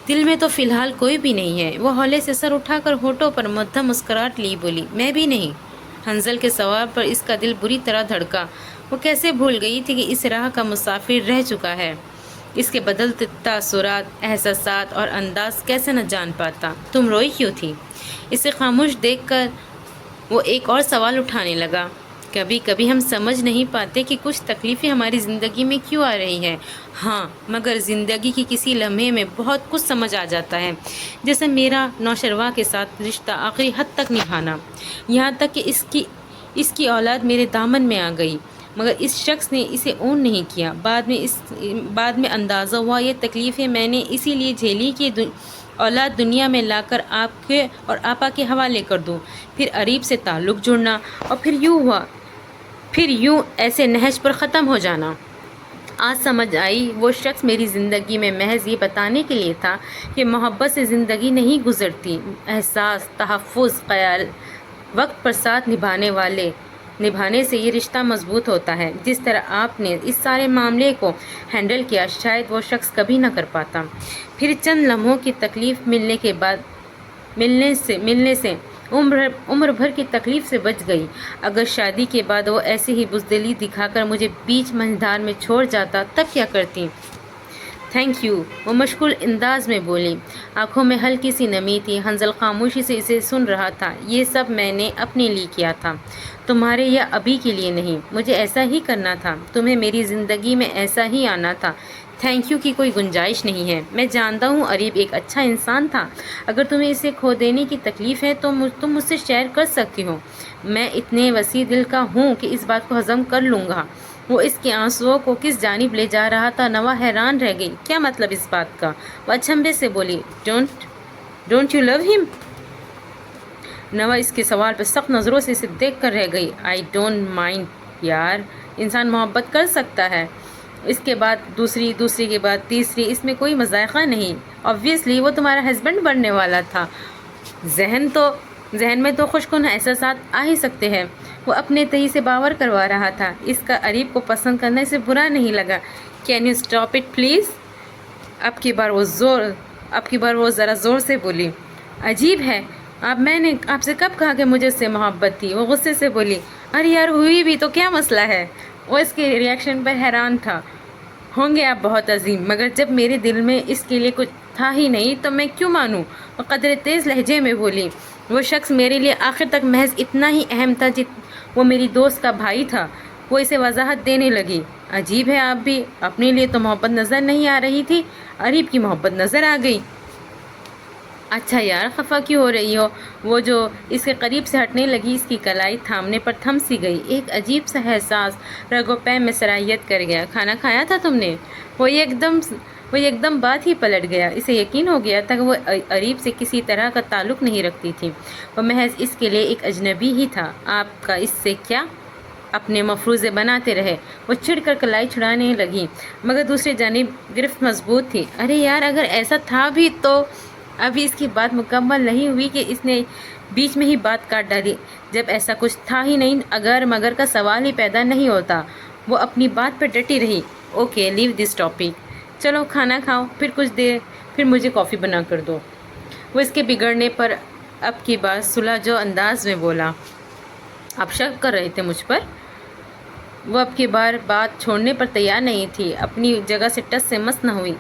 دل میں تو فی الحال کوئی بھی نہیں ہے۔ وہ ہولے سے سر اٹھا کر ہونٹوں پر مدھم مسکراہٹ لی بولی۔ میں بھی نہیں۔ حنظل کے سوال پر اس کا دل بری طرح دھڑکا۔ وہ کیسے بھول گئی تھی کہ اس راہ کا مسافر رہ چکا ہے؟ اس کے بدلتے تاثرات، احساسات اور انداز کیسے نہ جان پاتا؟ تم روئی کیوں تھی؟ اسے خاموش دیکھ کر وہ ایک اور سوال اٹھانے لگا۔ کبھی کبھی ہم سمجھ نہیں پاتے کہ کچھ تکلیفیں ہماری زندگی میں کیوں آ رہی ہیں۔ ہاں، مگر زندگی کی کسی لمحے میں بہت کچھ سمجھ آ جاتا ہے، جیسے میرا نوشروہ کے ساتھ رشتہ آخری حد تک نبھانا، یہاں تک کہ اس کی اولاد میرے دامن میں آ گئی، مگر اس شخص نے اسے اون نہیں کیا۔ بعد میں اندازہ ہوا یہ تکلیفیں میں نے اسی لیے جھیلی کہ اولاد دنیا میں لا کر آپ کے اور آپا کے حوالے کر دوں، پھر عریب سے تعلق جڑنا، اور پھر یوں ایسے نہج پر ختم ہو جانا۔ آج سمجھ آئی وہ شخص میری زندگی میں محض یہ بتانے کے لیے تھا کہ محبت سے زندگی نہیں گزرتی، احساس، تحفظ، خیال، وقت پر ساتھ نبھانے سے یہ رشتہ مضبوط ہوتا ہے۔ جس طرح آپ نے اس سارے معاملے کو ہینڈل کیا، شاید وہ شخص کبھی نہ کر پاتا۔ پھر چند لمحوں کی تکلیف ملنے سے عمر بھر کی تکلیف سے بچ گئی۔ اگر شادی کے بعد وہ ایسے ہی بزدلی دکھا کر مجھے بیچ مجھدار میں چھوڑ جاتا تب کیا کرتی؟ تھینک یو، وہ مشغول انداز میں بولی۔ آنکھوں میں ہلکی سی نمی تھی۔ حنظل خاموشی سے اسے سن رہا تھا۔ یہ سب میں نے اپنے لیے کیا تھا، تمہارے یا ابھی کے لیے نہیں۔ مجھے ایسا ہی کرنا تھا، تمہیں میری زندگی میں ایسا ہی آنا تھا۔ تھینک یو کی کوئی گنجائش نہیں ہے۔ میں جانتا ہوں عریب ایک اچھا انسان تھا۔ اگر تمہیں اسے کھو دینے کی تکلیف ہے تو تم مجھ سے شیئر کر سکتی ہو۔ میں اتنے وسیع دل کا ہوں کہ اس بات کو ہضم کر لوں گا۔ وہ اس کے آنسوؤں کو کس جانب لے جا رہا تھا؟ نوا حیران رہ گئی۔ کیا مطلب اس بات کا؟ وہ اچنبھے سے بولی۔ ڈونٹ یو لو ہم؟ نوا اس کے سوال پہ سخت نظروں سے اسے دیکھ کر رہ گئی۔ آئی ڈونٹ مائنڈ یار، انسان محبت کر سکتا ہے۔ اس کے بعد دوسری کے بعد تیسری، اس میں کوئی مذائقہ نہیں۔ آبویسلی وہ تمہارا ہسبینڈ بننے والا تھا۔ ذہن میں تو خوشکن احساسات آ ہی سکتے ہیں۔ وہ اپنے تہی سے باور کروا رہا تھا۔ اس کا عریب کو پسند کرنے سے برا نہیں لگا۔ Can you stop it please? اب کی بار وہ ذرا زور سے بولی۔ عجیب ہے، اب میں نے آپ سے کب کہا کہ مجھے اس سے محبت تھی؟ وہ غصے سے بولی، ارے یار ہوئی بھی تو کیا مسئلہ ہے؟ وہ اس کے ریئیکشن پر حیران تھا۔ ہوں گے آپ بہت عظیم، مگر جب میرے دل میں اس کے لیے کچھ تھا ہی نہیں تو میں کیوں مانوں؟ وہ قدرے تیز لہجے میں بولی، وہ شخص میرے لیے آخر تک محض اتنا ہی اہم تھا وہ میری دوست کا بھائی تھا۔ وہ اسے وضاحت دینے لگی، عجیب ہے، آپ بھی اپنے لیے تو محبت نظر نہیں آ رہی تھی، اریب کی محبت نظر آ گئی۔ اچھا یار، خفا کیوں ہو رہی ہو؟ وہ جو اس کے قریب سے ہٹنے لگی، اس کی کلائی تھامنے پر تھم سی گئی۔ ایک عجیب سا احساس رگ و پے میں سرایت کر گیا۔ کھانا کھایا تھا تم نے؟ وہ ایک دم بات ہی پلٹ گیا۔ اسے یقین ہو گیا تھا کہ وہ اریب سے کسی طرح کا تعلق نہیں رکھتی تھی، وہ محض اس کے لیے ایک اجنبی ہی تھا۔ آپ کا اس سے کیا؟ اپنے مفروضے بناتے رہے۔ وہ چڑ کر کلائی چھڑانے لگی، مگر دوسری جانب گرفت مضبوط تھی۔ ارے یار، اگر ایسا تھا بھی تو ابھی اس کی بات مکمل نہیں ہوئی کہ اس نے بیچ میں ہی بات کاٹ ڈالی۔ جب ایسا کچھ تھا ہی نہیں، اگر مگر کا سوال ہی پیدا نہیں ہوتا۔ وہ اپنی بات پر ڈٹی رہی۔ اوکے، لیو دس ٹاپک، چلو کھانا کھاؤ، پھر مجھے کافی بنا کر دو۔ وہ اس کے بگڑنے پر اب کی بات سلجھو انداز میں بولا۔ آپ شک کر رہے تھے مجھ پر؟ وہ اب کی بار بات چھوڑنے پر تیار نہیں تھی، اپنی جگہ سے ٹس سے مس نہ ہوئی۔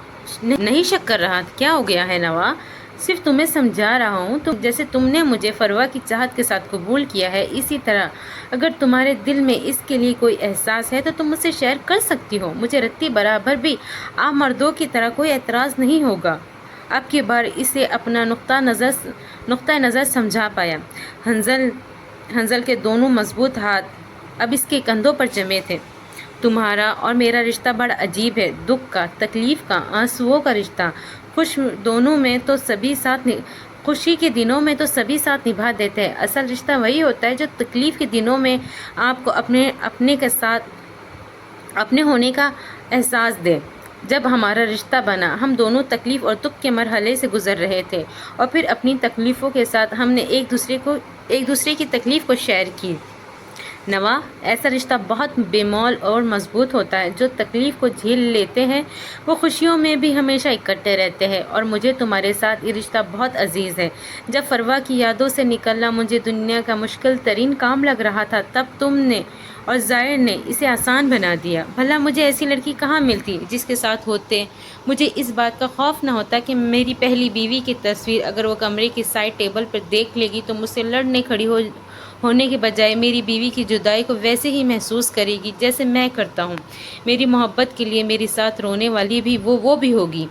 نہیں شک کر رہا، کیا ہو گیا ہے نوا؟ صرف تمہیں سمجھا رہا ہوں، جیسے تم نے مجھے فروا کی چاہت کے ساتھ قبول کیا ہے، اسی طرح اگر تمہارے دل میں اس کے لیے کوئی احساس ہے تو تم مجھ سے شیئر کر سکتی ہو۔ مجھے رتی برابر بھی عام مردوں کی طرح کوئی اعتراض نہیں ہوگا۔ اب کی بار اسے اپنا نقطہ نظر سمجھا پایا۔ حنظل کے دونوں مضبوط ہاتھ اب اس کے کندھوں پر جمے تھے۔ تمہارا اور میرا رشتہ بڑا عجیب ہے، دکھ کا، تکلیف کا، آنسوؤں کا رشتہ۔ خوشی کے دنوں میں تو سبھی ساتھ نبھا دیتے ہیں۔ اصل رشتہ وہی ہوتا ہے جو تکلیف کے دنوں میں آپ کو اپنے ہونے کا احساس دے۔ جب ہمارا رشتہ بنا، ہم دونوں تکلیف اور دکھ کے مرحلے سے گزر رہے تھے، اور پھر اپنی تکلیفوں کے ساتھ ہم نے ایک دوسرے کی تکلیف کو شیئر کی۔ نوا، ایسا رشتہ بہت بے مول اور مضبوط ہوتا ہے۔ جو تکلیف کو جھیل لیتے ہیں وہ خوشیوں میں بھی ہمیشہ اکٹھے رہتے ہیں، اور مجھے تمہارے ساتھ یہ رشتہ بہت عزیز ہے۔ جب فروا کی یادوں سے نکلنا مجھے دنیا کا مشکل ترین کام لگ رہا تھا، تب تم نے اور زائر نے اسے آسان بنا دیا۔ بھلا مجھے ایسی لڑکی کہاں ملتی جس کے ساتھ ہوتے مجھے اس بات کا خوف نہ ہوتا کہ میری پہلی بیوی کی تصویر اگر وہ کمرے کی سائڈ ٹیبل پر دیکھ لے گی تو مجھ سے لڑنے کھڑی ہونے کے بجائے میری بیوی کی جدائی کو ویسے ہی محسوس کرے گی جیسے میں کرتا ہوں۔ میری محبت کے لیے میرے ساتھ رونے والی بھی وہ بھی ہوگی۔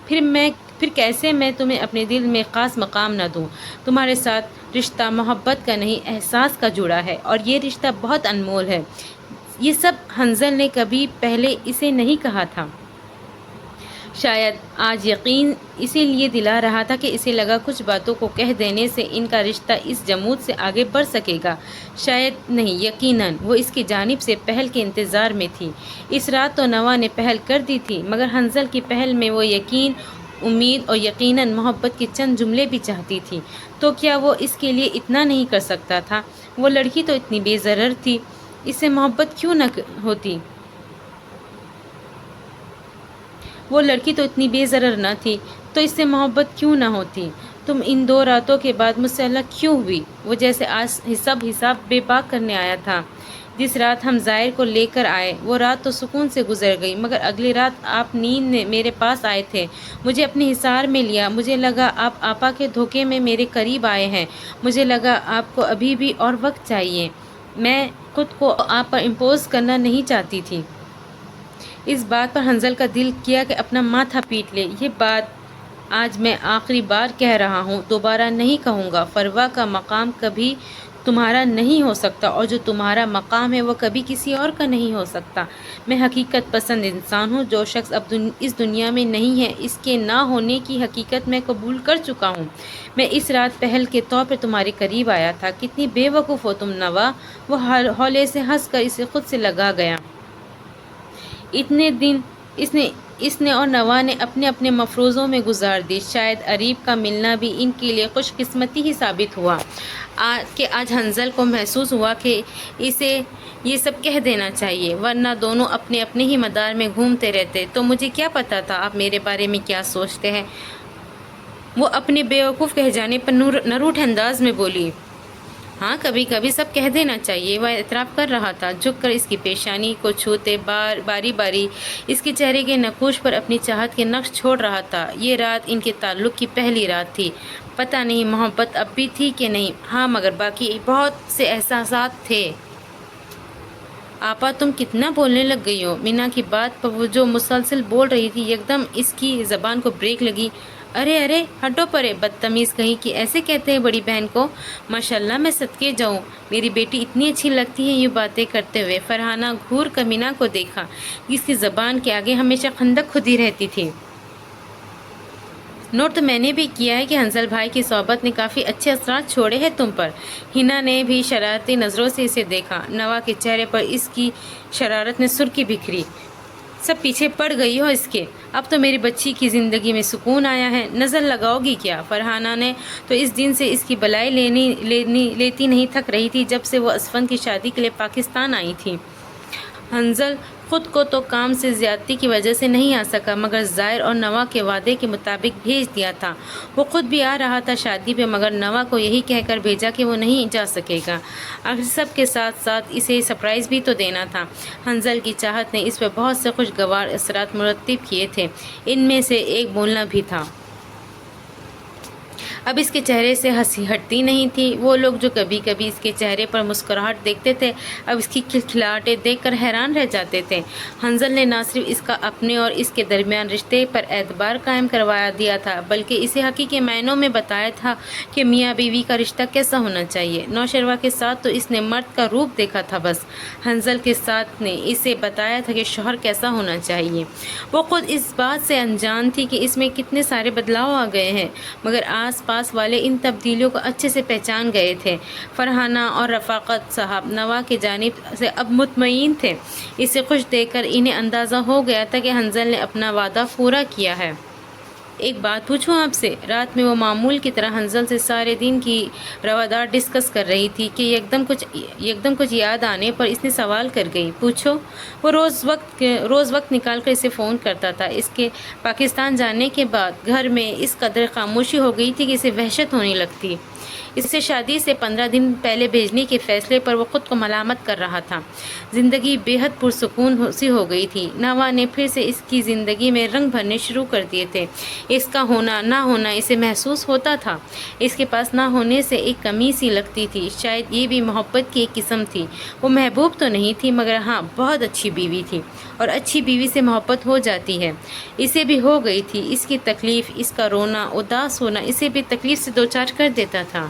پھر کیسے میں تمہیں اپنے دل میں خاص مقام نہ دوں؟ تمہارے ساتھ رشتہ محبت کا نہیں، احساس کا جڑا ہے، اور یہ رشتہ بہت انمول ہے۔ یہ سب حنظل نے کبھی پہلے اسے نہیں کہا تھا۔ شاید آج یقین اسی لیے دلا رہا تھا کہ اسے لگا کچھ باتوں کو کہہ دینے سے ان کا رشتہ اس جمود سے آگے بڑھ سکے گا۔ شاید نہیں، یقیناً وہ اس کی جانب سے پہل کے انتظار میں تھی۔ اس رات تو نوا نے پہل کر دی تھی، مگر حنظل کی پہل میں وہ یقین، امید اور یقیناً محبت کے چند جملے بھی چاہتی تھی۔ تو کیا وہ اس کے لیے اتنا نہیں کر سکتا تھا؟ وہ لڑکی تو اتنی بے ضرر تھی، اس سے محبت کیوں نہ ہوتی؟ وہ لڑکی تو اتنی بے ضرر نہ تھی، تو اس سے محبت کیوں نہ ہوتی؟ تم ان 2 راتوں کے بعد مجھ سے الگ کیوں ہوئی؟ وہ جیسے آج حساب بے باک کرنے آیا تھا۔ جس رات ہم زائر کو لے کر آئے وہ رات تو سکون سے گزر گئی، مگر اگلی رات آپ نیند میں میرے پاس آئے تھے، مجھے اپنے حصار میں لیا۔ مجھے لگا آپ آپا کے دھوکے میں میرے قریب آئے ہیں، مجھے لگا آپ کو ابھی بھی اور وقت چاہیے۔ میں خود کو آپ پر امپوز کرنا نہیں چاہتی تھی۔ اس بات پر حنظل کا دل کیا کہ اپنا ماتھا پیٹ لے۔ یہ بات آج میں آخری بار کہہ رہا ہوں، دوبارہ نہیں کہوں گا۔ فروا کا مقام کبھی تمہارا نہیں ہو سکتا، اور جو تمہارا مقام ہے وہ کبھی کسی اور کا نہیں ہو سکتا۔ میں حقیقت پسند انسان ہوں۔ جو شخص اب اس دنیا میں نہیں ہے، اس کے نہ ہونے کی حقیقت میں قبول کر چکا ہوں۔ میں اس رات پہل کے طور پر تمہارے قریب آیا تھا۔ کتنی بے وقوف ہو تم نوا! وہ ہولے سے ہنس کر اسے خود سے لگا گیا۔ اتنے دن اس نے اور نوا نے اپنے مفروضوں میں گزار دی۔ شاید اریب کا ملنا بھی ان کے لیے خوش قسمتی ہی ثابت ہوا کہ آج حنظل کو محسوس ہوا کہ اسے یہ سب کہہ دینا چاہیے، ورنہ دونوں اپنے ہی مدار میں گھومتے رہتے۔ تو مجھے کیا پتا تھا آپ میرے بارے میں کیا سوچتے ہیں؟ وہ اپنے بیوقوف کہہ جانے پر نروٹھ انداز میں بولی۔ ہاں کبھی کبھی سب کہہ دینا چاہیے، وہ اعتراف کر رہا تھا، جھک کر اس کی پیشانی کو چھوتے باری باری اس کے چہرے کے نقوش پر اپنی چاہت کے نقش چھوڑ رہا تھا۔ یہ رات ان کے تعلق کی پہلی رات تھی۔ پتہ نہیں محبت اب بھی تھی کہ نہیں، ہاں مگر باقی بہت سے احساسات تھے۔ آپا تم کتنا بولنے لگ گئی ہو؟ مینا کی بات پر وہ جو مسلسل بول رہی تھی یکدم اس کی زبان کو بریک لگی۔ ارے ارے ہٹو پرے، بدتمیز کہیں کہ ایسے کہتے ہیں بڑی بہن کو؟ ماشاءاللہ میں صدقے جاؤں، میری بیٹی اتنی اچھی لگتی ہے۔ یوں باتیں کرتے ہوئے فرحانہ گھور کر مینا کو دیکھا، جس کی زبان کے آگے ہمیشہ خندق کھدی رہتی تھی۔ نوٹ تو میں نے بھی کیا ہے کہ حنظل بھائی کی صحبت نے کافی اچھے اثرات چھوڑے ہیں تم پر۔ ہنا نے بھی شرارتی نظروں سے اسے دیکھا۔ نوا کے چہرے پر اس کی شرارت نے سرخی بکھری۔ سب پیچھے پڑ گئی ہو اس کے؟ اب تو میری بچی کی زندگی میں سکون آیا ہے، نظر لگاؤ گی کیا؟ فرحانہ نے تو اس دن سے اس کی بلائی لیتی نہیں تھک رہی تھی جب سے وہ اسفند کی شادی کے لیے پاکستان آئی تھی۔ حنظل خود کو تو کام سے زیادتی کی وجہ سے نہیں آ سکا، مگر ظاہر اور نوا کے وعدے کے مطابق بھیج دیا تھا۔ وہ خود بھی آ رہا تھا شادی پہ، مگر نوا کو یہی کہہ کر بھیجا کہ وہ نہیں جا سکے گا۔ آخر سب کے ساتھ ساتھ اسے سرپرائز بھی تو دینا تھا۔ حنظل کی چاہت نے اس پر بہت سے خوشگوار اثرات مرتب کیے تھے، ان میں سے ایک بولنا بھی تھا۔ اب اس کے چہرے سے ہنسی ہٹتی نہیں تھی۔ وہ لوگ جو کبھی کبھی اس کے چہرے پر مسکراہٹ دیکھتے تھے، اب اس کی کھلکھلاہٹیں دیکھ کر حیران رہ جاتے تھے۔ حنظل نے نہ صرف اس کا اپنے اور اس کے درمیان رشتے پر اعتبار قائم کروا دیا تھا، بلکہ اسے حقیقی معنوں میں بتایا تھا کہ میاں بیوی کا رشتہ کیسا ہونا چاہیے۔ نوشروہ کے ساتھ تو اس نے مرد کا روپ دیکھا تھا بس، حنظل کے ساتھ نے اسے بتایا تھا کہ شوہر کیسا ہونا چاہیے۔ وہ خود اس بات سے انجان تھی کہ اس میں کتنے سارے بدلاؤ آ گئے ہیں، مگر آس پاس والے ان تبدیلیوں کو اچھے سے پہچان گئے تھے۔ فرحانہ اور رفاقت صاحب نوا کی جانب سے اب مطمئن تھے۔ اسے خوش دیکھ کر انہیں اندازہ ہو گیا تھا کہ حنظل نے اپنا وعدہ پورا کیا ہے۔ ایک بات پوچھوں آپ سے؟ رات میں وہ معمول کی طرح حنظل سے سارے دن کی روادار ڈسکس کر رہی تھی کہ یکدم کچھ یاد آنے پر اس نے سوال کر گئی۔ پوچھو۔ وہ روز وقت نکال کر اسے فون کرتا تھا۔ اس کے پاکستان جانے کے بعد گھر میں اس قدر خاموشی ہو گئی تھی کہ اسے وحشت ہونے لگتی۔ اسے شادی سے 15 دن پہلے بھیجنے کے فیصلے پر وہ خود کو ملامت کر رہا تھا۔ زندگی بے حد پرسکون سی ہو گئی تھی۔ نوا نے پھر سے اس کی زندگی میں رنگ بھرنے شروع کر دیے تھے۔ اس کا ہونا نہ ہونا اسے محسوس ہوتا تھا۔ اس کے پاس نہ ہونے سے ایک کمی سی لگتی تھی۔ شاید یہ بھی محبت کی ایک قسم تھی۔ وہ محبوب تو نہیں تھی، مگر ہاں بہت اچھی بیوی تھی، اور اچھی بیوی سے محبت ہو جاتی ہے۔ اسے بھی ہو گئی تھی۔ اس کی تکلیف، اس کا رونا، اداس ہونا اسے بھی تکلیف سے دوچار کر دیتا تھا۔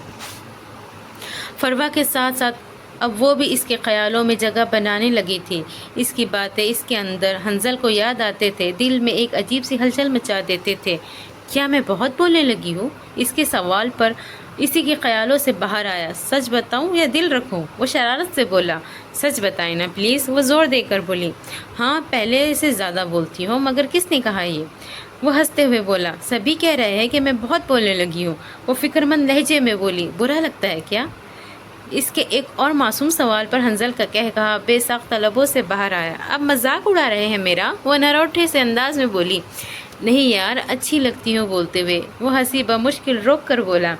فروا کے ساتھ ساتھ اب وہ بھی اس کے خیالوں میں جگہ بنانے لگی تھی۔ اس کی باتیں اس کے اندر حنظل کو یاد آتے تھے، دل میں ایک عجیب سی ہلچل مچا دیتے تھے۔ کیا میں بہت بولنے لگی ہوں؟ اس کے سوال پر اسی کے خیالوں سے باہر آیا۔ سچ بتاؤں یا دل رکھوں؟ وہ شرارت سے بولا۔ سچ بتائیں نا پلیز، وہ زور دے کر بولی۔ ہاں پہلے سے زیادہ بولتی ہو، مگر کس نے کہا یہ؟ وہ ہنستے ہوئے بولا۔ سبھی کہہ رہے ہیں کہ میں بہت بولنے لگی ہوں۔ وہ فکر مند لہجے میں بولی۔ برا لگتا ہے کیا؟ اس کے ایک اور معصوم سوال پر حنظل کا کہا بے ساختہ لبوں سے باہر آیا۔ اب مذاق اڑا رہے ہیں میرا؟ وہ نروٹھے سے انداز میں بولی۔ نہیں یار، اچھی لگتی ہوں بولتے ہوئے۔ وہ ہنسی بمشکل روک کر بولا۔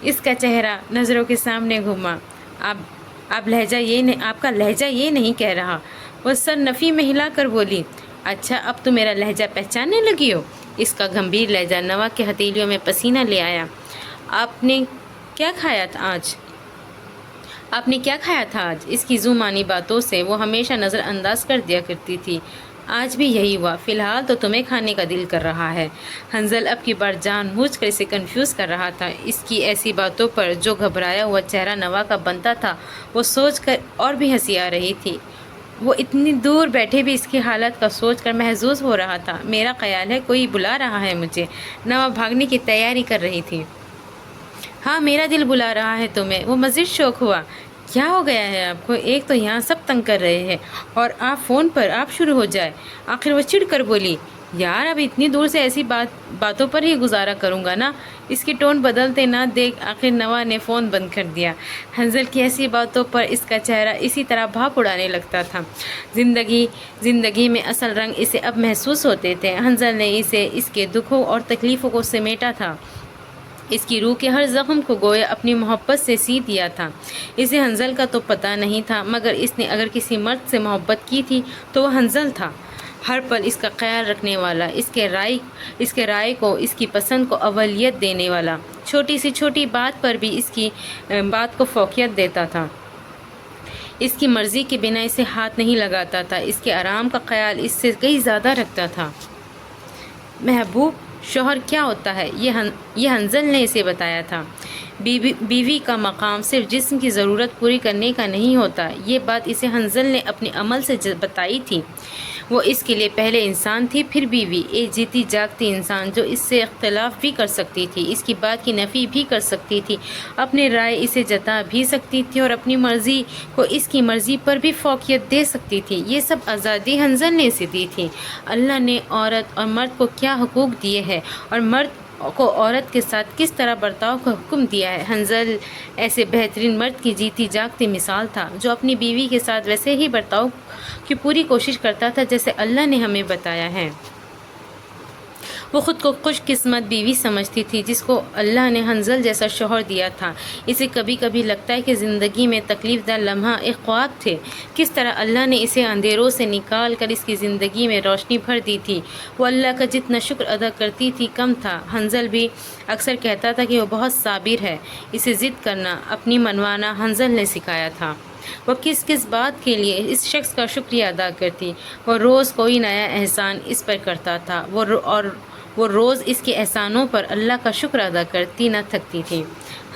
اس کا چہرہ نظروں کے سامنے گھوما۔ آپ کا لہجہ یہ نہیں کہہ رہا۔ وہ سر نفی میں ہلا کر بولی۔ اچھا اب تو میرا لہجہ پہچاننے لگی ہو؟ اس کا گمبھیر لہجہ نوا کے ہتھیلیوں میں پسینہ لے آیا۔ آپ نے کیا کھایا تھا آج؟ اس کی زمانی باتوں سے وہ ہمیشہ نظر انداز کر دیا کرتی تھی۔ آج بھی یہی ہوا۔ فی الحال تو تمہیں کھانے کا دل کر رہا ہے۔ حنظل اب کی بار جان بوجھ کر اسے کنفیوز کر رہا تھا۔ اس کی ایسی باتوں پر جو گھبرایا ہوا چہرہ نوا کا بنتا تھا، وہ سوچ کر اور بھی ہنسی آ رہی تھی۔ وہ اتنی دور بیٹھے بھی اس کی حالت کا سوچ کر محظوظ ہو رہا تھا۔ میرا خیال ہے کوئی بلا رہا ہے مجھے۔ نوا بھاگنے کی تیاری کر رہی تھی۔ ہاں میرا دل بلا رہا ہے تمہیں۔ وہ مزید شوق ہوا۔ کیا ہو گیا ہے آپ کو؟ ایک تو یہاں سب تنگ کر رہے ہیں، اور آپ فون پر آپ شروع ہو جائے۔ آخر وہ چڑ کر بولی۔ یار اب اتنی دور سے ایسی باتوں پر ہی گزارا کروں گا نا؟ اس کی ٹون بدلتے نہ دیکھ آخر نوا نے فون بند کر دیا۔ حنظل کی ایسی باتوں پر اس کا چہرہ اسی طرح بھاپ اڑانے لگتا تھا۔ زندگی میں اصل رنگ اسے اب محسوس ہوتے تھے۔ حنظل نے اس کے دکھوں اور تکلیفوں کو سمیٹا تھا۔ اس کی روح کے ہر زخم کو گویا اپنی محبت سے سی دیا تھا۔ اسے حنظل کا تو پتہ نہیں تھا، مگر اس نے اگر کسی مرد سے محبت کی تھی تو وہ حنظل تھا، ہر پل اس کا خیال رکھنے والا، اس کے رائے کو، اس کی پسند کو اولیت دینے والا، چھوٹی سی چھوٹی بات پر بھی اس کی بات کو فوقیت دیتا تھا، اس کی مرضی کے بنا اسے ہاتھ نہیں لگاتا تھا، اس کے آرام کا خیال اس سے کہیں زیادہ رکھتا تھا۔ محبوب شوہر کیا ہوتا ہے یہ حنظل نے اسے بتایا تھا۔ بیوی کا مقام صرف جسم کی ضرورت پوری کرنے کا نہیں ہوتا، یہ بات اسے حنظل نے اپنے عمل سے بتائی تھی۔ وہ اس کے لیے پہلے انسان تھی، پھر بیوی، ایک جیتی جاگتی انسان جو اس سے اختلاف بھی کر سکتی تھی، اس کی بات کی نفی بھی کر سکتی تھی، اپنی رائے اسے جتا بھی سکتی تھی اور اپنی مرضی کو اس کی مرضی پر بھی فوقیت دے سکتی تھی۔ یہ سب آزادی حنظل نے اسے دی تھی۔ اللہ نے عورت اور مرد کو کیا حقوق دیے ہیں اور مرد کو عورت کے ساتھ کس طرح برتاؤ کا حکم دیا ہے۔ حنظل ایسے بہترین مرد کی جیتی جاگتی مثال تھا جو اپنی بیوی کے ساتھ ویسے ہی برتاؤ کی پوری کوشش کرتا تھا جیسے اللہ نے ہمیں بتایا ہے۔ وہ خود کو خوش قسمت بیوی سمجھتی تھی جس کو اللہ نے حنظل جیسا شوہر دیا تھا۔ اسے کبھی کبھی لگتا ہے کہ زندگی میں تکلیف دہ لمحہ ایک خواب تھے، کس طرح اللہ نے اسے اندھیروں سے نکال کر اس کی زندگی میں روشنی بھر دی تھی۔ وہ اللہ کا جتنا شکر ادا کرتی تھی کم تھا۔ حنظل بھی اکثر کہتا تھا کہ وہ بہت صابر ہے، اسے ضد کرنا، اپنی منوانا حنظل نے سکھایا تھا۔ وہ کس بات کے لیے اس شخص کا شکریہ ادا کرتی، وہ روز کوئی نیا احسان اس پر کرتا تھا، وہ روز اس کے احسانوں پر اللہ کا شکر ادا کرتی نہ تھکتی تھی۔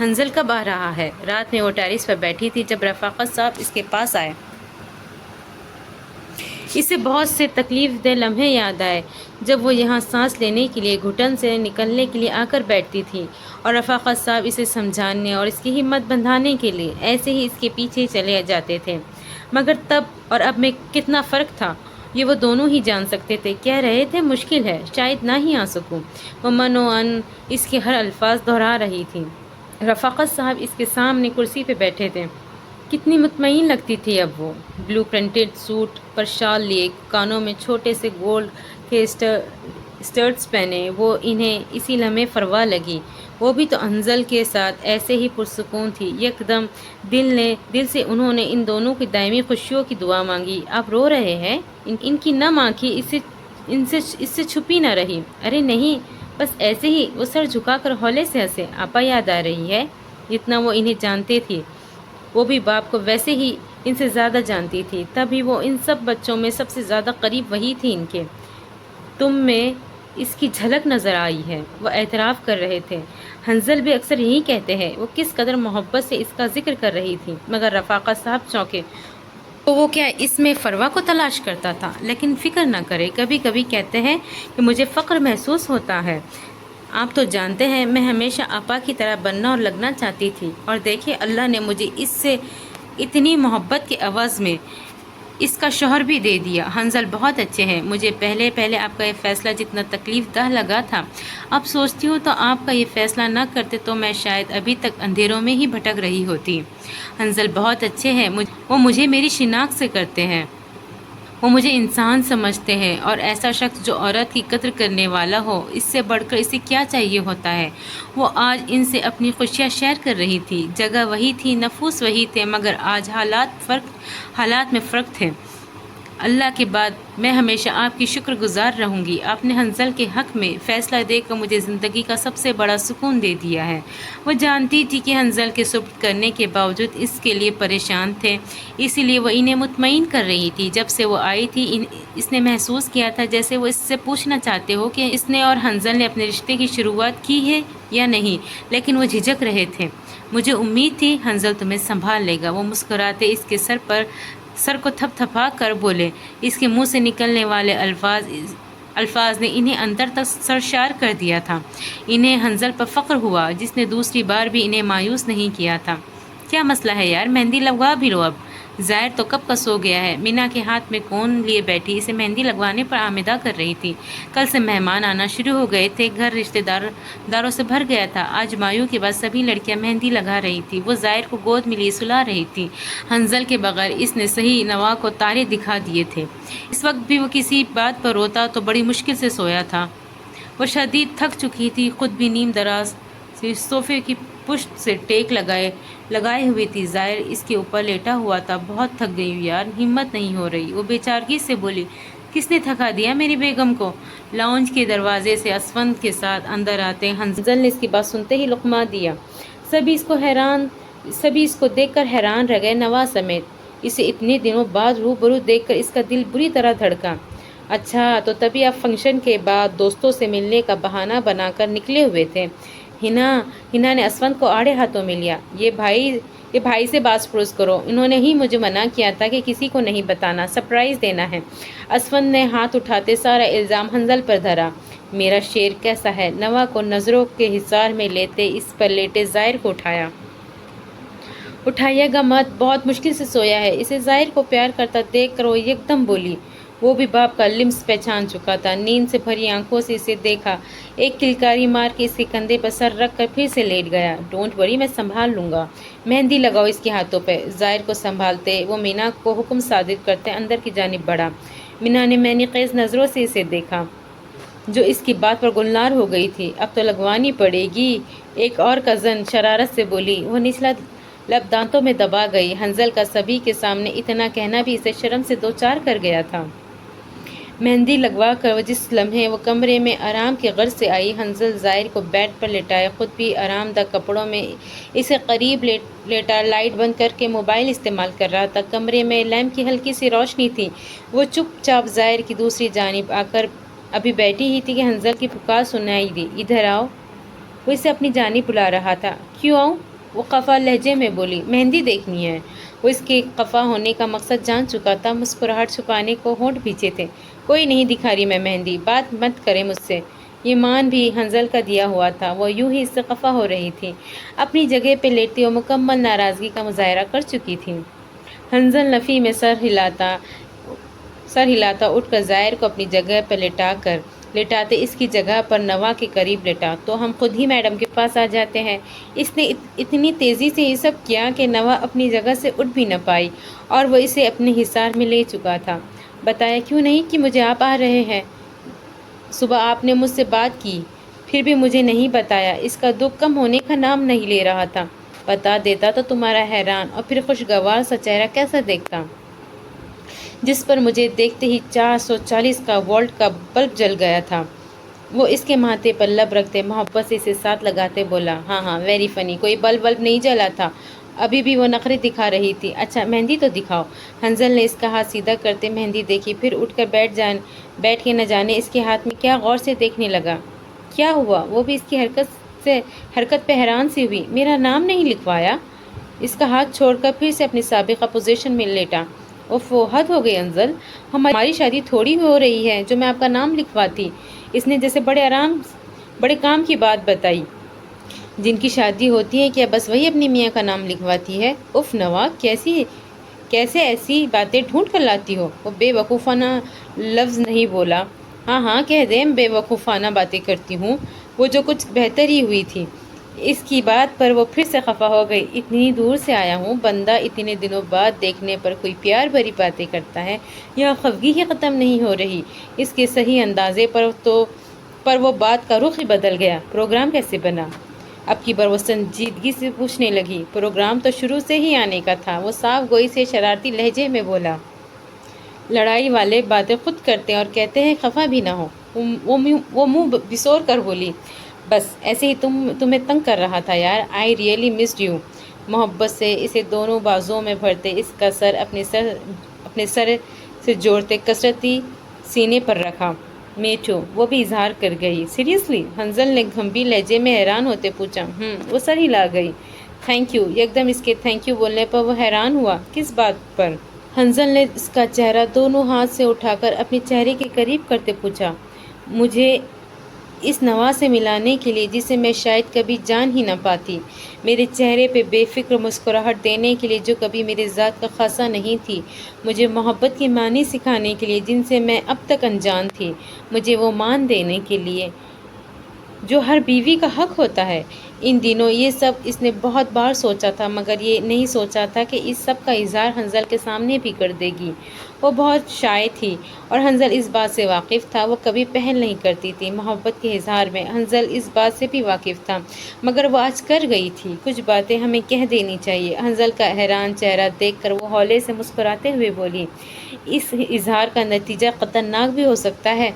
حنظل کب آ رہا ہے؟ رات میں وہ ٹیرس پر بیٹھی تھی جب رفاقت صاحب اس کے پاس آئے۔ اسے بہت سے تکلیف دہ لمحے یاد آئے جب وہ یہاں سانس لینے کے لیے گھٹن سے نکلنے کے لیے آ کر بیٹھتی تھی اور رفاقت صاحب اسے سمجھانے اور اس کی ہمت بندھانے کے لیے ایسے ہی اس کے پیچھے چلے جاتے تھے، مگر تب اور اب میں کتنا فرق تھا یہ وہ دونوں ہی جان سکتے تھے۔ کہہ رہے تھے مشکل ہے، شاید نہ ہی آ سکوں، وہ من و ان اس کے ہر الفاظ دہرا رہی تھی۔ رفاقت صاحب اس کے سامنے کرسی پہ بیٹھے تھے، کتنی مطمئن لگتی تھی اب وہ، بلو پرنٹڈ سوٹ پر شال لیے، کانوں میں چھوٹے سے گولڈ کے اسٹرٹس پہنے، وہ انہیں اسی لمحے فروا لگی۔ وہ بھی تو حنظل کے ساتھ ایسے ہی پرسکون تھی۔ یکدم دل سے انہوں نے ان دونوں کی دائمی خوشیوں کی دعا مانگی۔ آپ رو رہے ہیں؟ ان کی نم آنکھیں اس سے چھپی نہ رہی۔ ارے نہیں، بس ایسے ہی۔ وہ سر جھکا کر ہولے سے ہنسے۔ آپا یاد آ رہی ہے؟ جتنا وہ انہیں جانتے تھی وہ بھی باپ کو ویسے ہی ان سے زیادہ جانتی تھی، تبھی وہ ان سب بچوں میں سب سے زیادہ قریب وہی تھی ان کے۔ تم میں اس کی جھلک نظر آئی ہے، وہ اعتراف کر رہے تھے۔ حنظل بھی اکثر یہی کہتے ہیں۔ وہ کس قدر محبت سے اس کا ذکر کر رہی تھی، مگر رفاقت صاحب چونکے۔ تو وہ کیا اس میں فروا کو تلاش کرتا تھا؟ لیکن فکر نہ کرے، کبھی کبھی کہتے ہیں کہ مجھے فخر محسوس ہوتا ہے۔ آپ تو جانتے ہیں میں ہمیشہ آپا کی طرح بننا اور لگنا چاہتی تھی، اور دیکھیں اللہ نے مجھے اس سے اتنی محبت کے عوض میں اس کا شوہر بھی دے دیا۔ حنظل بہت اچھے ہیں۔ مجھے پہلے آپ کا یہ فیصلہ جتنا تکلیف دہ لگا تھا، اب سوچتی ہوں تو آپ کا یہ فیصلہ نہ کرتے تو میں شاید ابھی تک اندھیروں میں ہی بھٹک رہی ہوتی۔ حنظل بہت اچھے ہیں، وہ مجھے میری شناخت سے کرتے ہیں، وہ مجھے انسان سمجھتے ہیں، اور ایسا شخص جو عورت کی قدر کرنے والا ہو، اس سے بڑھ کر اسے کیا چاہیے ہوتا ہے۔ وہ آج ان سے اپنی خوشیاں شیئر کر رہی تھی۔ جگہ وہی تھی، نفوس وہی تھے، مگر آج حالات میں فرق تھے۔ اللہ کے بعد میں ہمیشہ آپ کی شکر گزار رہوں گی۔ آپ نے حنظل کے حق میں فیصلہ دے کر مجھے زندگی کا سب سے بڑا سکون دے دیا ہے۔ وہ جانتی تھی کہ حنظل کے سپرد کرنے کے باوجود اس کے لیے پریشان تھے، اسی لیے وہ انہیں مطمئن کر رہی تھی۔ جب سے وہ آئی تھی اس نے محسوس کیا تھا جیسے وہ اس سے پوچھنا چاہتے ہو کہ اس نے اور حنظل نے اپنے رشتے کی شروعات کی ہے یا نہیں، لیکن وہ جھجک رہے تھے۔ مجھے امید تھی حنظل تمہیں سنبھال لے گا، وہ مسکراتے اس کے سر کو تھپ تھپا کر بولے۔ اس کے منہ سے نکلنے والے الفاظ نے انہیں اندر تک سرشار کر دیا تھا۔ انہیں حنظل پر فخر ہوا جس نے دوسری بار بھی انہیں مایوس نہیں کیا تھا۔ کیا مسئلہ ہے یار، مہندی لگوا بھی لو اب۔ ظاہر تو کب کا سو گیا ہے۔ مینا کے ہاتھ میں کون لیے بیٹھی اسے مہندی لگوانے پر آمادہ کر رہی تھی۔ کل سے مہمان آنا شروع ہو گئے تھے، گھر رشتہ داروں سے بھر گیا تھا۔ آج مایو کے بعد سبھی لڑکیاں مہندی لگا رہی تھی۔ وہ ظاہر کو گود میں لیے سلا رہی تھی۔ حنظل کے بغیر اس نے صحیح نوا کو تارے دکھا دیے تھے۔ اس وقت بھی وہ کسی بات پر روتا تو بڑی مشکل سے سویا تھا۔ وہ شدید تھک چکی تھی، خود بھی نیم دراز صوفے کی پشت سے ٹیک لگائے ہوئی تھی. ظاہر اس کے اوپر لیٹا ہوا تھا. بہت تھک گئی ہوں یار, ہمت نہیں ہو رہی. وہ بے چارگی سے بولی. کس نے تھکا دیا میری بیگم کو؟ لاؤنج کے دروازے سے اسفند کے ساتھ اندر آتے حنزل نے اس کی بات سنتے ہی لقمہ دیا. سبھی اس کو دیکھ کر حیران رہ گئے, نوا سمیت. اسے اتنے دنوں بعد روبرو دیکھ کر اس کا دل بری طرح دھڑکا. اچھا, تو تبھی آپ فنکشن کے بعد دوستوں سے ملنے کا بہانہ بنا کر نکلے ہوئے تھے. ہنا نے اسفند کو آڑے ہاتھوں میں لیا. یہ بھائی سے باز پرس کرو, انہوں نے ہی مجھے منع کیا تھا کہ کسی کو نہیں بتانا, سرپرائز دینا ہے. اسفند نے ہاتھ اٹھاتے سارا الزام حنزل پر دھرا. میرا شیر کیسا ہے؟ نوا کو نظروں کے حصار میں لیتے اس پر لیٹے ظاہر کو اٹھائیے گا مت, بہت مشکل سے سویا ہے. اسے ظاہر کو پیار کرتا دیکھ کر وہ یک دم بولی. وہ بھی باپ کا لمس پہچان چکا تھا. نیند سے بھری آنکھوں سے اسے دیکھا. ایک کلکاری مار کے اس کے کندھے پر سر رکھ کر پھر سے لیٹ گیا. ڈونٹ وری, میں سنبھال لوں گا. مہندی لگاؤ اس کے ہاتھوں پہ. ظاہر کو سنبھالتے وہ مینا کو حکم صادر کرتے اندر کی جانب بڑھا. مینا نے معنی خیز نظروں سے اسے دیکھا, جو اس کی بات پر گلنار ہو گئی تھی. اب تو لگوانی پڑے گی, ایک اور کزن شرارت سے بولی. وہ نچلا لب دانتوں میں دبا گئی. حنزل کا سبھی کے سامنے اتنا کہنا بھی اسے شرم سے دوچار کر گیا تھا. مہندی لگوا کر جس لمحے وہ کمرے میں آرام کی غرض سے آئی, حنزل ظاہر کو بیڈ پر لٹائے خود بھی آرام دہ کپڑوں میں اسے قریب لیٹا لائٹ بند کر کے موبائل استعمال کر رہا تھا. کمرے میں لیمپ کی ہلکی سی روشنی تھی. وہ چپ چاپ ظاہر کی دوسری جانب آ کر ابھی بیٹھی ہی تھی کہ حنزل کی پکار سنائی دی. ادھر آؤ. وہ اسے اپنی جانب بلا رہا تھا. کیوں آؤں؟ وہ خفا لہجے میں بولی. مہندی دیکھنی ہے. وہ اس کے خفا ہونے کا مقصد جان چکا تھا. مسکراہٹ چھپانے کو ہونٹ بھیچے تھے. کوئی نہیں دکھا رہی میں مہندی, بات مت کرے مجھ سے. یہ مان بھی حنزل کا دیا ہوا تھا. وہ یوں ہی اس سے خفا ہو رہی تھی. اپنی جگہ پہ لیٹتی وہ مکمل ناراضگی کا مظاہرہ کر چکی تھی. حنزل نفی میں سر ہلاتا اٹھ کر ظاہر کو اپنی جگہ پر لٹاتے اس کی جگہ پر نوا کے قریب لیٹا. تو ہم خود ہی میڈم کے پاس آ جاتے ہیں. اس نے اتنی تیزی سے یہ سب کیا کہ نوا اپنی جگہ سے اٹھ بھی نہ پائی, اور وہ اسے اپنے حصار میں لے چکا تھا. بتایا کیوں نہیں کہ مجھے آپ آ رہے ہیں؟ صبح آپ نے مجھ سے بات کی, پھر بھی مجھے نہیں بتایا. اس کا دکھ کم ہونے کا نام نہیں لے رہا تھا. بتا دیتا تو تمہارا حیران اور پھر خوشگوار سا چہرہ کیسا دیکھتا, جس پر مجھے دیکھتے ہی 440 کا وولٹ کا بلب جل گیا تھا. وہ اس کے ماتھے پر لب رکھتے محبت سے اسے ساتھ لگاتے بولا. ہاں ویری فنی, کوئی بلب نہیں جلا تھا. ابھی بھی وہ نخرے دکھا رہی تھی. اچھا مہندی تو دکھاؤ. حنزل نے اس کا ہاتھ سیدھا کرتے مہندی دیکھی, پھر اٹھ کر بیٹھ کے نہ جانے اس کے ہاتھ میں کیا غور سے دیکھنے لگا. کیا ہوا؟ وہ بھی اس کی حرکت پہ حیران سی ہوئی. میرا نام نہیں لکھوایا؟ اس کا ہاتھ چھوڑ کر پھر سے اپنی سابقہ پوزیشن میں لیٹا. اوفو, حد ہو گئی حنزل, ہماری شادی تھوڑی ہو رہی ہے جو میں آپ کا نام لکھواتی. اس نے جیسے بڑے کام کی بات بتائی. جن کی شادی ہوتی ہے کیا بس وہی اپنی میاں کا نام لکھواتی ہے؟ اف نوا, کیسے ایسی باتیں ڈھونڈ کر لاتی ہو؟ وہ بے وقوفانہ لفظ نہیں بولا. ہاں کہہ دے بے وقوفانہ باتیں کرتی ہوں. وہ جو کچھ بہتر ہی ہوئی تھی. اس کی بات پر وہ پھر سے خفا ہو گئی. اتنی دور سے آیا ہوں, بندہ اتنے دنوں بعد دیکھنے پر کوئی پیار بھری باتیں کرتا ہے, یہاں خفگی ہی ختم نہیں ہو رہی. اس کے صحیح اندازے پر وہ بات کا رخ ہی بدل گیا. پروگرام کیسے بنا؟ اب کی بار وہ سنجیدگی سے پوچھنے لگی. پروگرام تو شروع سے ہی آنے کا تھا, وہ صاف گوئی سے شرارتی لہجے میں بولا. لڑائی والے باتیں خود کرتے ہیں اور کہتے ہیں خفا بھی نہ ہو. وہ منہ بسور کر بولی. بس ایسے ہی تمہیں تنگ کر رہا تھا یار. I really missed you. محبت سے اسے دونوں بازوؤں میں بھرتے اس کا سر اپنے سر سے جوڑتے کسرتی سینے پر رکھا. میٹھو, وہ بھی اظہار کر گئی. سیریسلی؟ حنزل نے گھمبی لہجے میں حیران ہوتے پوچھا. وہ سر ہلا گئی. Thank you. یکدم اس کے تھینک یو بولنے پر وہ حیران ہوا. کس بات پر؟ حنزل نے اس کا چہرہ دونوں ہاتھ سے اٹھا کر اپنے چہرے کے قریب کرتے پوچھا. مجھے اس نوا سے ملانے کے لیے جسے میں شاید کبھی جان ہی نہ پاتی. میرے چہرے پہ بے فکر مسکراہٹ دینے کے لیے جو کبھی میرے ذات کا خاصہ نہیں تھی. مجھے محبت کے معنی سکھانے کے لیے جن سے میں اب تک انجان تھی. مجھے وہ مان دینے کے لیے جو ہر بیوی کا حق ہوتا ہے۔ ان دنوں یہ سب اس نے بہت بار سوچا تھا، مگر یہ نہیں سوچا تھا کہ اس سب کا اظہار حنظل کے سامنے بھی کر دے گی۔ وہ بہت شائع تھی اور حنظل اس بات سے واقف تھا۔ وہ کبھی پہل نہیں کرتی تھی محبت کے اظہار میں، حنظل اس بات سے بھی واقف تھا، مگر وہ آج کر گئی تھی۔ کچھ باتیں ہمیں کہہ دینی چاہیے۔ حنظل کا حیران چہرہ دیکھ کر وہ ہولے سے مسکراتے ہوئے بولی، اس اظہار کا نتیجہ خطرناک بھی ہو سکتا ہے۔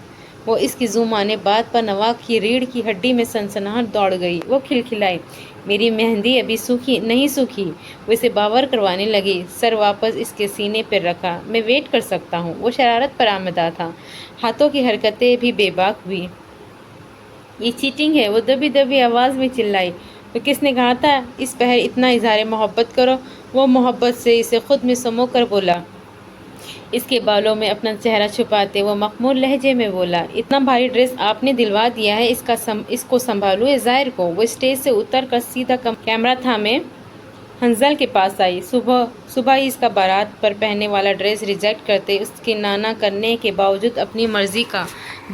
وہ اس کی زومانے بات پر نوا کی ریڑھ کی ہڈی میں سنسناہٹ دوڑ گئی۔ وہ کھلکھلائی، میری مہندی ابھی نہیں سوکھی۔ وہ اسے باور کروانے لگی، سر واپس اس کے سینے پر رکھا۔ میں ویٹ کر سکتا ہوں۔ وہ شرارت پر آمدہ تھا، ہاتھوں کی حرکتیں بھی بے باک ہوئی۔ یہ چیٹنگ ہے، وہ دبی دبی آواز میں چلائی۔ تو کس نے کہا تھا اس پہر اتنا اظہار محبت کرو؟ وہ محبت سے اسے خود میں سمو کر بولا۔ اس کے بالوں میں اپنا چہرہ چھپاتے وہ مخمور لہجے میں بولا، اتنا بھاری ڈریس آپ نے دلوا دیا ہے، اس کو سنبھالو اے ظاہر کو۔ وہ اسٹیج سے اتر کر سیدھا کیمرہ تھامے حنظل کے پاس آئی۔ صبح ہی اس کا بارات پر پہننے والا ڈریس ریجیکٹ کرتے، اس کے نانا کرنے کے باوجود اپنی مرضی کا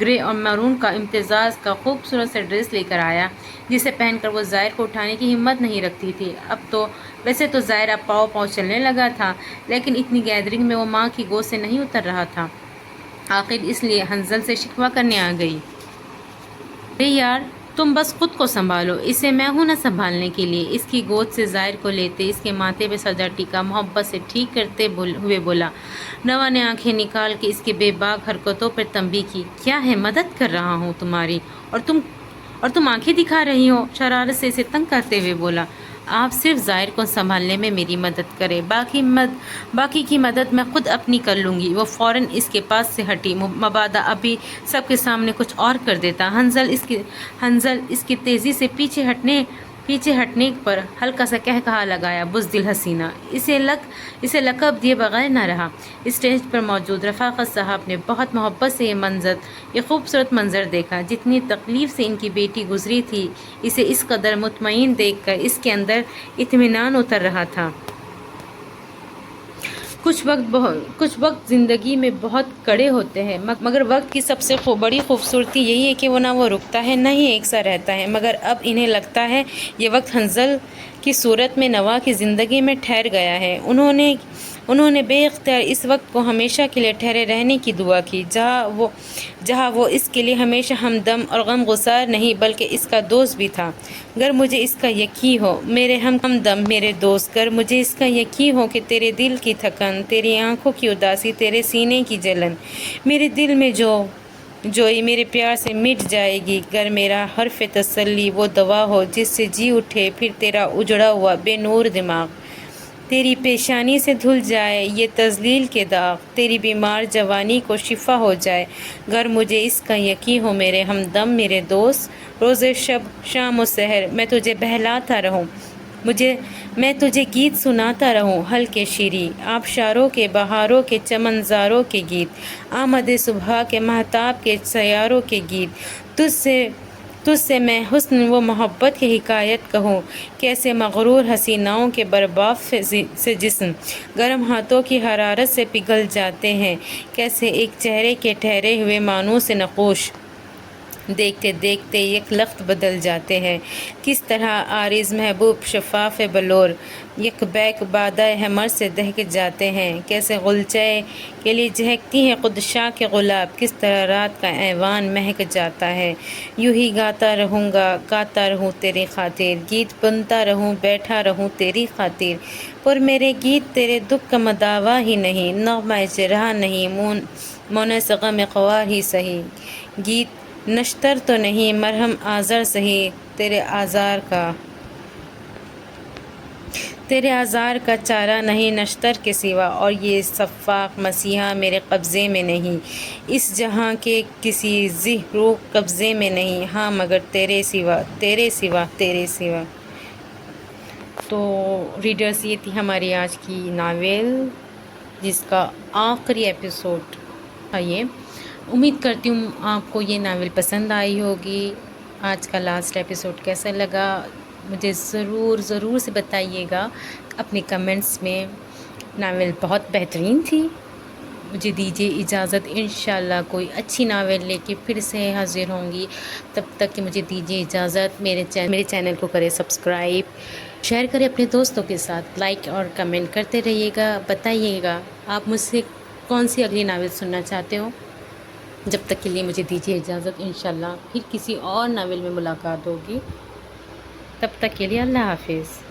گرے اور میرون کا امتزاج کا خوبصورت سا ڈریس لے کر آیا، جسے پہن کر وہ ظاہر کو اٹھانے کی ہمت نہیں رکھتی تھی۔ ویسے تو ظاہر اب پاؤں چلنے لگا تھا، لیکن اتنی گیدرنگ میں وہ ماں کی گود سے نہیں اتر رہا تھا۔ آخر اس لیے حنظل سے شکوہ کرنے آ گئی، ارے یار تم بس خود کو سنبھالو، اسے میں ہوں نہ سنبھالنے کے لیے۔ اس کی گود سے ظاہر کو لیتے، اس کے ماتھے پہ سجا ٹیکا محبت سے ٹھیک کرتے ہوئے بولا۔ نوا نے آنکھیں نکال کے اس کی بے باک حرکتوں پر تنبیہ کی، کیا ہے مدد کر رہا ہوں تمہاری، اور تم آنکھیں دکھا رہی ہو؟ شرارت سے اسے تنگ کرتے ہوئے بولا، آپ صرف ظاہر کو سنبھالنے میں میری مدد کریں، باقی کی مدد میں خود اپنی کر لوں گی۔ وہ فوراً اس کے پاس سے ہٹی، مبادا ابھی سب کے سامنے کچھ اور کر دیتا۔ حنظل اس کی تیزی سے پیچھے ہٹنے پر ہلکا سا قہقہا لگایا، بزدل حسینہ۔ اسے لقب دیے بغیر نہ رہا۔ اسٹیج پر موجود رفاقت صاحب نے بہت محبت سے یہ خوبصورت منظر دیکھا۔ جتنی تکلیف سے ان کی بیٹی گزری تھی، اسے اس قدر مطمئن دیکھ کر اس کے اندر اطمینان اتر رہا تھا۔ کچھ وقت زندگی میں بہت کڑے ہوتے ہیں، مگر وقت کی سب سے بڑی خوبصورتی یہی ہے کہ نہ وہ رکتا ہے، نہ ہی ایک سا رہتا ہے۔ مگر اب انہیں لگتا ہے یہ وقت حنظل کی صورت میں نوا کی زندگی میں ٹھہر گیا ہے۔ انہوں نے بے اختیار اس وقت کو ہمیشہ کے لیے ٹھہرے رہنے کی دعا کی، جہاں وہ اس کے لیے ہمیشہ ہمدم اور غم گسار نہیں بلکہ اس کا دوست بھی تھا۔ گر مجھے اس کا یقین ہو میرے ہمدم، میرے دوست، گر مجھے اس کا یقین ہو کہ تیرے دل کی تھکن، تیری آنکھوں کی اداسی، تیرے سینے کی جلن میرے دل میں جوئی میرے پیار سے مٹ جائے گی۔ گر میرا حرف تسلی وہ دوا ہو جس سے جی اٹھے پھر تیرا اجڑا ہوا بے نور دماغ، تیری پیشانی سے دھل جائے یہ تذلیل کے داغ، تیری بیمار جوانی کو شفا ہو جائے۔ گر مجھے اس کا یقین ہو میرے ہمدم، میرے دوست، روز شب شام و سحر میں تجھے بہلاتا رہوں، میں تجھے گیت سناتا رہوں، ہلکے شیریں آبشاروں کے، بہاروں کے، چمنزاروں کے گیت، آمد صبح کے، مہتاب کے، سیاروں کے گیت۔ تجھ سے میں حسن و محبت کی حکایت کہوں، کیسے مغرور حسیناؤں کے برباف سے جسم گرم ہاتھوں کی حرارت سے پگھل جاتے ہیں، کیسے ایک چہرے کے ٹھہرے ہوئے معنوں سے نقوش دیکھتے دیکھتے یک لخت بدل جاتے ہیں، کس طرح عارض محبوب شفاف بلور یک بیک بادہ حمر سے دہک جاتے ہیں، کیسے غلچے کے لیے جہکتی ہیں خود شاخ گلاب، کس طرح رات کا ایوان مہک جاتا ہے۔ یوں ہی گاتا رہوں تیری خاطر، گیت بنتا رہوں، بیٹھا رہوں تیری خاطر، پر میرے گیت تیرے دکھ کا مداوا ہی نہیں، نغمہ جرح نہیں، مونس غم خوار ہی سہی، گیت نشتر تو نہیں مرہم آزر سہی، تیرے آزار کا چارہ نہیں نشتر کے سوا، اور یہ صفاق مسیحا میرے قبضے میں نہیں، اس جہاں کے کسی ذہ روح قبضے میں نہیں، ہاں مگر تیرے سوا، تیرے سوا، تیرے سوا۔ تو ریڈرز یہ تھی ہماری آج کی ناول، جس کا آخری ایپیسوڈ تھا یہ۔ امید کرتی ہوں آپ کو یہ ناول پسند آئی ہوگی۔ آج کا لاسٹ ایپیسوڈ کیسا لگا مجھے ضرور سے بتائیے گا اپنے کمنٹس میں۔ ناول بہت بہترین تھی، مجھے دیجیے اجازت، انشاءاللہ کوئی اچھی ناول لے کے پھر سے حاضر ہوں گی۔ تب تک کہ مجھے دیجیے اجازت، میرے چینل کو کرے سبسکرائب، شیئر کرے اپنے دوستوں کے ساتھ، لائک اور کمنٹ کرتے رہیے گا، بتائیے گا آپ مجھ سے کون سی اگلی ناول سننا چاہتے ہو۔ جب تک کے لیے مجھے دیجیے اجازت، انشاءاللہ پھر کسی اور ناول میں ملاقات ہوگی۔ تب تک کے لیے اللہ حافظ۔